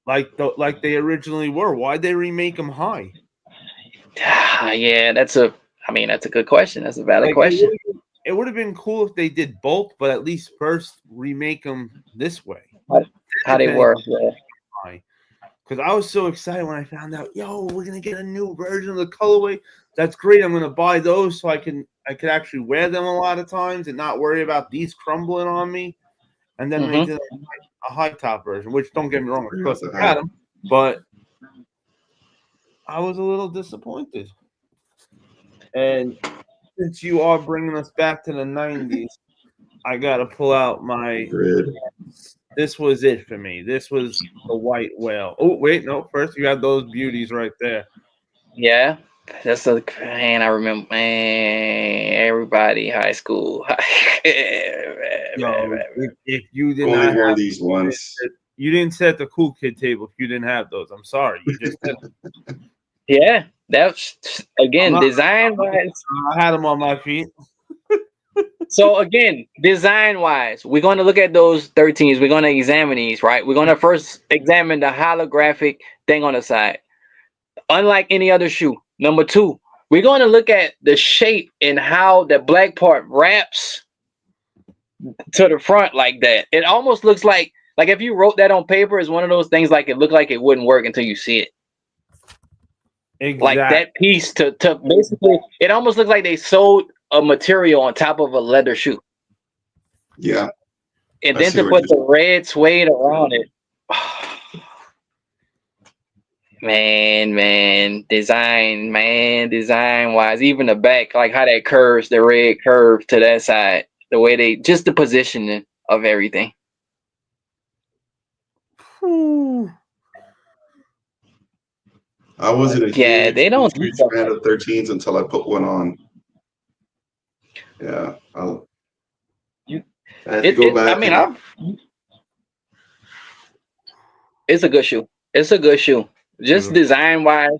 like they originally were? Why'd they remake them high? Yeah, that's a good question. That's a valid question. It would have been cool if they did both, but at least first remake them this way. How they were. Yeah. Because I was so excited when I found out, we're gonna get a new version of the colorway. That's great. I'm gonna buy those so I could actually wear them a lot of times and not worry about these crumbling on me. And then they did a high top version, which don't get me wrong, of course I had them, but I was a little disappointed. And since you are bringing us back to the 90s, I got to pull out my Grid. This was it for me. This was the white whale. Oh, wait, no. First, you have those beauties right there. Yeah. That's I remember, everybody, high school. If you did Only not wear have these once. you didn't sit at the cool kid table if you didn't have those. I'm sorry. You just didn't. Yeah. That's, again, design-wise. I had them on my feet. So again, design wise, we're going to look at those 13s. We're going to examine these, right? We're going to first examine the holographic thing on the side. Unlike any other shoe. Number two, we're going to look at the shape and how the black part wraps to the front like that. It almost looks like if you wrote that on paper, it's one of those things like it looked like it wouldn't work until you see it. Exactly. Like that piece to basically, it almost looks like they sewed a material on top of a leather shoe. Yeah. And then to put the red suede around it. Design wise, even the back, like how that curves, the red curve to that side, the way they, just the positioning of everything. I wasn't a huge they don't fan of 13s until I put one on. Yeah, I have to go back. It's a good shoe. It's a good shoe. Just design wise,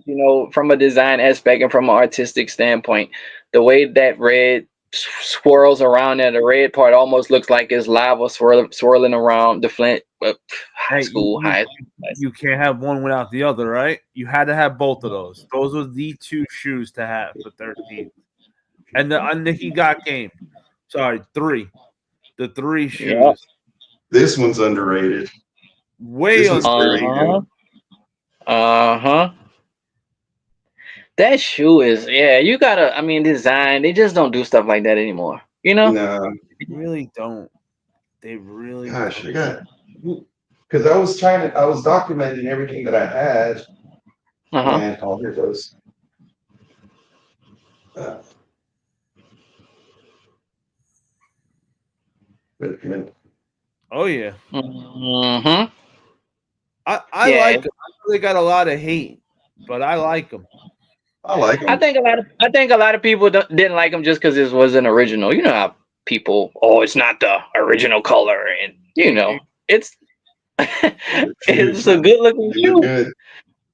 from a design aspect and from an artistic standpoint, the way that red swirls around there, the red part almost looks like it's lava swirling around the Flint high school. You can't have one without the other, right? You had to have both of those. Those were the two shoes to have for 13. And the he got game. Sorry, 3. The 3 shoes. Yeah. This one's underrated. Way underrated. That shoe is, you gotta, design. They just don't do stuff like that anymore. No, they really don't. They really Gosh, don't. I got, because I was documenting everything that I had. And here it goes. Wait a minute. Oh yeah. I like them. I know they got a lot of hate, but I like them. I like them. I think a lot of people didn't like them just because it wasn't original. You know how people, it's not the original color, and it's it's a good looking shoe. Good.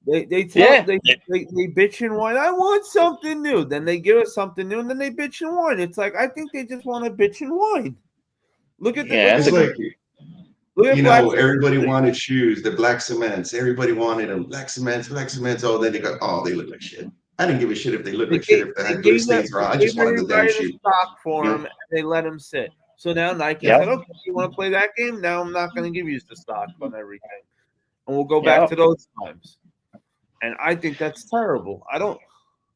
They bitch and whine. I want something new. Then they give us something new, and then they bitch and whine. It's like I think they just want to bitch and whine. Look at it's like, everybody wanted shoes, the black cements. Everybody wanted them. Black cements. Oh, then they go, they look like shit. I didn't give a shit if they looked like shit, if they had good stains wrong. I just wanted the damn shoe. Stock for them, and they let them sit. So now Nike said, okay, you want to play that game? Now I'm not going to give you the stock on everything. And we'll go back to those times. And I think that's terrible.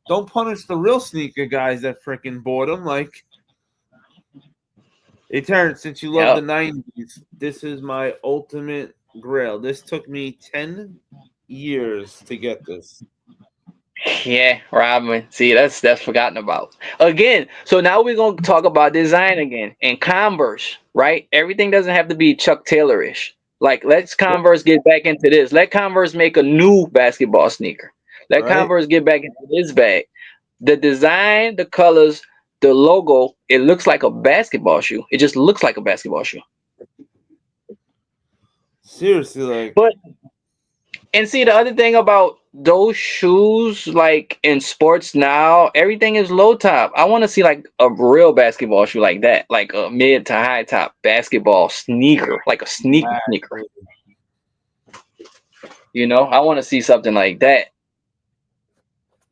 Don't punish the real sneaker guys that freaking bought them. Like, hey, Terrance, since you love the 90s, this is my ultimate grail. This took me 10 years to get this. Yeah, Robin. See, that's forgotten about. Again, so now we're going to talk about design again. And Converse, right? Everything doesn't have to be Chuck Taylor-ish. Like, let's Converse get back into this. Let Converse make a new basketball sneaker. Let Converse get back into this bag. The design, the colors, the logo, it looks like a basketball shoe. It just looks like a basketball shoe. Seriously, like. And see, the other thing about those shoes, like in sports now, everything is low top. I want to see like a real basketball shoe like that, like a mid to high top basketball sneaker, like a sneaker. I want to see something like that.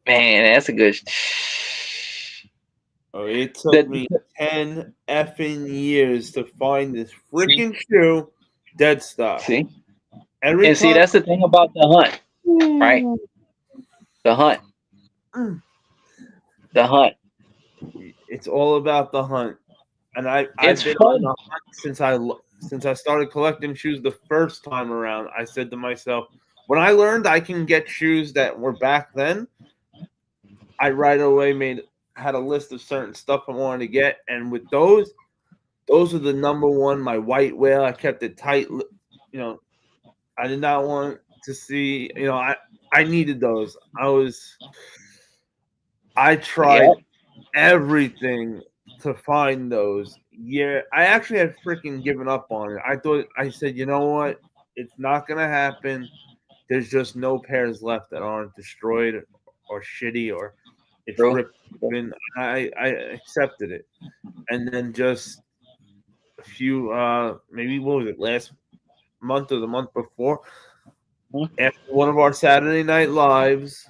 Man, that's a good. It took me 10 effing years to find this freaking shoe dead stock. See? See, that's the thing about the hunt, right? The hunt. It's all about the hunt, and I've been on the hunt since I started collecting shoes the first time around. I said to myself, when I learned I can get shoes that were back then, I right away had a list of certain stuff I wanted to get, and with those are the number one. My white whale, I kept it tight. I did not want to see, I needed those. I tried everything to find those. Yeah, I actually had freaking given up on it. I said, you know what? It's not going to happen. There's just no pairs left that aren't destroyed or shitty or it's ripped open. I accepted it. And then just a few, maybe what was it, last month or the month before, after one of our Saturday Night Lives,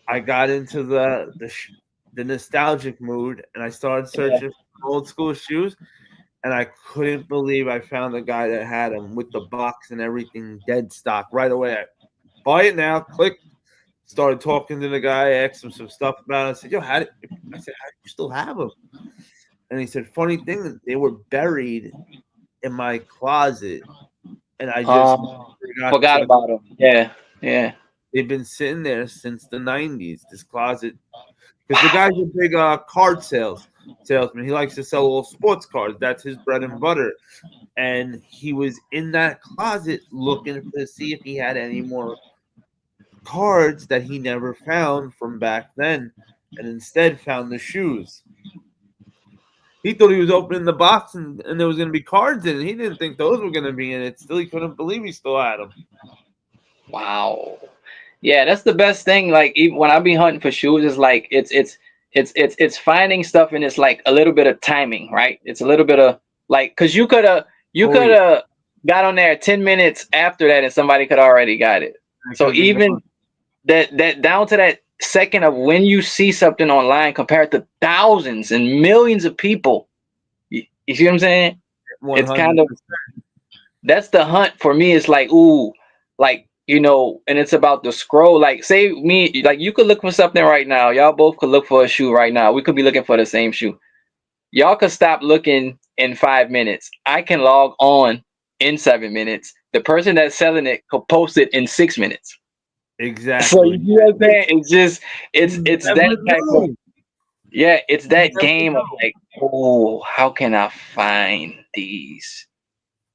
I got into the nostalgic mood, and I started searching for old school shoes, and I couldn't believe I found a guy that had them with the box and everything dead stock right away. I buy it now, click. Started talking to the guy, asked him some stuff about it. I said, "Yo, how do you still have them?" And he said, "Funny thing, they were buried in my closet, and I just forgot about them." Yeah. They've been sitting there since the '90s. This closet, because the guy's a big card salesman. He likes to sell little sports cards. That's his bread and butter. And he was in that closet looking to see if he had any more cards that he never found from back then, and instead found the shoes. He thought he was opening the box and there was going to be cards in it. He didn't think those were going to be in it. Still, he couldn't believe he still had them. Wow. Yeah, that's the best thing. Like even when I be hunting for shoes, it's like it's finding stuff, and it's like a little bit of timing, right? It's a little bit of like, because you could have got on there 10 minutes after that, and somebody could already got it. So even that down to that second of when you see something online compared to thousands and millions of people, you see what I'm saying? 100%. It's kind of, that's the hunt for me. It's like, ooh, like, you know, and it's about the scroll. Like, say me, like, you could look for something right now. Y'all both could look for a shoe right now. We could be looking for the same shoe. Y'all could stop looking in 5 minutes. I can log on in 7 minutes. The person that's selling it could post it in 6 minutes. Exactly. So you know what I'm saying? It's just it's that type of, yeah, it's that game of like, oh, how can I find these?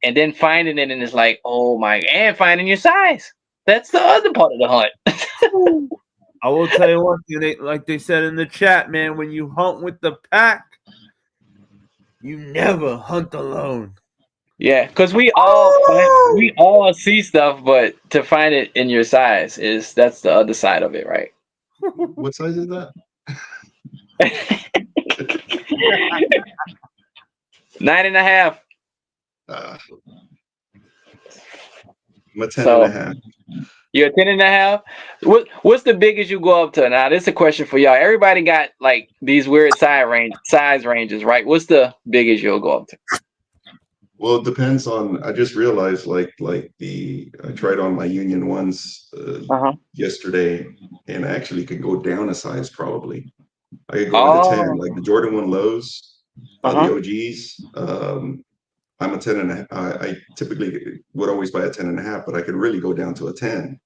And then finding it, and it's like, oh my, and finding your size. That's the other part of the hunt. I will tell you one thing, like they said in the chat, man, when you hunt with the pack, you never hunt alone. Yeah, because we all see stuff, but to find it in your size that's the other side of it, right? What size is that? 9.5. I'm a 10.5. You're a 10.5. What's the biggest you go up to? Now, this is a question for y'all. Everybody got like these weird size ranges, right? What's the biggest you'll go up to? Well, it depends on. I just realized, I tried on my Union ones yesterday, and I actually could go down a size probably. I could go into 10, like the Jordan 1 lows, the OGs. I'm a 10.5. I typically would always buy a 10.5, but I could really go down to a 10.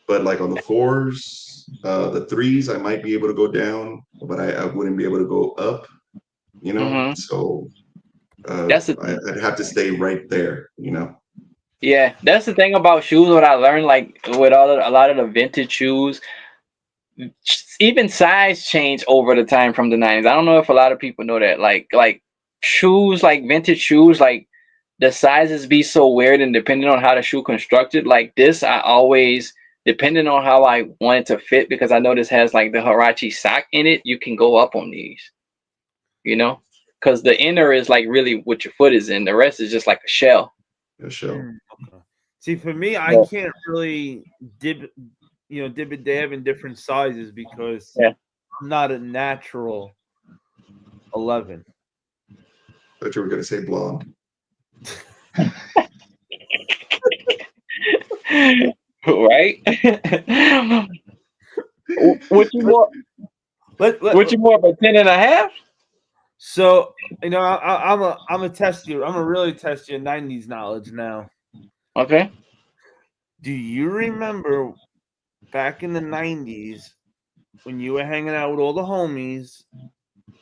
But like on the 4s, the 3s, I might be able to go down, but I wouldn't be able to go up, you know? So I'd have to stay right there, you know? Yeah, that's the thing about shoes. What I learned, like with a lot of the vintage shoes, even size change over the time from the 90s. I don't know if a lot of people know that. Like shoes, like vintage shoes, like the sizes be so weird, and depending on how the shoe constructed, like this, I always, depending on how I want it to fit, because I know this has like the Huarache sock in it, you can go up on these, you know, because the inner is like really what your foot is in. The rest is just like a shell. A shell. Okay. See, for me, I can't really dib and dab in different sizes because I'm not a natural 11. I thought you were going to say blonde. Right? What you more? What you more of a 10.5? So I'm a test you. I'm gonna really test your 90s knowledge now. Okay. Do you remember back in the 90s when you were hanging out with all the homies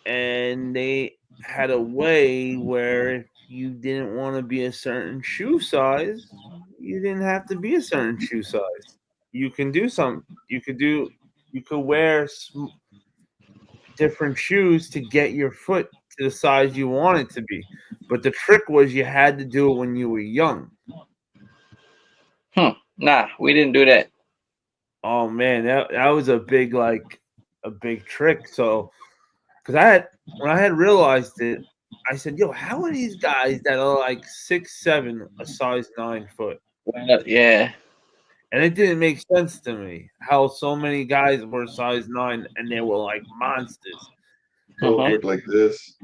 and they had a way where if you didn't want to be a certain shoe size, you didn't have to be a certain shoe size. You can do something. You could wear different shoes to get your foot to the size you want it to be. But the trick was you had to do it when you were young. Nah, we didn't do that. Oh man, that was a big trick. So because when I had realized it, I said, "Yo, how are these guys that are like 6'7", a size 9 foot?" Yeah. And it didn't make sense to me how so many guys were size 9 and they were like monsters. Go look like this.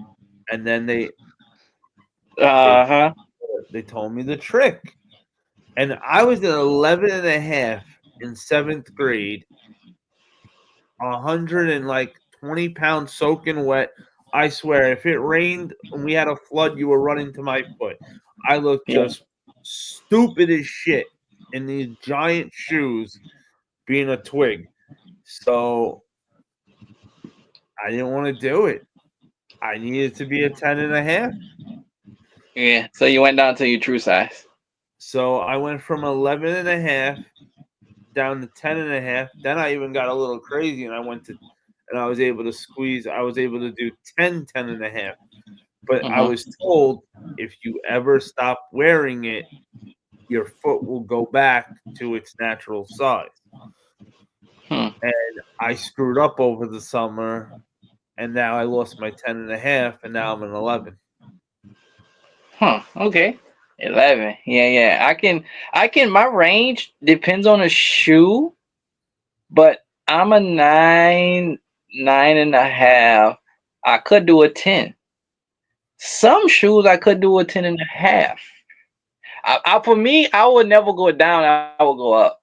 And then they told me the trick. And I was at 11 and a half in 7th grade, 120 pounds soaking wet. I swear, if it rained and we had a flood, you were running to my foot. I looked just stupid as shit in these giant shoes being a twig. So I didn't want to do it. I needed to be a 10 and a half. Yeah. So you went down to your true size. So I went from 11 and a half down to 10 and a half. Then I even got a little crazy and I was able to squeeze. I was able to do 10 and a half. But I was told if you ever stop wearing it, your foot will go back to its natural size. And I screwed up over the summer, and now I lost my 10 and a half, and now I'm an 11. Okay. 11. Yeah. I can, my range depends on the shoe, but I'm a 9 and a half. I could do a 10. Some shoes I could do a 10 and a half. For me, I would never go down. I would go up.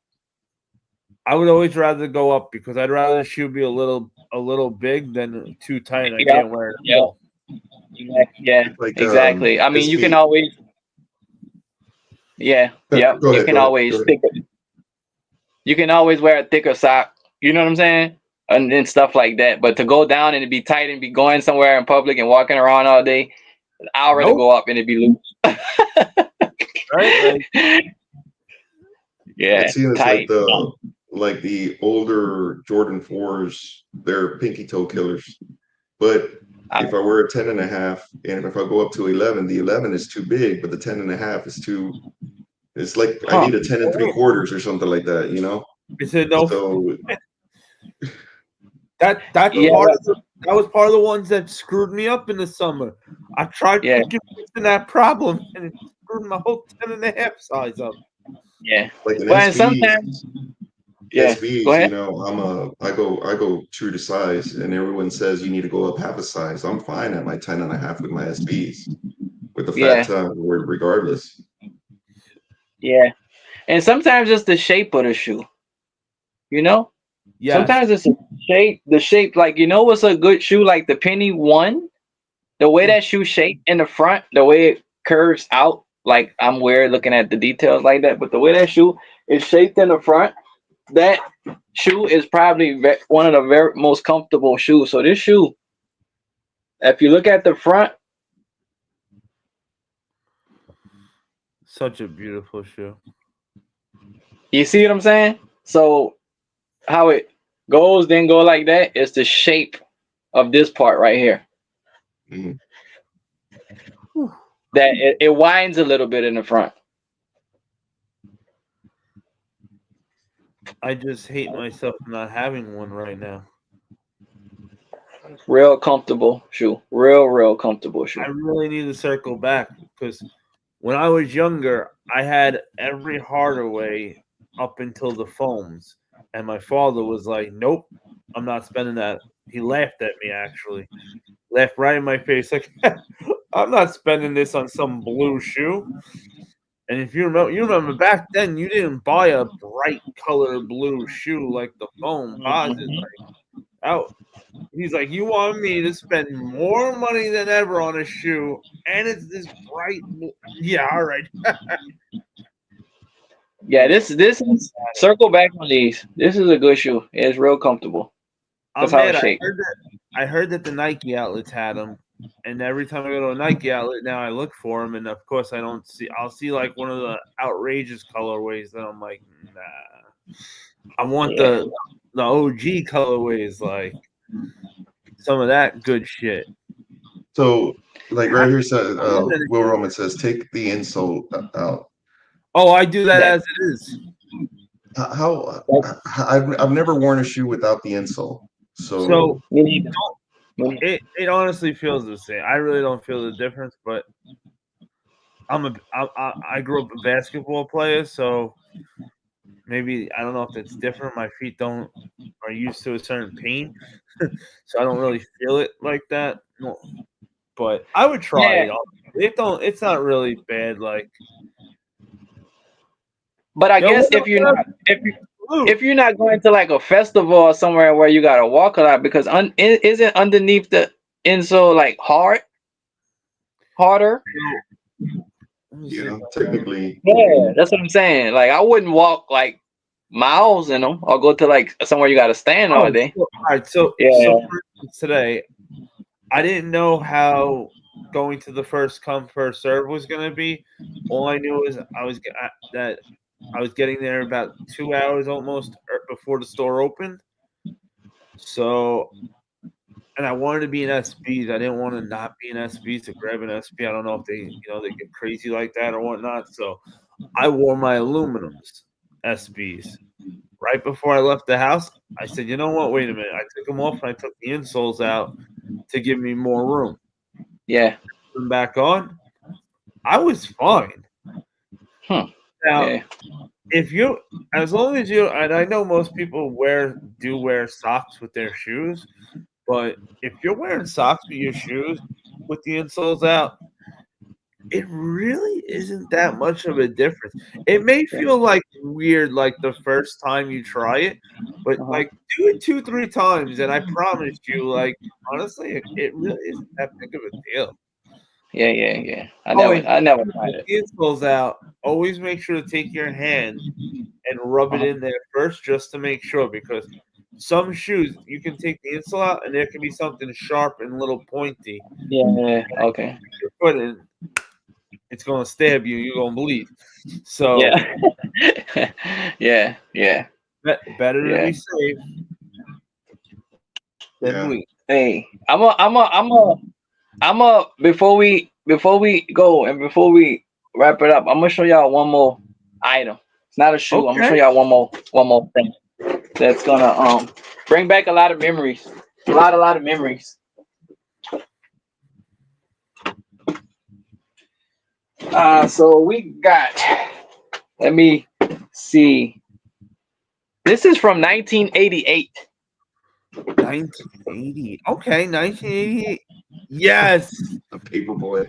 I would always rather go up because I'd rather the shoe be a little big than too tight. I can't wear it. Yeah, Like, exactly. I mean, you can always. Yeah. You can always stick it. You can always wear a thicker sock. You know what I'm saying? And stuff like that. But to go down and it be tight and be going somewhere in public and walking around all day, I'd rather go up and it be loose. Right? Yeah. It seems tight. like the older Jordan 4s, they're pinky toe killers. But if I wear a 10 and a half, and if I go up to 11, the 11 is too big, but the 10 and a half is too. It's like I need a 10 and 3/4 or something like that, you know. It's a no. So that was part of the ones that screwed me up in the summer. I tried fixing that problem, and it screwed my whole 10 and a half size up. Yeah, like an but SB, sometimes. Yeah, SBs, go ahead. you know, I go true to size, and everyone says you need to go up half a size. I'm fine at my 10 and a half with my SBs, with the fat tongue, regardless. Yeah, and sometimes it's the shape of the shoe. You know, sometimes it's the shape. Like, you know, what's a good shoe? Like the Penny One, the way that shoe shaped in the front, the way it curves out. Like, I'm weird looking at the details like that, but the way that shoe is shaped in the front, that shoe is probably one of the very most comfortable shoes. So this shoe, if you look at the front, such a beautiful shoe. You see what I'm saying? So how it goes, then go like that, is the shape of this part right here. Mm-hmm. That it winds a little bit in the front. I just hate myself not having one right now. Real comfortable shoe. Real comfortable shoe. I really need to circle back because when I was younger, I had every Hardaway up until the foams. And my father was like, nope, I'm not spending that. He laughed at me, actually. Laughed right in my face. Like, I'm not spending this on some blue shoe. And if you remember back then, you didn't buy a bright color blue shoe like the foam posits. He's like, you want me to spend more money than ever on a shoe, and it's this bright blue. Yeah, all right. Yeah, this is circle back on these. This is a good shoe. It's real comfortable. I'm mad. I heard that the Nike outlets had them, and every time I go to a Nike outlet now, I look for them, and of course I don't see. I'll see like one of the outrageous colorways, and I'm like, nah. I want the OG colorways, like some of that good shit. So, like right here says, Will Roman says, take the insole out. Oh, I do that as it is. I've never worn a shoe without the insole. So It honestly feels the same. I really don't feel the difference, but I grew up a basketball player, so maybe I don't know if it's different. My feet are used to a certain pain, so I don't really feel it like that. No, but I would try Yeah. it. It's not really bad. Like, But I yo, guess what up, if you're not going to like a festival or somewhere where you gotta walk a lot, because isn't underneath the insole like harder? Yeah, technically. Yeah, that's what I'm saying. Like I wouldn't walk like miles in them or go to like somewhere you gotta stand all day. All right, so Yeah. for instance, today, I didn't know how going to the first come first serve was going to be. All I knew is I was getting there about 2 hours almost before the store opened. So, and I wanted to be in SBs. I didn't want to not be in SBs to grab an SB. I don't know if they get crazy like that or whatnot. So, I wore my aluminums SBs. Right before I left the house, I said, you know what? Wait a minute. I took them off and I took the insoles out to give me more room. Yeah. Put them back on. I was fine. Now, Yeah. if you, as long as you, and I know most people do wear socks with their shoes, but if you're wearing socks with your shoes with the insoles out, it really isn't that much of a difference. It may feel like weird, like the first time you try it, but like do it 2-3 times, and I promise you, like honestly, it really isn't that big of a deal. Yeah. I never tried it. The insoles out. Always make sure to take your hand and rub it in there first, just to make sure, because some shoes you can take the insole out and there can be something sharp and a little pointy. Yeah. Okay. Your foot in, it's gonna stab you. You're gonna bleed. So Yeah. Yeah. better to be safe than bleed. Hey, I'm a before we go and before we wrap it up, I'm gonna show y'all one more item. It's not a shoe. I'm gonna show y'all one more thing that's gonna bring back a lot of memories. A lot of memories. So we got. Let me see. This is from 1988. 1980. Okay, 1988. Yes. A paper boy.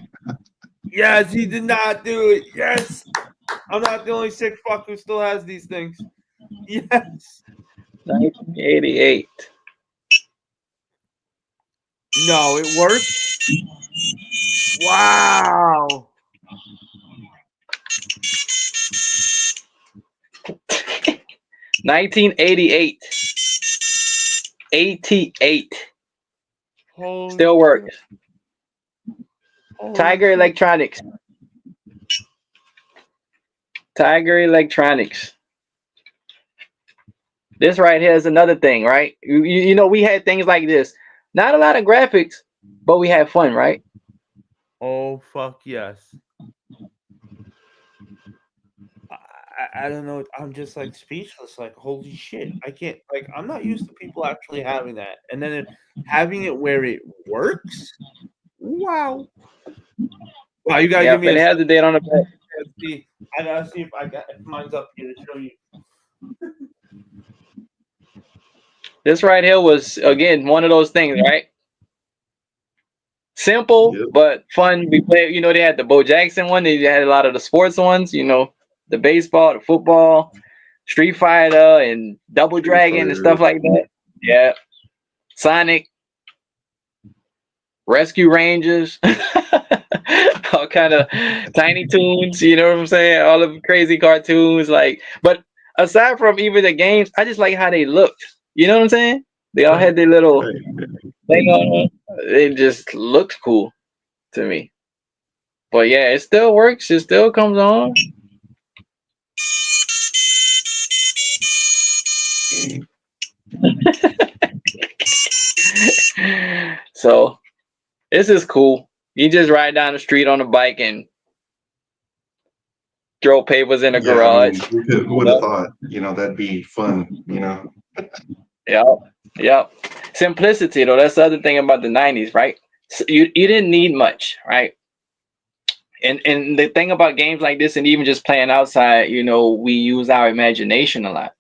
Yes, he did not do it. Yes. I'm not the only sick fuck who still has these things. Yes. 1988. No, it worked. Wow. 1988. 88. Holy Still works. Holy Tiger shit. Electronics. Tiger Electronics. This right here is another thing, right? You know, we had things like this. Not a lot of graphics, but we had fun, right? Oh, fuck yes. I don't know. I'm just like speechless. Like, holy shit. I can't, like, I'm not used to people actually having that. And then having it where it works. Wow. Wow, you gotta give me and it has the date on the back. I gotta see if mine's up here to show you. This right here was, again, one of those things, right? Simple, but fun. We played, you know, they had the Bo Jackson one. They had a lot of the sports ones, you know, the baseball, the football, Street Fighter, and Double Dragon and stuff like that. Yeah. Sonic, Rescue Rangers, all kind of Tiny Toons, you know what I'm saying? All of crazy cartoons. Like, but aside from even the games, I just like how they looked. You know what I'm saying? They all had their little thing on. It just looks cool to me. But yeah, it still works. It still comes on. So this is cool. You just ride down the street on a bike and throw papers in the garage. I mean, who would have thought? You know, that'd be fun. You know. Yeah. Yep. Simplicity, though. That's the other thing about the 90s, right? So you didn't need much, right? And the thing about games like this, and even just playing outside, we use our imagination a lot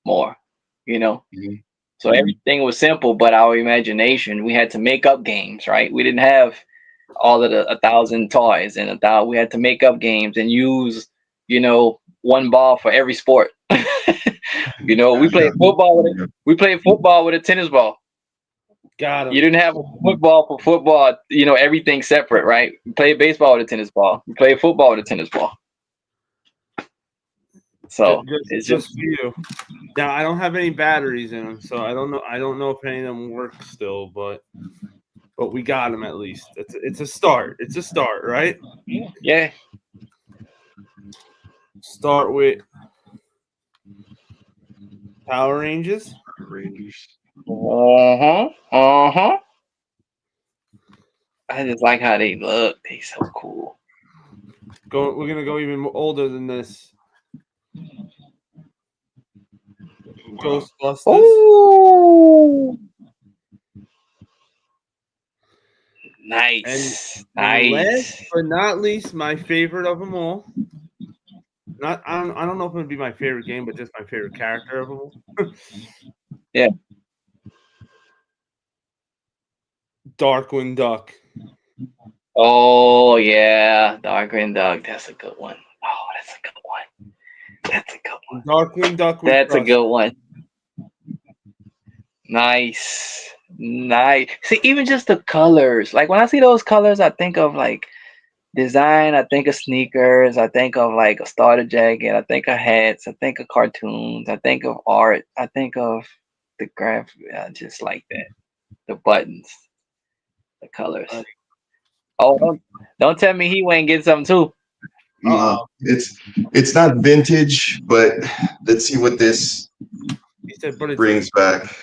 more, Mhm. So everything was simple, but our imagination, we had to make up games, right? We didn't have all of the 1,000 toys and we had to make up games and use, one ball for every sport. We played football with a tennis ball. Got You him. didn't have a football for football, everything separate, right? You play baseball with a tennis ball. You play football with a tennis ball. So it's Just for you. Now I don't have any batteries in them, so I don't know. I don't know if any of them work still, but we got them at least. It's a start. It's a start, right? yeah. Start with Power Rangers. Rangers. I just like how they look. They so cool. We're gonna go even older than this. Ghostbusters. Ooh. Nice. And nice. last but not least, my favorite of them all. I don't know if it would be my favorite game, but just my favorite character of them all. Yeah. Darkwing Duck. Oh yeah, Darkwing Duck. That's a good one. Oh, that's a good one. That's a good one. Darkwing Duck. That's a good one. Nice. See, even just the colors. Like when I see those colors, I think of like design. I think of sneakers. I think of like a starter jacket. I think of hats. I think of cartoons. I think of art. I think of the graphic. Just like that. The buttons, the colors. Oh, don't tell me he went and get something too. No, it's not vintage, but let's see what this brings back.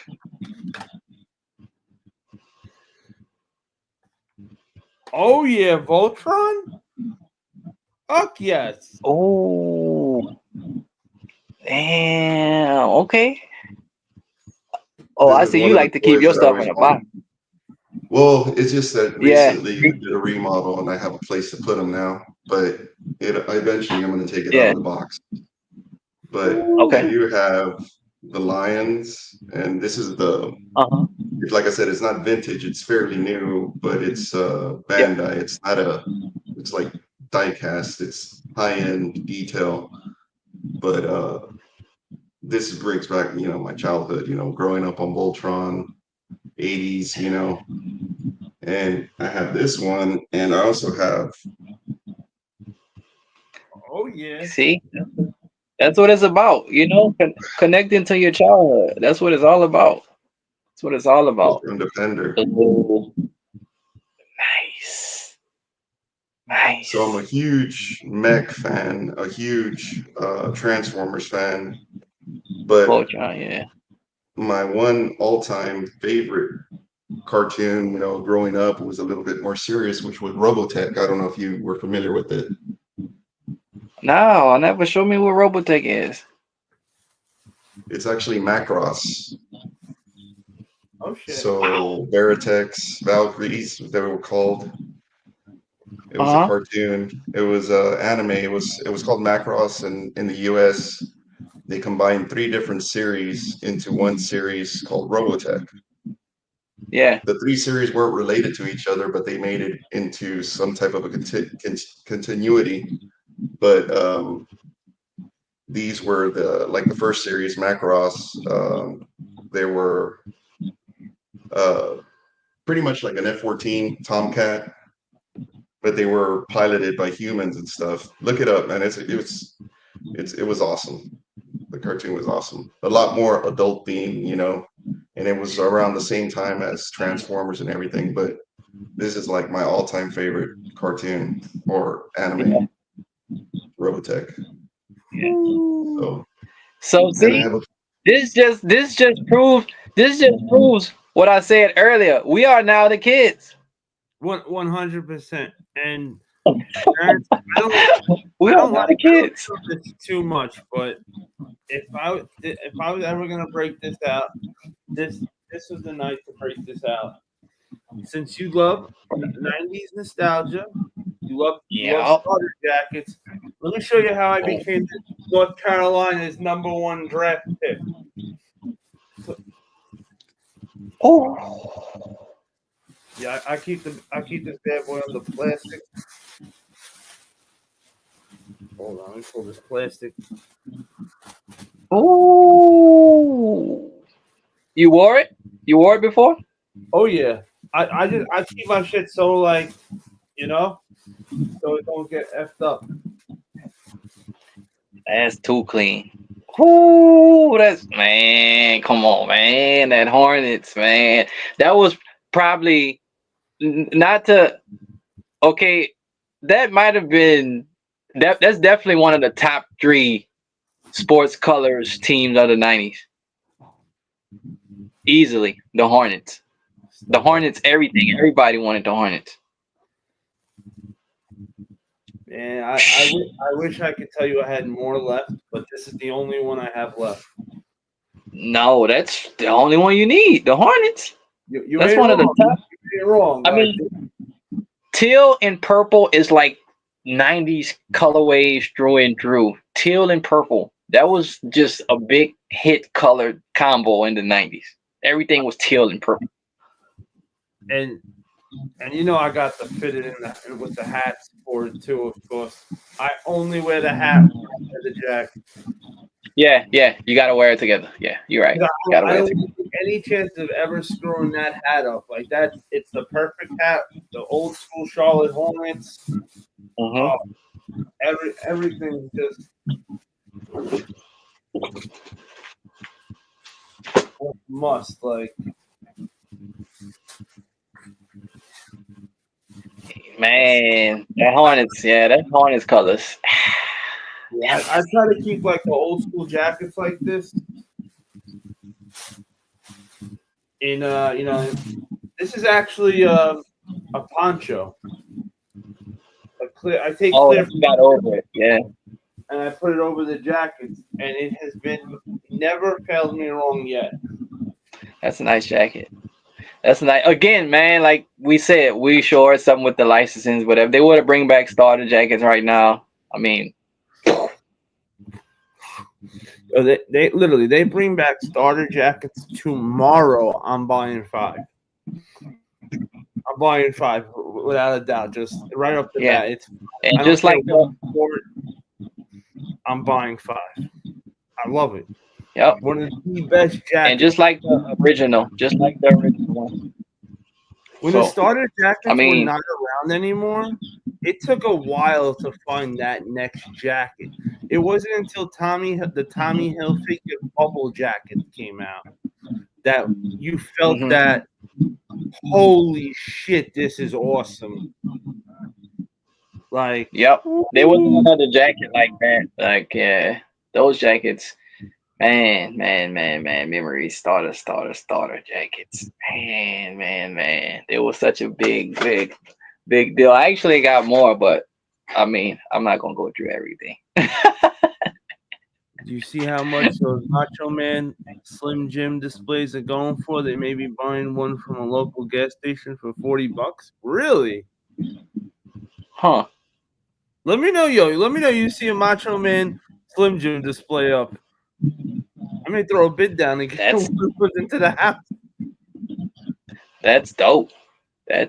Oh yeah, Voltron. Fuck yes. Oh, damn. Okay. Oh, I see. You like to keep your stuff in a box. Well, it's just that recently I did a remodel and I have a place to put them now. But eventually I'm going to take it out of the box. But I do have the Lions, and this is the. Like I said, it's not vintage. It's fairly new, but it's Bandai. It's not it's like die cast. It's high end detail. But this brings back, my childhood. Growing up on Voltron, 80s. And I have this one, and I also have. Oh yeah. See, that's what it's about. Connecting to your childhood. That's what it's all about. That's what it's all about. Defender. Nice. So I'm a huge mech fan, a huge Transformers fan, but my one all-time favorite cartoon, growing up was a little bit more serious, which was Robotech. I don't know if you were familiar with it. No, I never showed me what Robotech is. It's actually Macross. Oh shit. So Veritechs, Valkyries, they were called. It was a cartoon. It was anime. It was called Macross, and in the US, they combined 3 different series into one series called Robotech. Yeah. The 3 series weren't related to each other, but they made it into some type of a continuity. But these were the first series, Macross. They were pretty much like an F-14 Tomcat, but they were piloted by humans and stuff. Look it up, man. It was awesome. The cartoon was awesome. A lot more adult theme, and it was around the same time as Transformers and everything. But this is like my all-time favorite cartoon or anime, Robotech. Yeah. So see, this just proves what I said earlier. We are now the kids. 100%. And we are not the kids. I don't know this too much, but if I was ever gonna break this out, this was the night to break this out. Since you love 90s nostalgia, you love starter jackets. Let me show you how I became North Carolina's #1 draft pick. Yeah, I keep this bad boy on the plastic. Hold on, let me pull this plastic. Oh, you wore it? You wore it before? Oh yeah, I keep my shit so like, so it don't get effed up. That's too clean. Ooh, that's man. Come on, man. That Hornets, man. That was probably not to. Okay, that might have been that. That's definitely one of the top 3 sports colors teams of the 90s. Easily, the Hornets. The Hornets, everything. Everybody wanted the Hornets. Man, I wish I could tell you I had more left, but this is the only one I have left. No, that's the only one you need. The Hornets. You That's ain't one wrong. of the top. You ain't wrong. I mean, teal and purple is like 90s colorways through and through. Teal and purple. That was just a big hit color combo in the 90s. Everything was teal and purple. And I got to fit it in with the hats for it too, of course. I only wear the hat and the jacket. Yeah, you gotta wear it together. Yeah, you're right. I don't take any chance of ever screwing that hat up. Like that, it's the perfect hat. The old school Charlotte Hornets. Everything just must like. Man, that Hornets colors. Yeah, I try to keep like the old school jackets like this. In this is actually a poncho. I take clear. Got over it. Yeah. And I put it over the jackets, and it has never failed me wrong yet. That's a nice jacket. That's nice. Again, man, like we said, we short something with the licensings, but if they were to bring back starter jackets right now, I mean, they literally bring back starter jackets tomorrow. I'm buying 5. I'm buying 5 without a doubt. Just right off the bat, and just like I'm buying 5. I love it. Yep. One of the best jackets. And just like the original one. When the starter jackets were not around anymore, it took a while to find that next jacket. It wasn't until the Tommy Hilfiger bubble jacket came out that you felt that, holy shit, this is awesome. Like, yep, there wasn't another jacket like that. Like, yeah, those jackets. Man, memories, starter jackets. Man. It was such a big deal. I actually got more, but I mean, I'm not gonna go through everything. Do you see how much those Macho Man Slim Jim displays are going for? They may be buying one from a local gas station for $40. Really? Huh. Let me know you see a Macho Man Slim Jim display up. I may throw a bid down and get one into the house. That's dope. I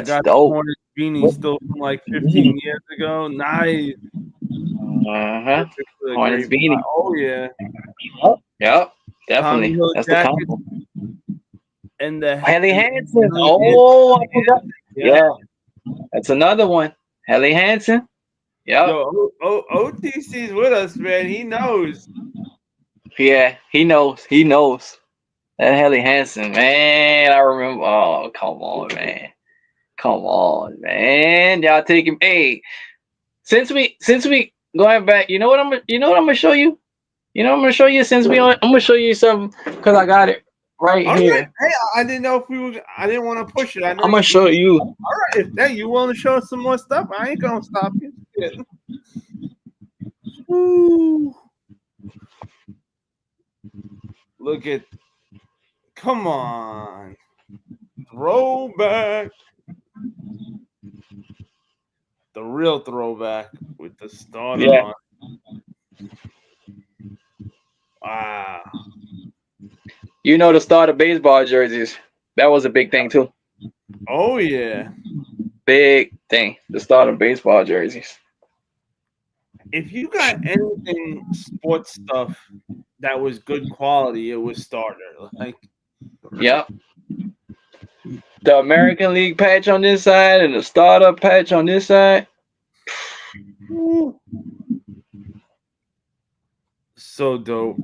got the Hornets beanie still from like 15 years ago. Nice. Hornets beanie. Oh yeah. Yep. Definitely. That's the combo. And the Helly Hansen. Oh, I forgot. Yeah. That's another one. Helly Hansen. Yep. Yo, OTC's with us, man. He knows. Yeah, he knows. That Helly Hansen, man. I remember. Oh, come on, man. Y'all take him. Hey, since we going back, you know what I'm gonna show you. I'm gonna show you I'm gonna show you something because I got it right here. Hey, I didn't know if I didn't want to push it. I'm gonna show you. All right, if you want to show us some more stuff, I ain't gonna stop you. Ooh. Look at, come on, throwback. The real throwback with the starter Yeah. on. Wow. You know the start of baseball jerseys. That was a big thing too. Oh yeah. Big thing. The start of baseball jerseys. If you got anything sports stuff that was good quality, it was starter. Like, Yep. The American League patch on this side and the startup patch on this side. woo. So dope.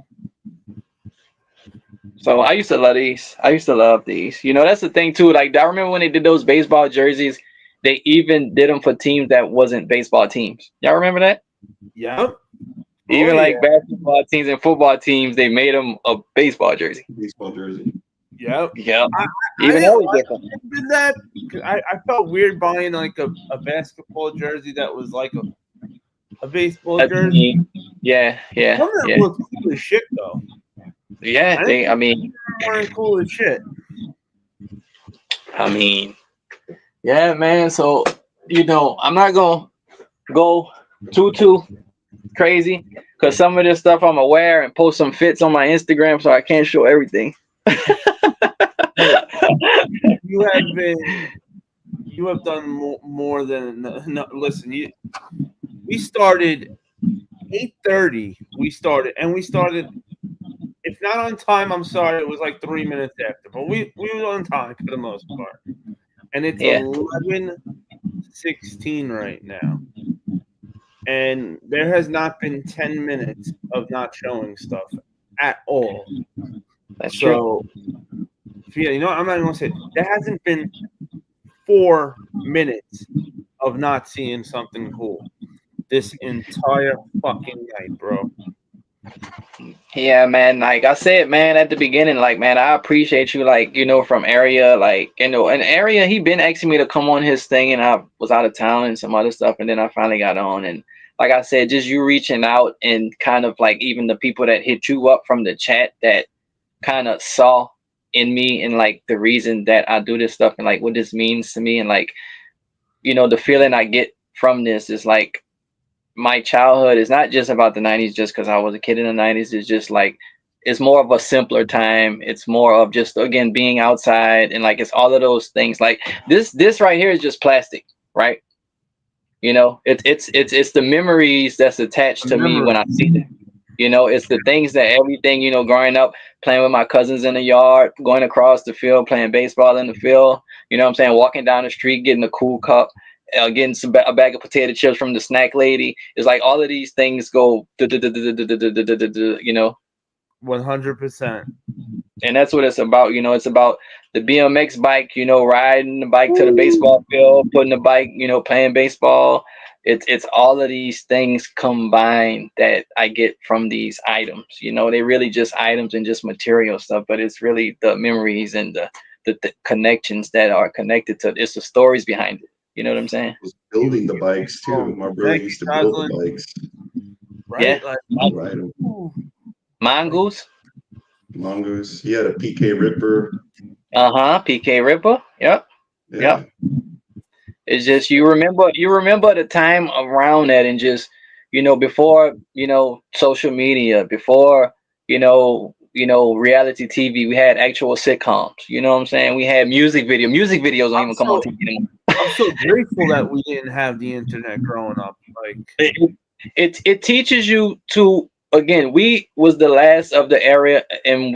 So I used to love these. I used to love these. You know, that's the thing too. Like I remember when they did those baseball jerseys, they even did them for teams that wasn't baseball teams. Y'all remember that? Yep. Even Oh, like yeah. basketball teams and football teams, they made them a baseball jersey. Baseball jersey. Yep. Yep. I Even that didn't was like different. they did that. I felt weird buying like a basketball jersey that was like a baseball A jersey. team. Yeah, yeah, Some of them yeah. looked cool as shit though. Yeah, I mean, They weren't cool as shit. yeah, man. So, you know, I'm not gonna go too crazy because some of this stuff I'm aware and post some fits on my Instagram, so I can't show everything. You have done more than no. Listen, we started 8:30. We started. If not on time, I'm sorry. It was like 3 minutes after, but we were on time for the most part. And it's Yeah. 11:16 right now, and there has not been 10 minutes of not showing stuff at all. That's true. So, yeah, you know, I'm not even gonna say it. There hasn't been 4 minutes of not seeing something cool this entire fucking night, bro. Yeah, man. Like I said, man, at the beginning, like, man, I appreciate you, like, you know, from area, like, you know, an area he been asking me to come on his thing, and I was out of town and some other stuff, and then I finally got on, and like I said, just you reaching out and kind of like even the people that hit you up from the chat that kind of saw in me and like the reason that I do this stuff and like what this means to me, and like, you know, the feeling I get from this is like my childhood is not just about the 90s just because I was a kid in the 90s. It's just like it's more of a simpler time. It's more of just again being outside and like it's all of those things. Like this right here is just plastic, right? You know, it's the memories that's attached to me when I see them. You know, it's the things that everything, you know, growing up, playing with my cousins in the yard, going across the field, playing baseball in the field, you know what I'm saying? Walking down the street, getting a cool cup, getting a bag of potato chips from the snack lady. It's like all of these things go, you know. 100%. And that's what it's about. You know, it's about the BMX bike, you know, riding the bike to the baseball field, putting the bike, you know, playing baseball. It's all of these things combined that I get from these items. You know, they really just items and just material stuff, but it's really the memories and the connections that are connected to it's the stories behind it. You know what I'm saying? Was building the bikes too. My brother used to build the bikes. Right? Yeah. Like, Ride them. Mongoose. Mongoose. He had a PK Ripper. PK Ripper. Yep. Yeah. Yep. It's just you remember the time around that and just, you know, before, you know, social media, before, you know, reality TV, we had actual sitcoms. You know what I'm saying? We had music videos. Music videos don't even come on TV anymore. I'm so grateful that we didn't have the internet growing up. Like it teaches you to, again, we was the last of the area, and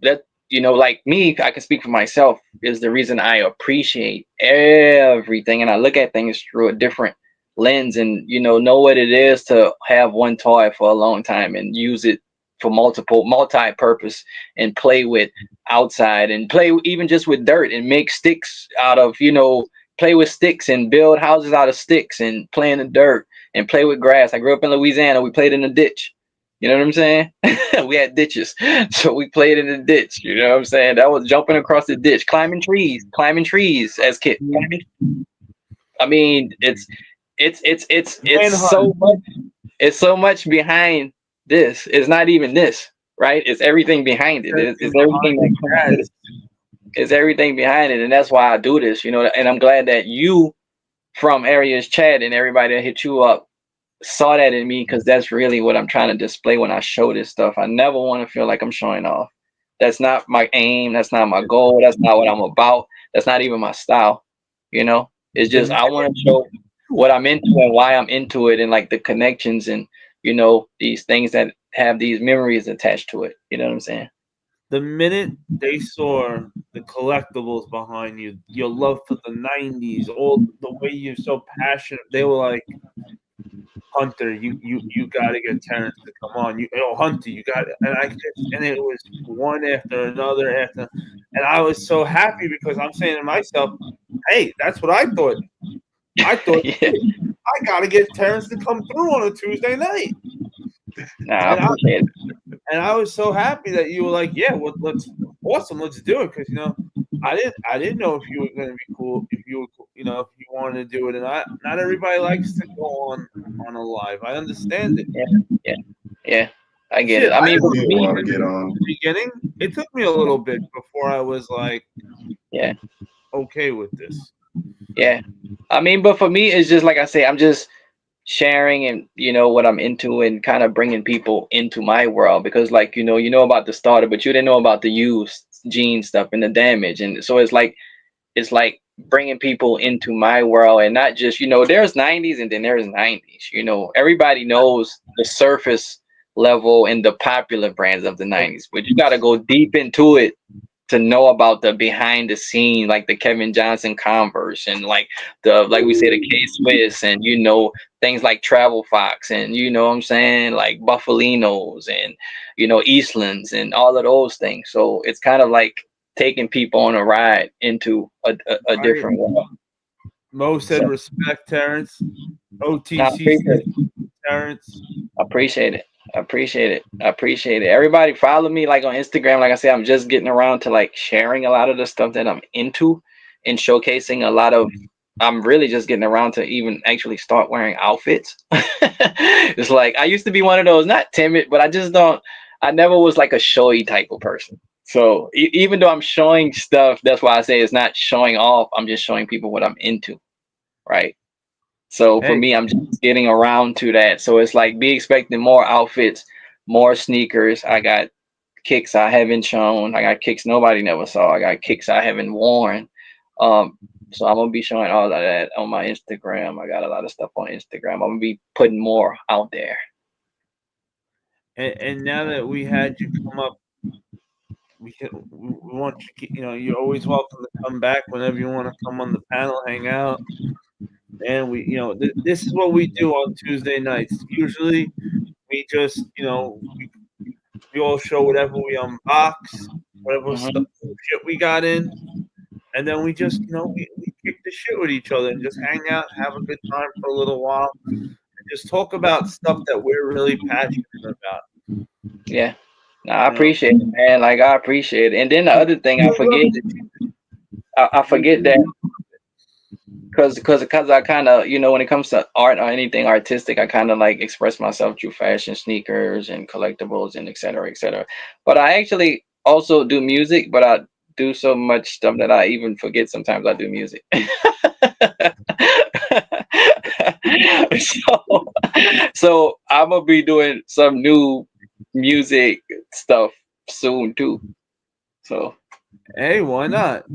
that, you know, like me, I can speak for myself, is the reason I appreciate everything and I look at things through a different lens, and you know what it is to have one toy for a long time and use it for multi-purpose and play with outside and play even just with dirt and make sticks out of, you know, play with sticks and build houses out of sticks and play in the dirt and play with grass. I grew up in Louisiana. We played in the ditch. You know what I'm saying? We had ditches, so we played in the ditch. You know what I'm saying? That was jumping across the ditch, climbing trees as kids. I mean, it's so much. It's so much behind this. It's not even this, right? It's everything behind it. It's everything that comes with it. It's everything behind it, and that's why I do this, you know. And I'm glad that you from Areas Chat and everybody that hit you up saw that in me, because that's really what I'm trying to display when I show this stuff. I never want to feel like I'm showing off. That's not my aim. That's not my goal. That's not what I'm about. That's not even my style. You know, it's just I want to show what I'm into and why I'm into it, and like the connections and, you know, these things that have these memories attached to it. You know what I'm saying? The minute they saw the collectibles behind you, your love for the 90s, all the way you're so passionate, they were like, Hunter, you got to get Terrance to come on. Hunter, you got it. And it was one after another and I was so happy because I'm saying to myself, hey, that's what I thought. I thought Yeah. I got to get Terrance to come through on a Tuesday night. Nah, I appreciate it. And I was so happy that you were like, yeah, well, let's do it, because I didn't know if you were going to be cool, if you were, if you wanted to do it, and not everybody likes to go on a live. I understand it. Yeah. I get Shit, it. I mean, didn't even want to get on. in the beginning, it took me a little bit before I was like, yeah. okay with this. Yeah. I mean, but for me, it's just like I say, I'm just sharing and, you know, what I'm into and kind of bringing people into my world, because like, you know about the starter, but you didn't know about the used gene stuff and the damage. And so it's like bringing people into my world, and not just, there's 90s and then there's 90s. Everybody knows the surface level and the popular brands of the 90s, but you got to go deep into it to know about the behind the scene, like the Kevin Johnson Converse, and like we say, the K-Swiss, and things like Travel Fox, and what I'm saying, like Buffalinos, and Eastlands, and all of those things. So it's kind of like taking people on a ride into a different world. Mo said, respect, Terrance. OTC Terrance. I appreciate it. Everybody follow me, like, on Instagram. Like I said, I'm just getting around to like sharing a lot of the stuff that I'm into and showcasing a lot of. I'm really just getting around to even actually start wearing outfits. It's like I used to be one of those, not timid, but I never was like a showy type of person. So even though I'm showing stuff, that's why I say it's not showing off. I'm just showing people what I'm into, right? So for me, I'm just getting around to that. So it's like, be expecting more outfits, more sneakers. I got kicks I haven't shown. I got kicks nobody never saw. I got kicks I haven't worn. So I'm gonna be showing all of that on my Instagram. I got a lot of stuff on Instagram. I'm gonna be putting more out there. And now that we had you come up, we want you. You're always welcome to come back whenever you want to come on the panel, hang out. And we, this is what we do on Tuesday nights. Usually, we just, we all show whatever we unbox, whatever shit we got in, and then we just, we kick the shit with each other and just hang out, have a good time for a little while, and just talk about stuff that we're really passionate about. Yeah, no, I appreciate it, man. Like, I appreciate it. And then the other thing I forget that. Because I kind of, when it comes to art or anything artistic, I kind of like express myself through fashion, sneakers, and collectibles, and et cetera, et cetera. But I actually also do music, but I do so much stuff that I even forget sometimes I do music. So I'm gonna be doing some new music stuff soon too. So hey, why not?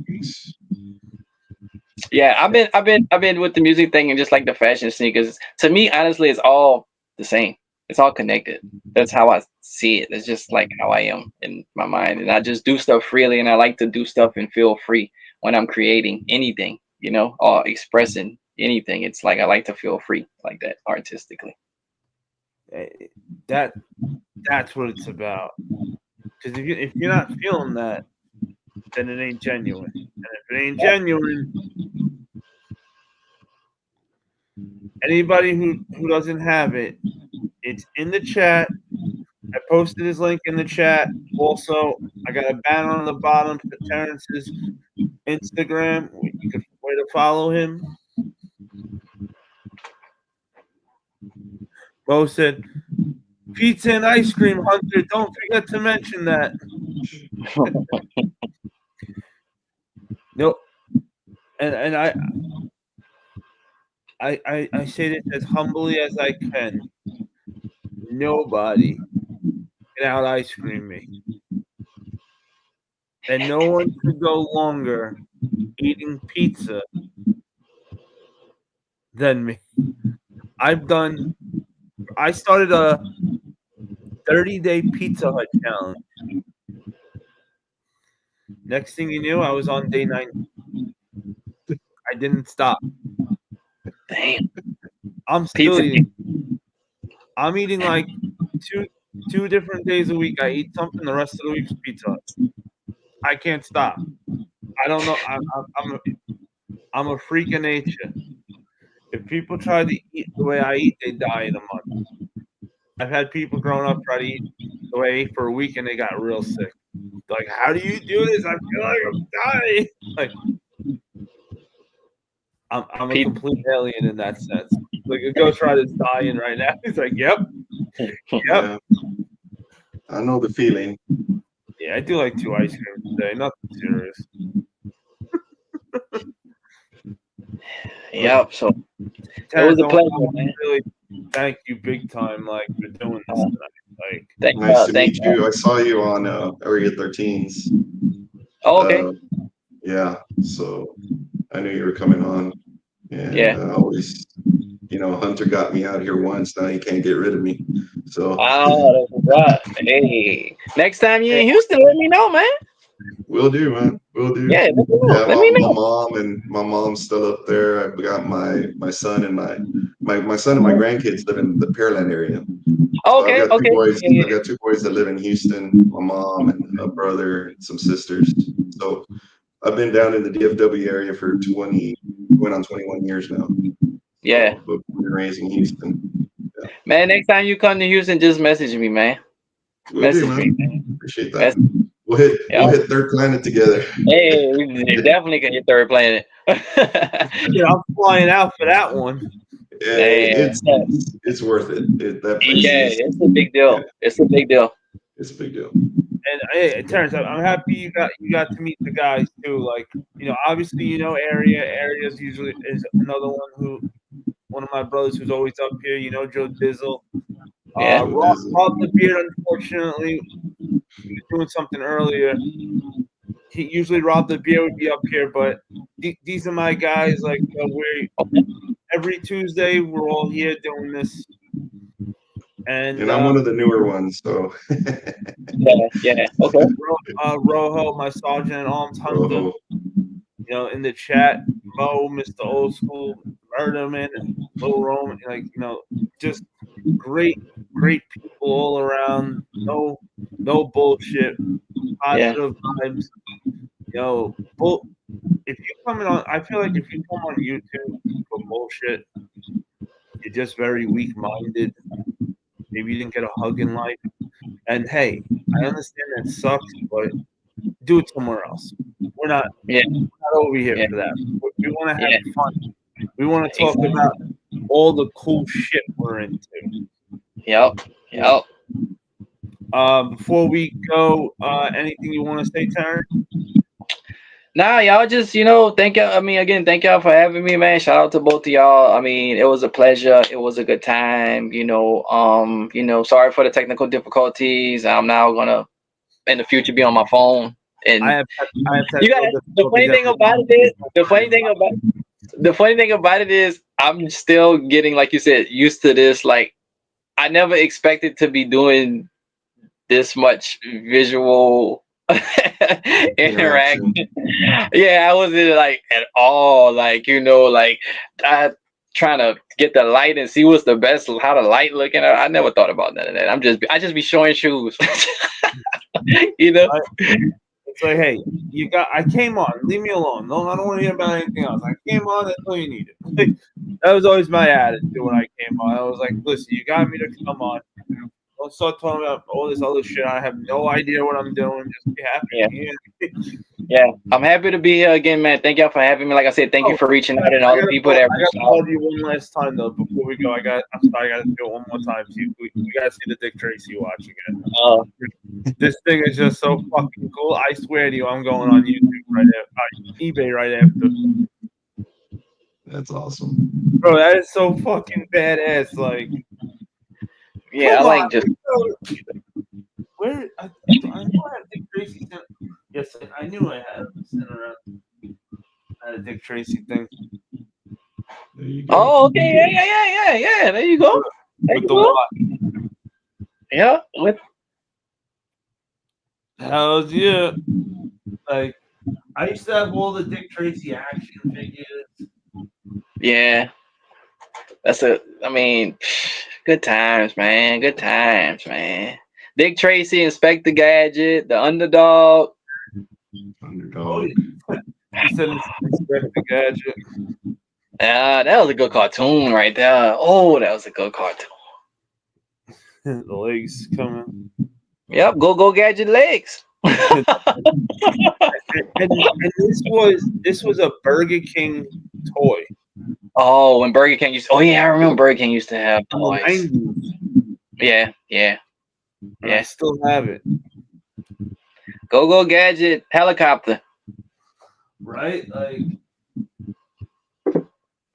Yeah, I've been with the music thing and just like the fashion sneakers. To me, honestly, it's all the same. It's all connected. That's how I see it. It's just like how I am in my mind, and I just do stuff freely, and I like to do stuff and feel free when I'm creating anything, or expressing anything. It's like I like to feel free like that artistically. That's what it's about. Because if you're not feeling that, then it ain't genuine. And if it ain't genuine, anybody who doesn't have it, it's in the chat. I posted his link in the chat. Also, I got a banner on the bottom for Terrance's Instagram. You can way to follow him. Mo said, Pizza and ice cream, Hunter. Don't forget to mention that. No, and I say this as humbly as I can. Nobody can out ice cream me, and no one could go longer eating pizza than me. I started a 30-day Pizza Hut challenge. Next thing you knew, I was on day 9. I didn't stop. Damn. I'm still eating. I'm eating like two different days a week. I eat something. The rest of the week's Pizza Hut. I can't stop. I don't know. I'm a freak of nature. If people try to eat the way I eat, they die in a month. I've had people growing up try to eat the way I ate for a week, and they got real sick. Like, how do you do this? I feel like I'm dying. Like, I'm a complete alien in that sense. Like, a Ghost Rider's dying right now. He's like, yep. Yeah. I know the feeling. Yeah, I do like 2 ice creams today. Nothing serious. Yep. So it was a pleasure, man. Really, thank you big time, like, for doing this tonight. Like, Nice to meet you. I saw you on Area 13's. Oh, okay. Yeah, so I knew you were coming on. And Yeah. I always, Hunter got me out here once. Now he can't get rid of me. So. Oh, that's right. Hey, next time you're in Houston, let me know, man. Will do, man. Will do. Yeah, let me know. Yeah, Let me know. my mom's still up there. I've got my son and my son and my grandkids live in the Pearland area. So Okay, I've got okay. 2 boys. Yeah. I've got 2 boys that live in Houston. My mom and a brother and some sisters. So I've been down in the DFW area for going on 21 years now. Yeah. So, but born and raised in Houston. Yeah. Man, next time you come to Houston, just message me, man. Will do, man. Appreciate that. We'll hit Third Planet together. Hey, we definitely can hit Third Planet. Yeah, I'm flying out for that one. Yeah, it's worth it. That place it's a big deal. Yeah. It's a big deal. It's a big deal. And hey, Terrance, I'm happy you got to meet the guys too. Like, obviously, Area is another one of my brothers who's always up here. Joe Dizzle. Yeah. Rob the Beard, unfortunately, he was doing something earlier. He usually Rob the Beard would be up here, but these are my guys. Like, every Tuesday we're all here doing this. And I'm one of the newer ones, so. Yeah. Okay. Rojo, my sergeant at arms, Hunter. In the chat, Mo, Mr. Old School, Murderman, Lil Roman, just great people all around. No bullshit. Positive vibes. If you come on, I feel like if you come on YouTube for bullshit, you're just very weak-minded. Maybe you didn't get a hug in life. And hey, I understand that sucks, but do it somewhere else. We're not over here for that. We want to have fun. We want to talk about all the cool shit we're into. Yep. Before we go, anything you want to say, Terrance? Nah, y'all just, thank y'all. I mean, again, thank y'all for having me, man. Shout out to both of y'all. I mean, it was a pleasure. It was a good time. Sorry for the technical difficulties. I'm now gonna, in the future, be on my phone. And I have the funny thing about it is, I'm still getting, like you said, used to this. Like, I never expected to be doing this much visual interaction. Yeah, I wasn't like at all like I trying to get the light and see what's the best, how the light looking. I never thought about none of that. I just be showing shoes. It's like, hey, I came on, leave me alone. No, I don't want to hear about anything else. I came on, that's all you needed. That was always my attitude when I came on. I was like, listen, you got me to come on. Don't start talking about all this other shit. I have no idea what I'm doing. Just be happy. Yeah, I'm happy to be here again, man. Thank y'all for having me. Like I said, thank you for reaching out and all the people that I got to call you one last time though before we go. I'm sorry, I got to do it one more time. We got to see the Dick Tracy watch again. This thing is just so fucking cool. I swear to you, I'm going on YouTube right after, eBay right after. That's awesome, bro. That is so fucking badass. Like, yeah, I like just. Where I know I had Dick Tracy. Yes, I knew I had him sitting around. I had a Dick Tracy thing. there you go. Oh, okay, yeah. There you go. With the watch. Yeah, with. Hell's yeah. Like, I used to have all the Dick Tracy action figures. Yeah, I mean, good times, man. Good times, man. Dick Tracy, Inspector Gadget, the Underdog. Underdog. He said Inspector Gadget. That was a good cartoon right there. Oh, that was a good cartoon. The legs coming. Yep, go Gadget legs. and this was a Burger King toy. Oh, when Burger King used. Oh yeah, I remember Burger King used to have toys. Yeah. I still have it. Go Gadget helicopter. Right, like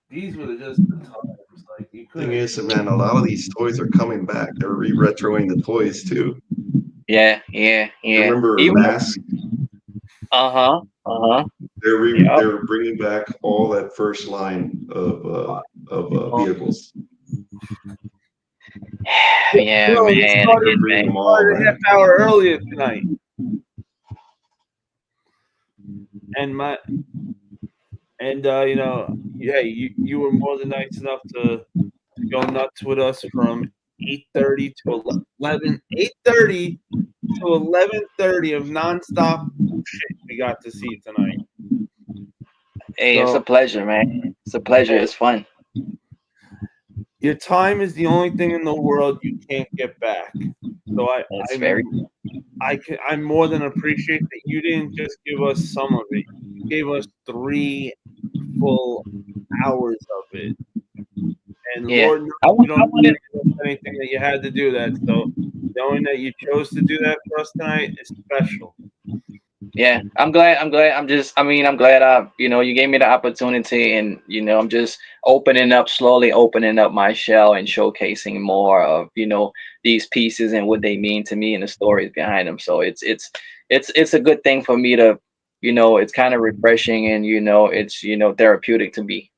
these were just the times. Like you could. Thing is, man, a lot of these toys are coming back. They're re-retroing the toys too. Yeah. You remember Mask? They're bringing back all that first line of vehicles. Yeah, no, man. Started a half hour earlier tonight, and you know, you were more than nice enough to go nuts with us from 8:30 to 8:30 to 11:30 of nonstop shit we got to see tonight. Hey, it's a pleasure, man. It's a pleasure. It's fun. Your time is the only thing in the world you can't get back. So I more than appreciate that you didn't just give us some of it. You gave us 3 full hours of it. And Lord knows you don't do anything that you had to do that. So knowing that you chose to do that for us tonight is special. Yeah, I'm glad. I'm glad you gave me the opportunity, and I'm just slowly opening up my shell and showcasing more of, these pieces and what they mean to me and the stories behind them. So it's a good thing for me to, it's kind of refreshing, and it's therapeutic to be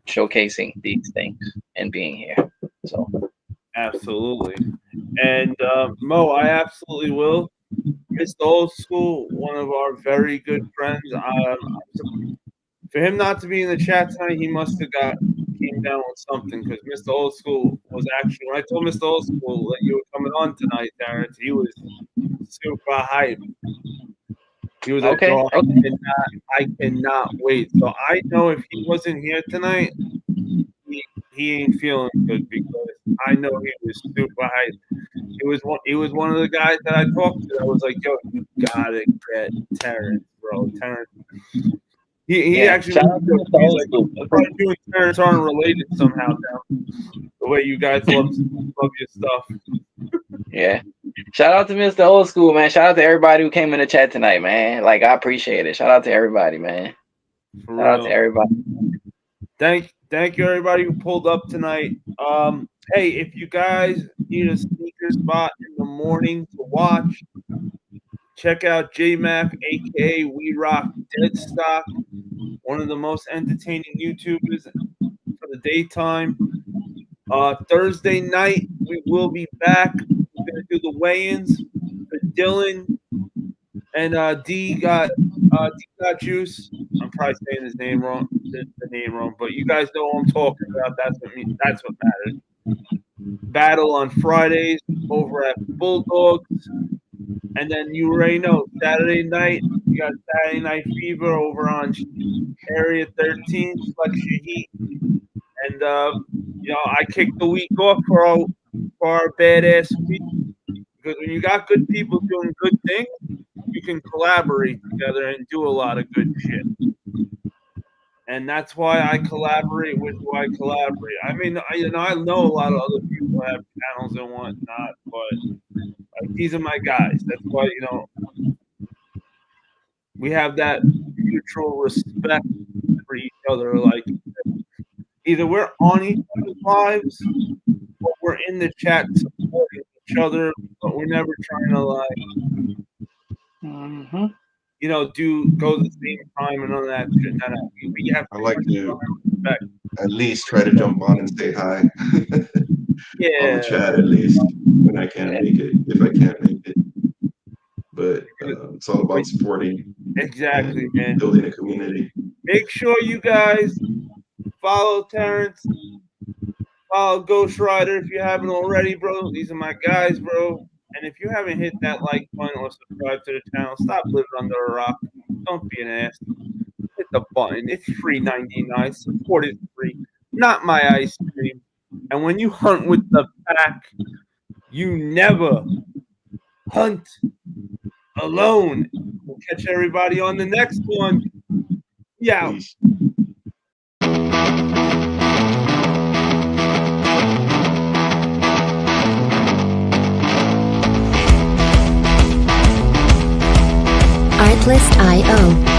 showcasing these things and being here. So absolutely. And Mo, I absolutely will. Mr. Old School, one of our very good friends. For him not to be in the chat tonight, he must have came down with something, because Mr. Old School was actually, when I told Mr. Old School that you were coming on tonight, Terrance, he was super hyped. He was like, "Oh, I cannot wait." So I know if he wasn't here tonight, he ain't feeling good, because I know he was super hyped. He was one of the guys that I talked to. I was like, "Yo, you gotta get Terrance, bro. Terrance." He actually he's like, probably you and Terrance aren't related somehow now. The way you guys love your stuff. Yeah. Shout out to Mr. Old School, man. Shout out to everybody who came in the chat tonight, man. Like, I appreciate it. Shout out to everybody, man. Shout out to everybody. Thank you, everybody who pulled up tonight. Hey, if you guys need a sneaker spot in the morning to watch, check out JMac, aka We Rock Deadstock, one of the most entertaining YouTubers for the daytime. Thursday night, we will be back. We're going to do the weigh-ins for Dylan and D got Juice. I'm probably saying his name wrong, the name wrong, but you guys know what I'm talking about. That's what matters. Battle on Fridays over at Bulldogs. And then you already know, Saturday night, you got Saturday Night Fever over on Area 13, Flex Your Heat. And, I kicked the week off for our badass week. Because when you got good people doing good things, you can collaborate together and do a lot of good shit. And that's why I collaborate with who I collaborate. I mean, I know a lot of other people have channels and whatnot, but like, these are my guys. That's why, we have that mutual respect for each other. Like, either we're on each other's lives or we're in the chat supporting each other, but we're never trying to, like, go the same time and all that shit. No. We have I like to respect. at least try to jump on and say hi on Yeah. the chat, at least when I can make it, if I can't make it. But it's all about supporting Exactly, and man. building a community. Make sure you guys follow Terrance, follow Ghost Rider if you haven't already, bro. These are my guys, bro. And if you haven't hit that like button or subscribe to the channel, stop living under a rock. Don't be an ass. Hit the button. It's free $99. Support is free. Not my ice cream. And when you hunt with the pack, you never hunt alone. We'll catch everybody on the next one. Yeah. Peace. Artlist.io